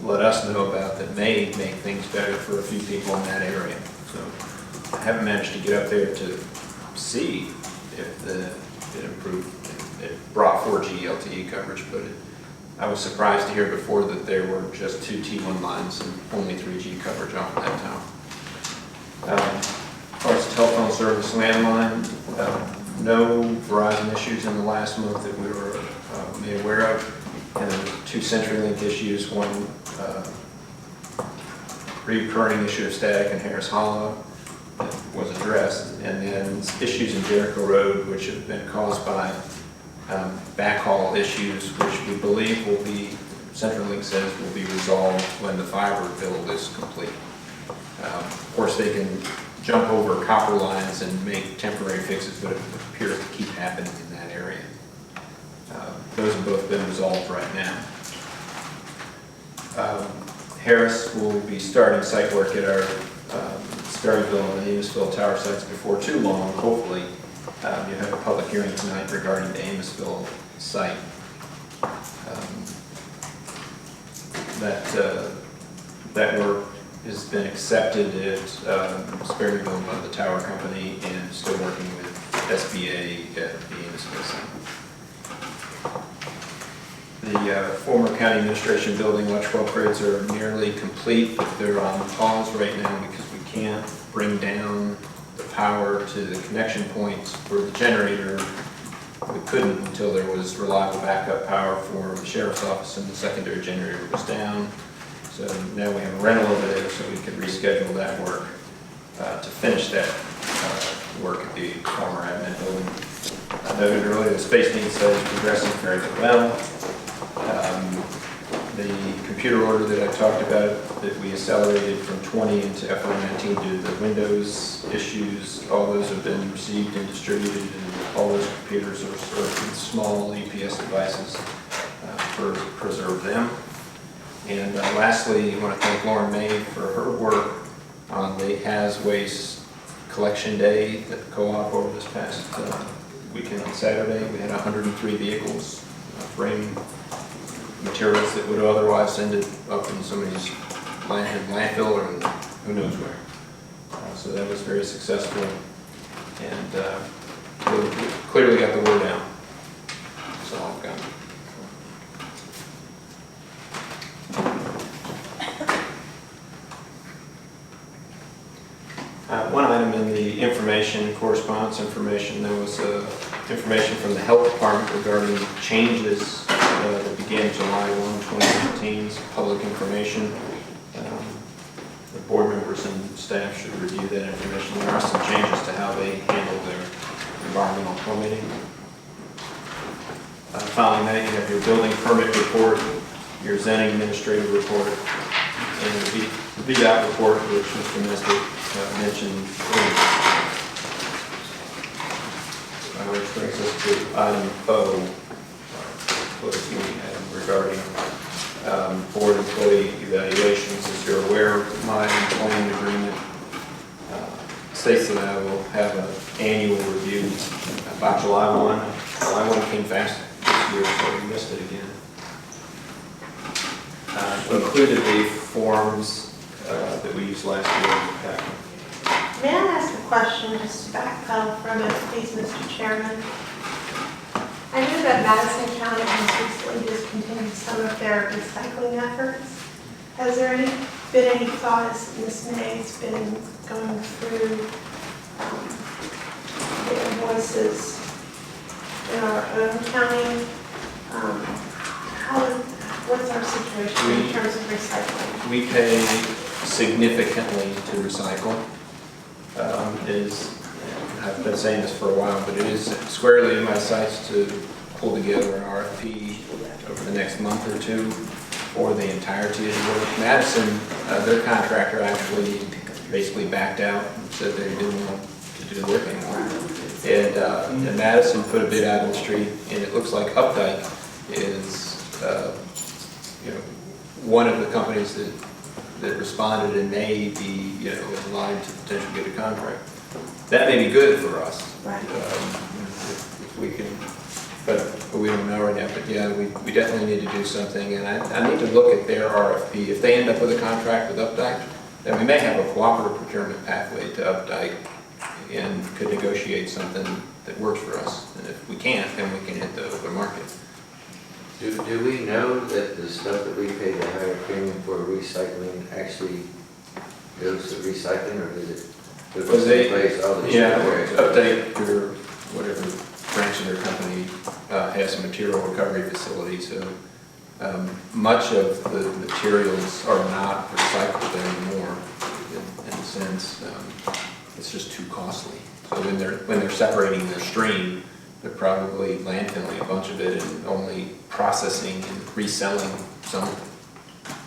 let us know about that may make things better for a few people in that area. So I haven't managed to get up there to see if it improved. It brought 4G LTE coverage, but I was surprised to hear before that there were just 2 T1 lines and only 3G coverage off of that town. As far as telephone service landline, no Verizon issues in the last month that we were made aware of, and then 2 CenturyLink issues, one recurring issue of static in Harris Hollow that was addressed, and then issues in Jericho Road which have been caused by backhaul issues, which we believe will be, CenturyLink says, will be resolved when the fiber build is complete. Of course, they can jump over copper lines and make temporary fixes, but it appears to keep happening in that area. Those have both been resolved right now. Harris will be starting site work at our Sperryville and Amosville tower sites before too long, hopefully. You have a public hearing tonight regarding the Amosville site. That work has been accepted at Sperryville by the tower company and still working with SBA at the Amosville site. The former county administration building electrical upgrades are nearly complete, but they're on pause right now because we can't bring down the power to the connection points for the generator. We couldn't until there was reliable backup power for the sheriff's office and the secondary generator was down. So now we have a rental over there so we can reschedule that work to finish that work at the former admin building. I noted earlier the space needs study is progressing very well. The computer order that I talked about that we accelerated from 20 into FY19 due to the Windows issues, all those have been received and distributed, and all those computers are stored in small EPS devices to preserve them. And lastly, I want to thank Lauren May for her work on the Has Waste Collection Day at the co-op over this past weekend on Saturday. We had 103 vehicles bring materials that would otherwise end up in somebody's landfill or who knows where. So that was very successful, and clearly got the word out. That's all I've got. One item in the information, correspondence information, there was information from the health department regarding changes that began July 1, 2019, public information. The board members and staff should review that information. There are some changes to how they handle their environmental permitting. Following that, you have your building permit report, your zoning administrative report, and the VDOT report, which Mr. Nesbitt mentioned earlier. Which brings us to item O, closed meeting item regarding board employee evaluations. As you're aware, my employment agreement states that I will have an annual review by July 1. July 1 came fast this year, so we missed it again. Included the forms that we used last year. May I ask a question, just to back up from it, please, Mr. Chairman? I know that Madison County has recently discontinued some of their recycling efforts. Has there been any thought as Ms. May's been going through the invoices in our own county? What's our situation in terms of recycling? We pay significantly to recycle. I've been saying this for a while, but it is squarely in my sights to pull together an RFP over the next month or two for the entirety of the work. Madison, their contractor, actually basically backed out and said they didn't want to do the work anymore. And Madison put a bid out on the street, and it looks like Updike is one of the companies that responded and may be in line to potentially get a contract. That may be good for us. Right. If we can, but we don't know right now. But yeah, we definitely need to do something. And I need to look at their RFP. If they end up with a contract with Updike, then we may have a cooperative procurement pathway to Updike and could negotiate something that works for us. And if we can't, then we can hit the open market. Do we know that the stuff that we pay the higher premium for recycling actually goes to recycling, or does it? Well, they, yeah, Update Updike or whatever branch of their company has a material recovery facility, so much of the materials are not recycled anymore in a sense. It's just too costly. So when they're separating their stream, they're probably landfilling a bunch of it and only processing and reselling some.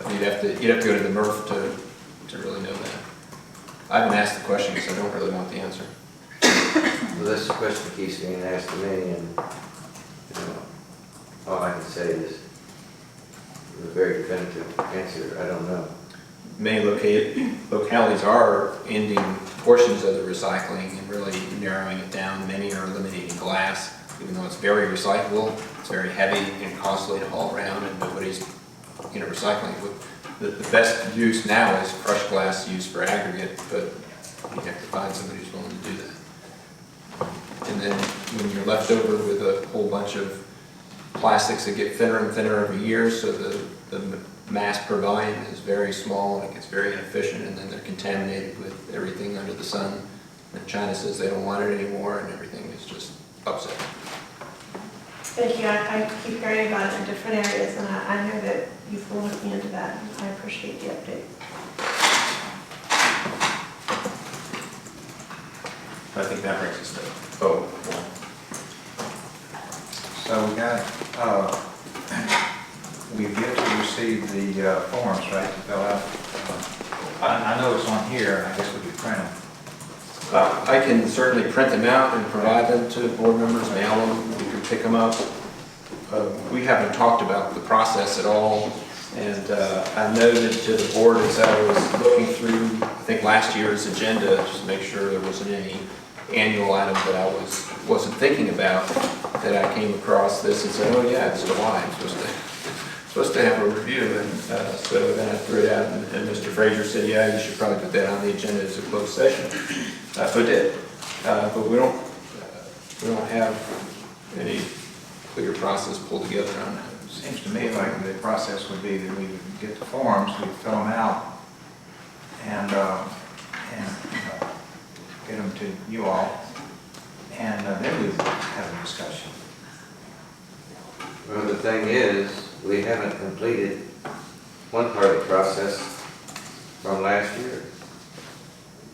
But you'd have to go to the MRF to really know that. I haven't asked the question because I don't really want the answer. Well, this question keeps being asked to me, and all I can say is a very definitive answer. I don't know. Many localities are ending portions of the recycling and really narrowing it down. Many are eliminating glass, even though it's very recyclable. It's very heavy and costly to haul around, and nobody's recycling. The best use now is crushed glass used for aggregate, but you have to find somebody who's willing to do that. And then when you're left over with a whole bunch of plastics that get thinner and thinner every year, so the mass per volume is very small and it gets very inefficient, and then they're contaminated with everything under the sun. And China says they don't want it anymore, and everything is just upset. Thank you. I keep hearing about it in different areas, and I know that you've looked me into that, and I appreciate the update. I think that brings us to vote. So we've yet to receive the forms, right, to fill out. I know it's on here, I guess we could print them. I can certainly print them out and provide them to board members, mail them, we can pick them up. We haven't talked about the process at all, and I noted to the board as I was looking through, I think last year's agenda, just to make sure there wasn't any annual item that I wasn't thinking about, that I came across this and said, oh yeah, it's July, I'm supposed to have a review, and so then I threw it out, and Mr. Frazier said, yeah, you should probably put that on the agenda as a closed session. So I did, but we don't have any clear process pulled together on that. Seems to me like the process would be that we would get the forms, we'd fill them out, and get them to you all, and then we'd have a discussion. Well, the thing is, we haven't completed one part of the process from last year.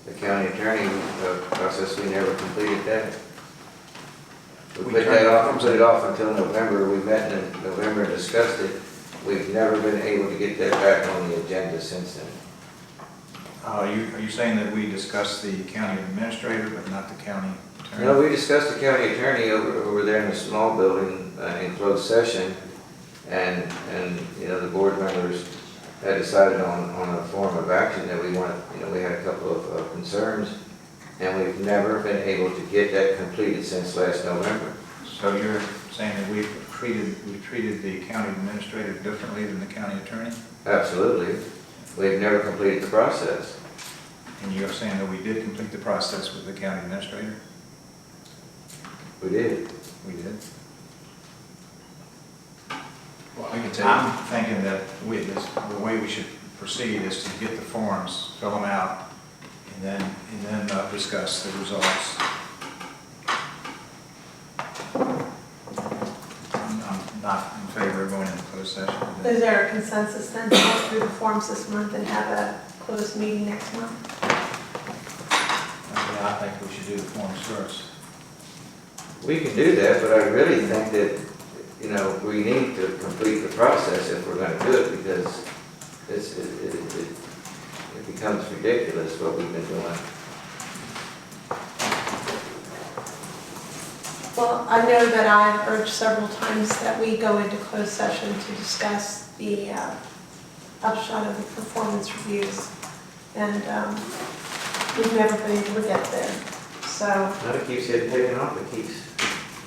The county attorney process, we never completed that. We put that off and put it off until November. We met in November and discussed it. We've never been able to get that back on the agenda since then. Are you saying that we discussed the county administrator, but not the county attorney? No, we discussed the county attorney over there in the small building in closed session, and the board members had decided on a form of action that we wanted. We had a couple of concerns, and we've never been able to get that completed since last November. So you're saying that we've treated the county administrator differently than the county attorney? Absolutely. We've never completed the process. And you're saying that we did complete the process with the county administrator? We did. We did. Well, I can tell you. I'm thinking that the way we should proceed is to get the forms, fill them out, and then discuss the results. I'm not in favor of going into closed session. Is there a consensus then to go through the forms this month and have a closed meeting next month? I think we should do the forms first. We can do that, but I really think that, we need to complete the process if we're going to do it, because it becomes ridiculous what we've been doing. Well, I know that I've urged several times that we go into closed session to discuss the upshot of the performance reviews. And we've never been able to get there. So No, it keeps getting taken off, it keeps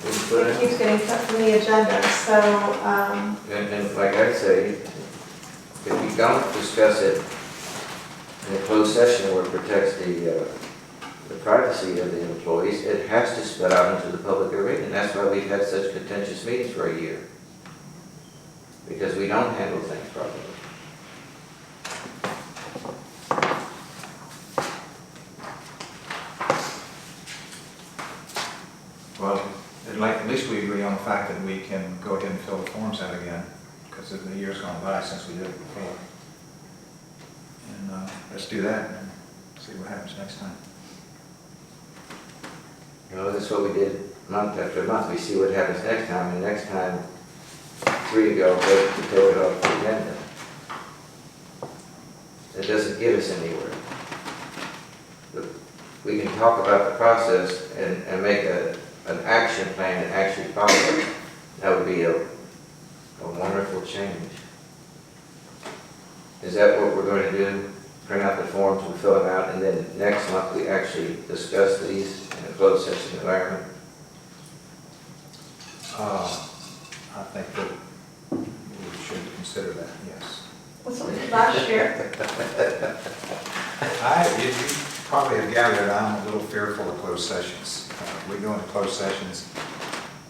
getting put it in. keeps getting cut from the agenda, so, And like I say, if you don't discuss it in a closed session where it protects the privacy of the employees, it has to spill out into the public arena. And that's why we've had such contentious meetings for a year. Because we don't handle things properly. Well, at least we agree on the fact that we can go ahead and fill the forms out again, because the year's gone by since we did it before. And let's do that and see what happens next time. You know, that's what we did month after month. We see what happens next time, and next time, 3 ago, vote to take it off the agenda. It doesn't get us anywhere. We can talk about the process and make an action plan and actually follow it. That would be a wonderful change. Is that what we're going to do? Print out the forms, we fill them out, and then next month we actually discuss these in a closed session environment? I think that we should consider that, yes. what's it, last year? You probably have gathered, I'm a little fearful of closed sessions. We go into closed sessions,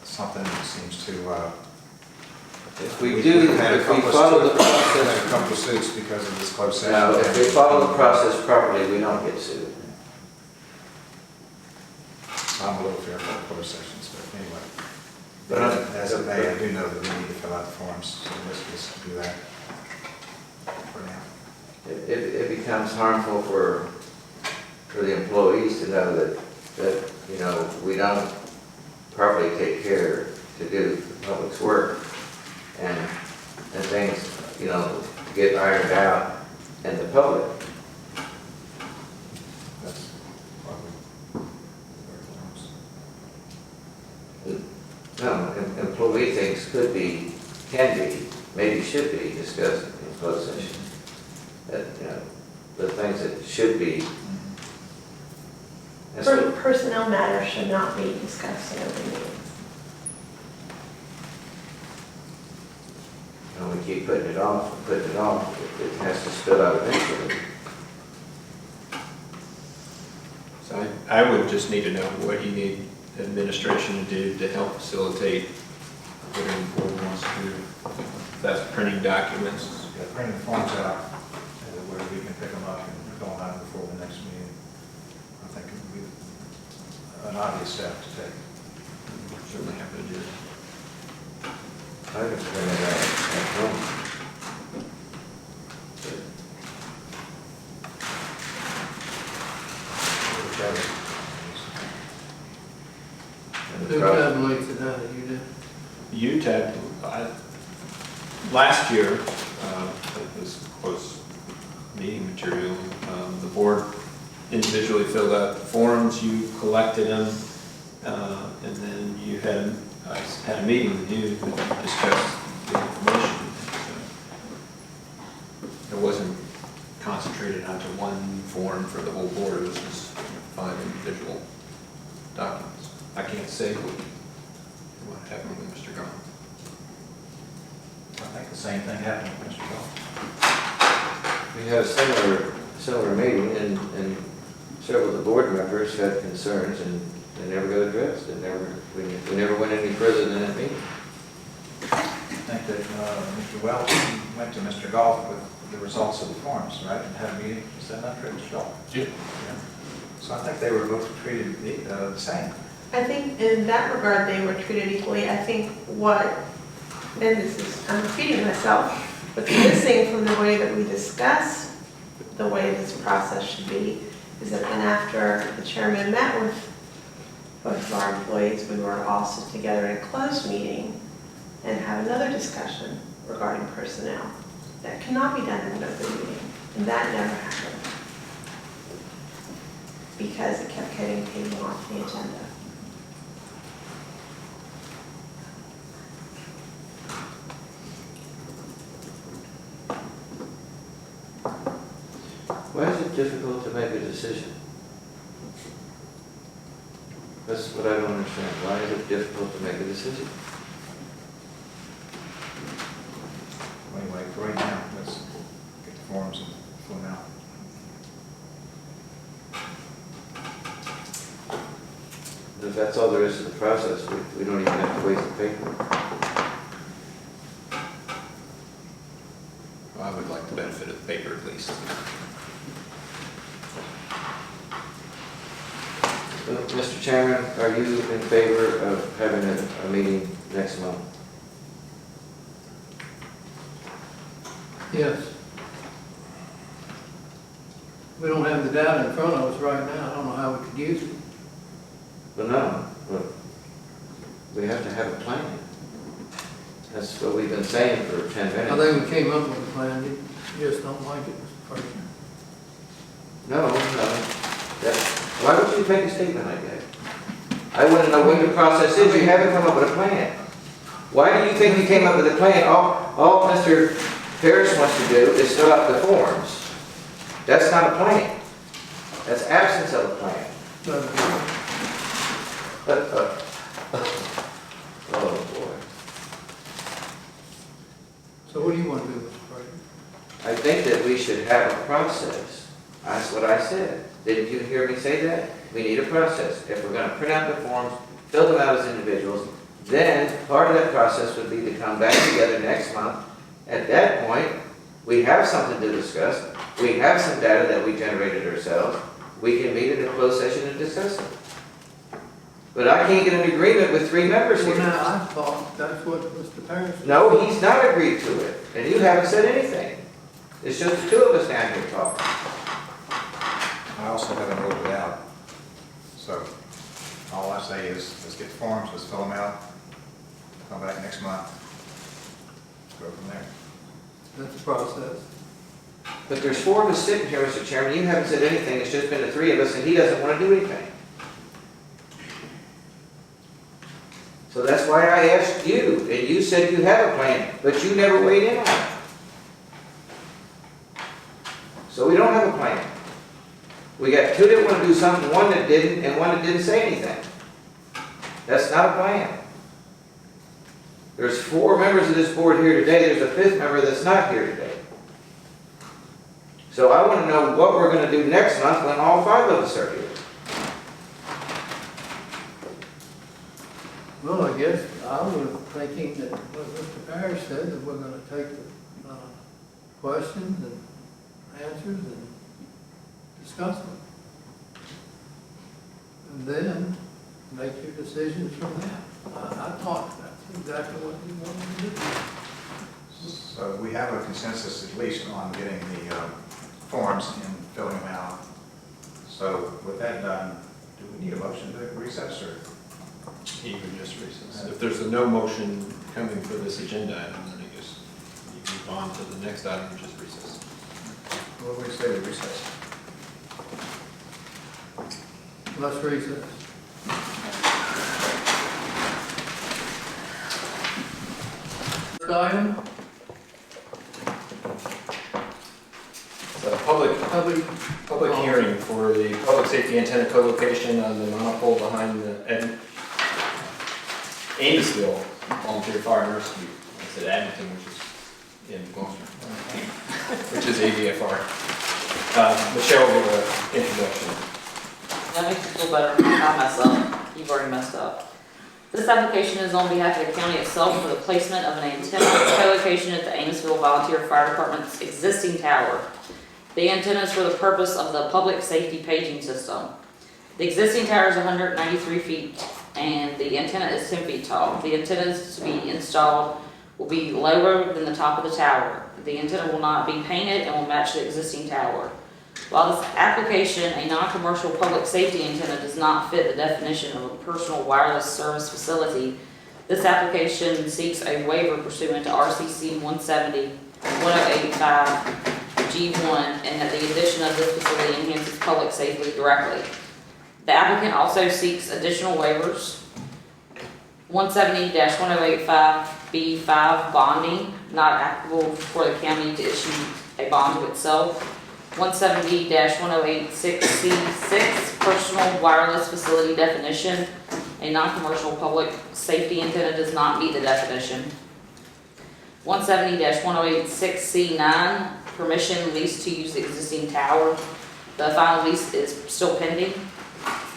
something that seems to, If we had a couple of suits because of this closed session. Now, if we follow the process properly, we don't get sued. I'm a little fearful of closed sessions, but anyway. But As of May, I do know that we need to fill out the forms, so let's just do that for now. It becomes harmful for the employees to know that, you know, we don't properly take care to do the public's work. And things, you know, get ironed out in the public. That's probably where it belongs. No, employee things can be, maybe should be discussed in closed session. That, you know, the things that should be. That's what- Personnel matters should not be discussed in open meetings. You know, we keep putting it off and putting it off. It has to spill out eventually. So I would just need to know what you need administration to do to help facilitate whatever the board wants to do. If that's printing documents. Yeah, bring the forms out, where we can pick them up and fill them out before the next meeting. I think it would be an obvious step to take. Certainly happy to do that. I can bring it out at home. Who tabulates it out, you do? UTEP, last year, it was close meeting material, the board individually filled out the forms, you collected them, and then you I had a meeting with you to discuss the information. So it wasn't concentrated onto one form for the whole board, it was just 5 individual documents. I can't say what happened with Mr. Garland. I think the same thing happened with Mr. Goff. We had a similar meeting, and several of the board members had concerns, and they never got addressed. We never went any further than that meeting. I think that Mr. Welch went to Mr. Goff with the results of the forms, right, and had a meeting. Is that not true, Mr. Goff? Yeah. So I think they were both treated the same. I think in that regard, they were treated equally. I think and this is, I'm repeating myself, what's missing from the way that we discuss the way this process should be is that then after the chairman met with both of our employees, we were all sit together in a closed meeting and have another discussion regarding personnel. That cannot be done in an open meeting, and that never happened because it kept getting taken off the agenda. Why is it difficult to make a decision? That's what I don't understand. Why is it difficult to make a decision? Anyway, for right now, let's get the forms and fill them out. If that's all there is to the process, we don't even have to waste the paper. Well, I would like the benefit of the paper at least. Mr. Chairman, are you in favor of having a meeting next month? Yes. We don't have the data in front of us right now. I don't know how we could use it. Well, no, but we have to have a plan. That's what we've been saying for 10 minutes. I think we came up with a plan. You just don't like it, Mr. President. No. Why would you make a statement like that? I want to know what the process is. You haven't come up with a plan. Why do you think you came up with a plan? All Mr. Harris wants to do is fill out the forms. That's not a plan. That's absence of a plan. Oh, boy. So what do you want to do, Mr. President? I think that we should have a process. That's what I said. Didn't you hear me say that? We need a process. If we're going to print out the forms, fill them out as individuals, then part of that process would be to come back together next month. At that point, we have something to discuss. We have some data that we generated ourselves. We can meet in a closed session and discuss it. But I can't get an agreement with 3 members here. Well, now, I thought that's what Mr. Parrish said. No, he's not agreed to it, and you haven't said anything. It's just the 2 of us down here talking. I also haven't wrote it out. So all I say is, let's get the forms, let's fill them out, come back next month, go from there. That's the process. But there's 4 of us sitting here, Mr. Chairman. You haven't said anything. It's just been the 3 of us, and he doesn't want to do anything. So that's why I asked you, and you said you have a plan, but you never weighed in on it. So we don't have a plan. We got 2 that want to do something, 1 that didn't, and 1 that didn't say anything. That's not a plan. There's 4 members of this board here today. There's a 5th member that's not here today. So I want to know what we're going to do next month when all 5 of us are here. Well, I guess I was thinking that what Mr. Parrish said, that we're going to take the questions and answers and discuss them. And then make your decisions from that. I thought that's exactly what we wanted to do. So we have a consensus at least on getting the forms and filling them out. So with that done, do we need a motion to recess or? You would just recess. If there's no motion coming for this agenda item, then I guess you move on to the next item, which is recess. What do we say to recess? Let's recess. Next item, So public hearing for the public safety antenna co-location on the monopole behind the Amosville Volunteer Fire and Rescue. I said Edmonton, which is in Gloucester, which is ADFR. Michelle will give an introduction. That makes you feel better. I mess up. You've already messed up. This application is on behalf of the county itself for the placement of an antenna co-location at the Amosville Volunteer Fire Department's existing tower. The antenna is for the purpose of the public safety paging system. The existing tower is 193 feet and the antenna is 10 feet tall. The antennas to be installed will be lower than the top of the tower. The antenna will not be painted and will match the existing tower. While this application, a non-commercial public safety antenna, does not fit the definition of a personal wireless service facility, this application seeks a waiver pursuant to RCC 170-1085 G1, and that the addition of this facility enhances public safety directly. The applicant also seeks additional waivers. 170-1085 B5 bonding, not applicable for the county to issue a bond to itself. 170-1086C6, personal wireless facility definition. A non-commercial public safety antenna does not meet the definition. 170-1086C9, permission lease to use the existing tower. The final lease is still pending.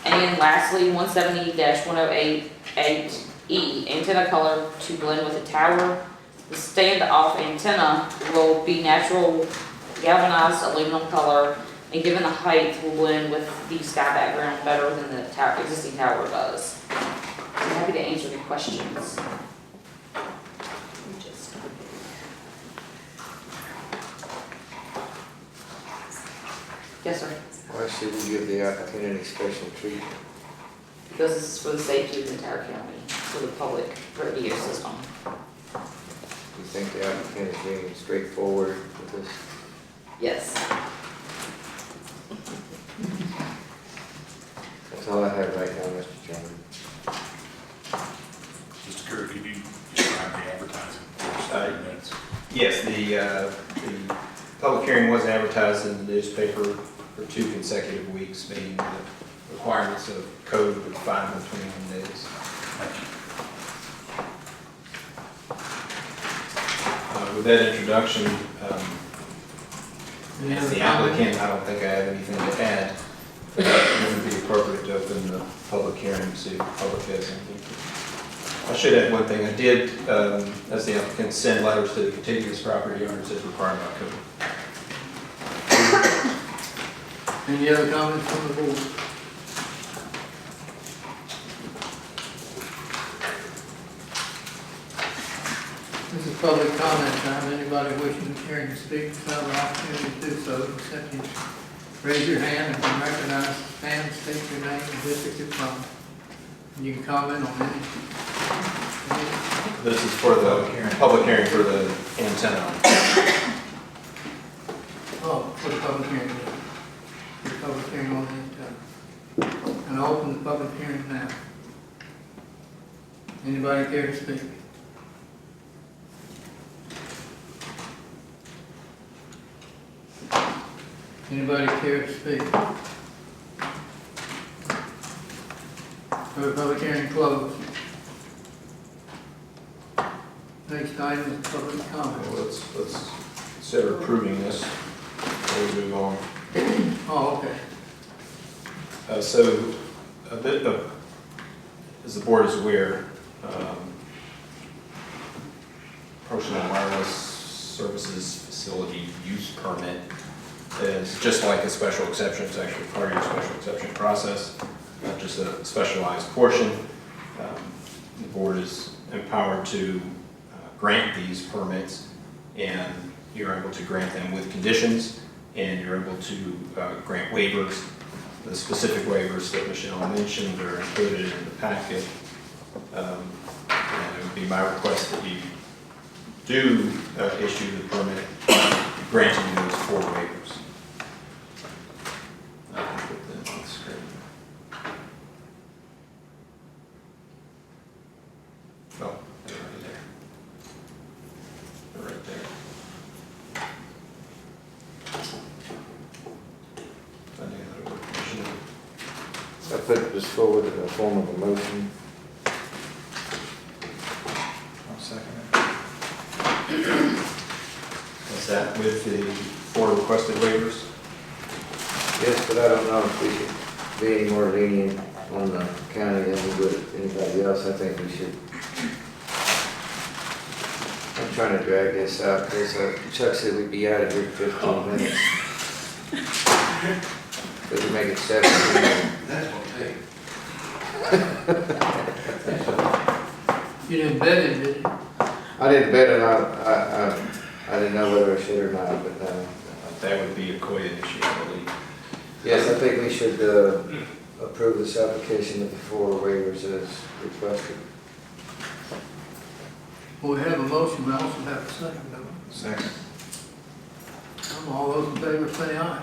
And lastly, 170-1088E, antenna color to blend with the tower. The standoff antenna will be natural galvanized aluminum color, and given the height, will blend with the sky background better than the existing tower does. I'm happy to answer any questions. Yes, sir. Why should we give the applicant any special treatment? Because this is for the safety of the entire county, for the public radio system. You think the applicant is being straightforward with this? Yes. That's all I have right now, Mr. Chairman. Mr. Kerr, could you describe the advertising for 30 minutes? Yes, the public hearing was advertised in the newspaper for 2 consecutive weeks, meeting the requirements of code with 5 and 21 days. With that introduction, as the applicant, I don't think I have anything to add. It would be appropriate to open the public hearing and see if the public has anything. I should add one thing. I did, as the applicant, send letters to the contiguous property owners as required by code. Any other comments from the board? This is public comment time. Anybody wishing to hear and speak, have an opportunity to do so. Simply raise your hand and when recognized, stand, state your name and district you're from. And you can comment on any. This is for the public hearing for the antenna. Oh, for the public hearing. The public hearing on the antenna. And I open the public hearing now. Anybody care to speak? Anybody care to speak? The public hearing closed. Next item is public comment. Well, let's consider approving this before we move on. Oh, okay. So, a bit of, as the board is aware, personal wireless services facility use permit is just like a special exception. It's actually part of your special exception process, not just a specialized portion. The board is empowered to grant these permits, and you're able to grant them with conditions, and you're able to grant waivers. The specific waivers that Michelle mentioned are included in the packet. And it would be my request that you do issue the permit granting you those 4 waivers. I can put them on the screen. Oh, they're already there. They're right there. I put this forward in the form of a motion. I'll second Is that with the 4 requested waivers? Yes, but I don't know if we should be any more lenient on the county than we would anybody else. I think we should. I'm trying to drag this out because Chuck said we'd be out of here in 15 minutes. Could we make it 17? That's what You didn't bet it, did you? I didn't bet it. I didn't know whether I should or not, but that would be a COIA issue, I believe. Yes, I think we should approve this application with the 4 waivers as requested. Well, we have a motion, we also have a second, don't we? Second. All those in favor say aye.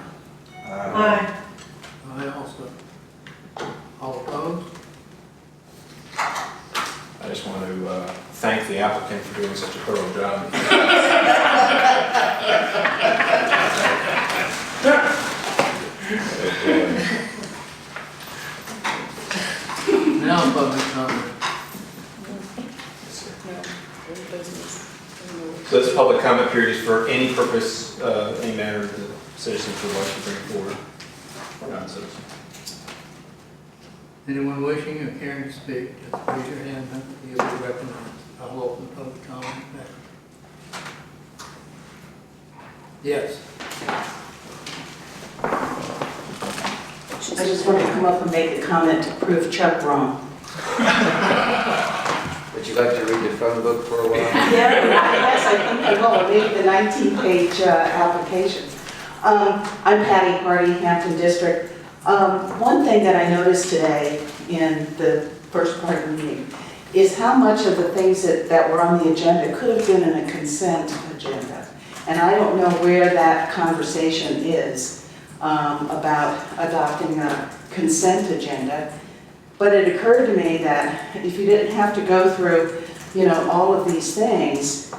Aye. Aye also. All opposed? I just want to thank the applicant for doing such a thorough job. Now public comment. So this public comment period is for any purpose, any matter that citizens would like to bring forward, or non-citizens. Anyone wishing or caring to speak, just raise your hand and you'll be recognized. I'll open public comment now. Yes. I just wanted to come up and make a comment to prove Chuck wrong. Would you like to read the phone book for a while? Yeah, yes, I think I will, maybe the 19-page application. I'm Patty Hardy, Hampton District. One thing that I noticed today in the first part of the meeting is how much of the things that were on the agenda could have been in a consent agenda. And I don't know where that conversation is about adopting a consent agenda. But it occurred to me that if you didn't have to go through, all of these things,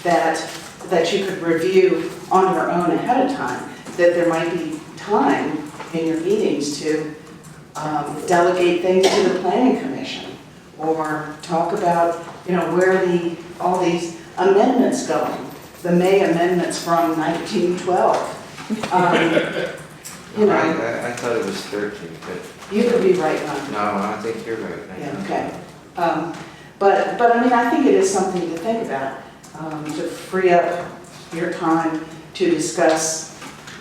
that you could review on your own ahead of time, that there might be time in your meetings to delegate things to the planning commission, or talk about, where all these amendments going, the May amendments from 1912. I thought it was 13, but. You could be right, Ron. No, I think you're right. Yeah, okay. But I mean, I think it is something to think about, to free up your time to discuss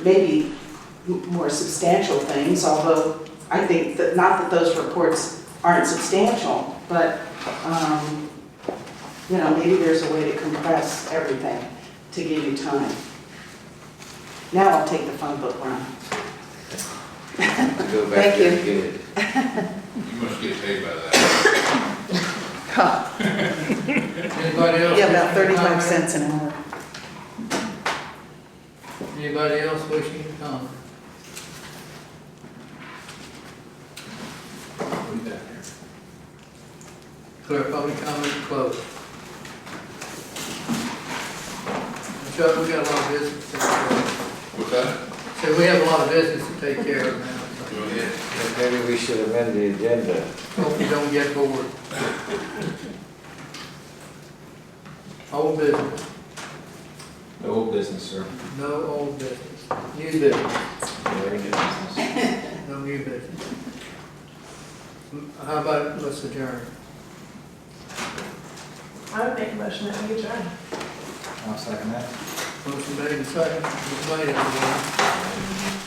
maybe more substantial things, although I think that, not that those reports aren't substantial, but, maybe there's a way to compress everything to give you time. Now I'll take the phone book, Ron. Go back Thank there you. and get it. You must get paid by that. Anybody else? Yeah, about wishing to 35 comment? cents an hour. Anybody else wishing to comment? Clear public comment closed. Chuck, we got a lot of business to take care of. What's that? So we have a lot of business to take care of now. Go ahead. Maybe we should amend the agenda. Hope you don't get bored. Old business, No old business, sir. no old business. New business, Very good business. no new business. How about let's adjourn? I would make a motion that we adjourn. I'll second that. Motion made and seconded. Ms. May, everyone.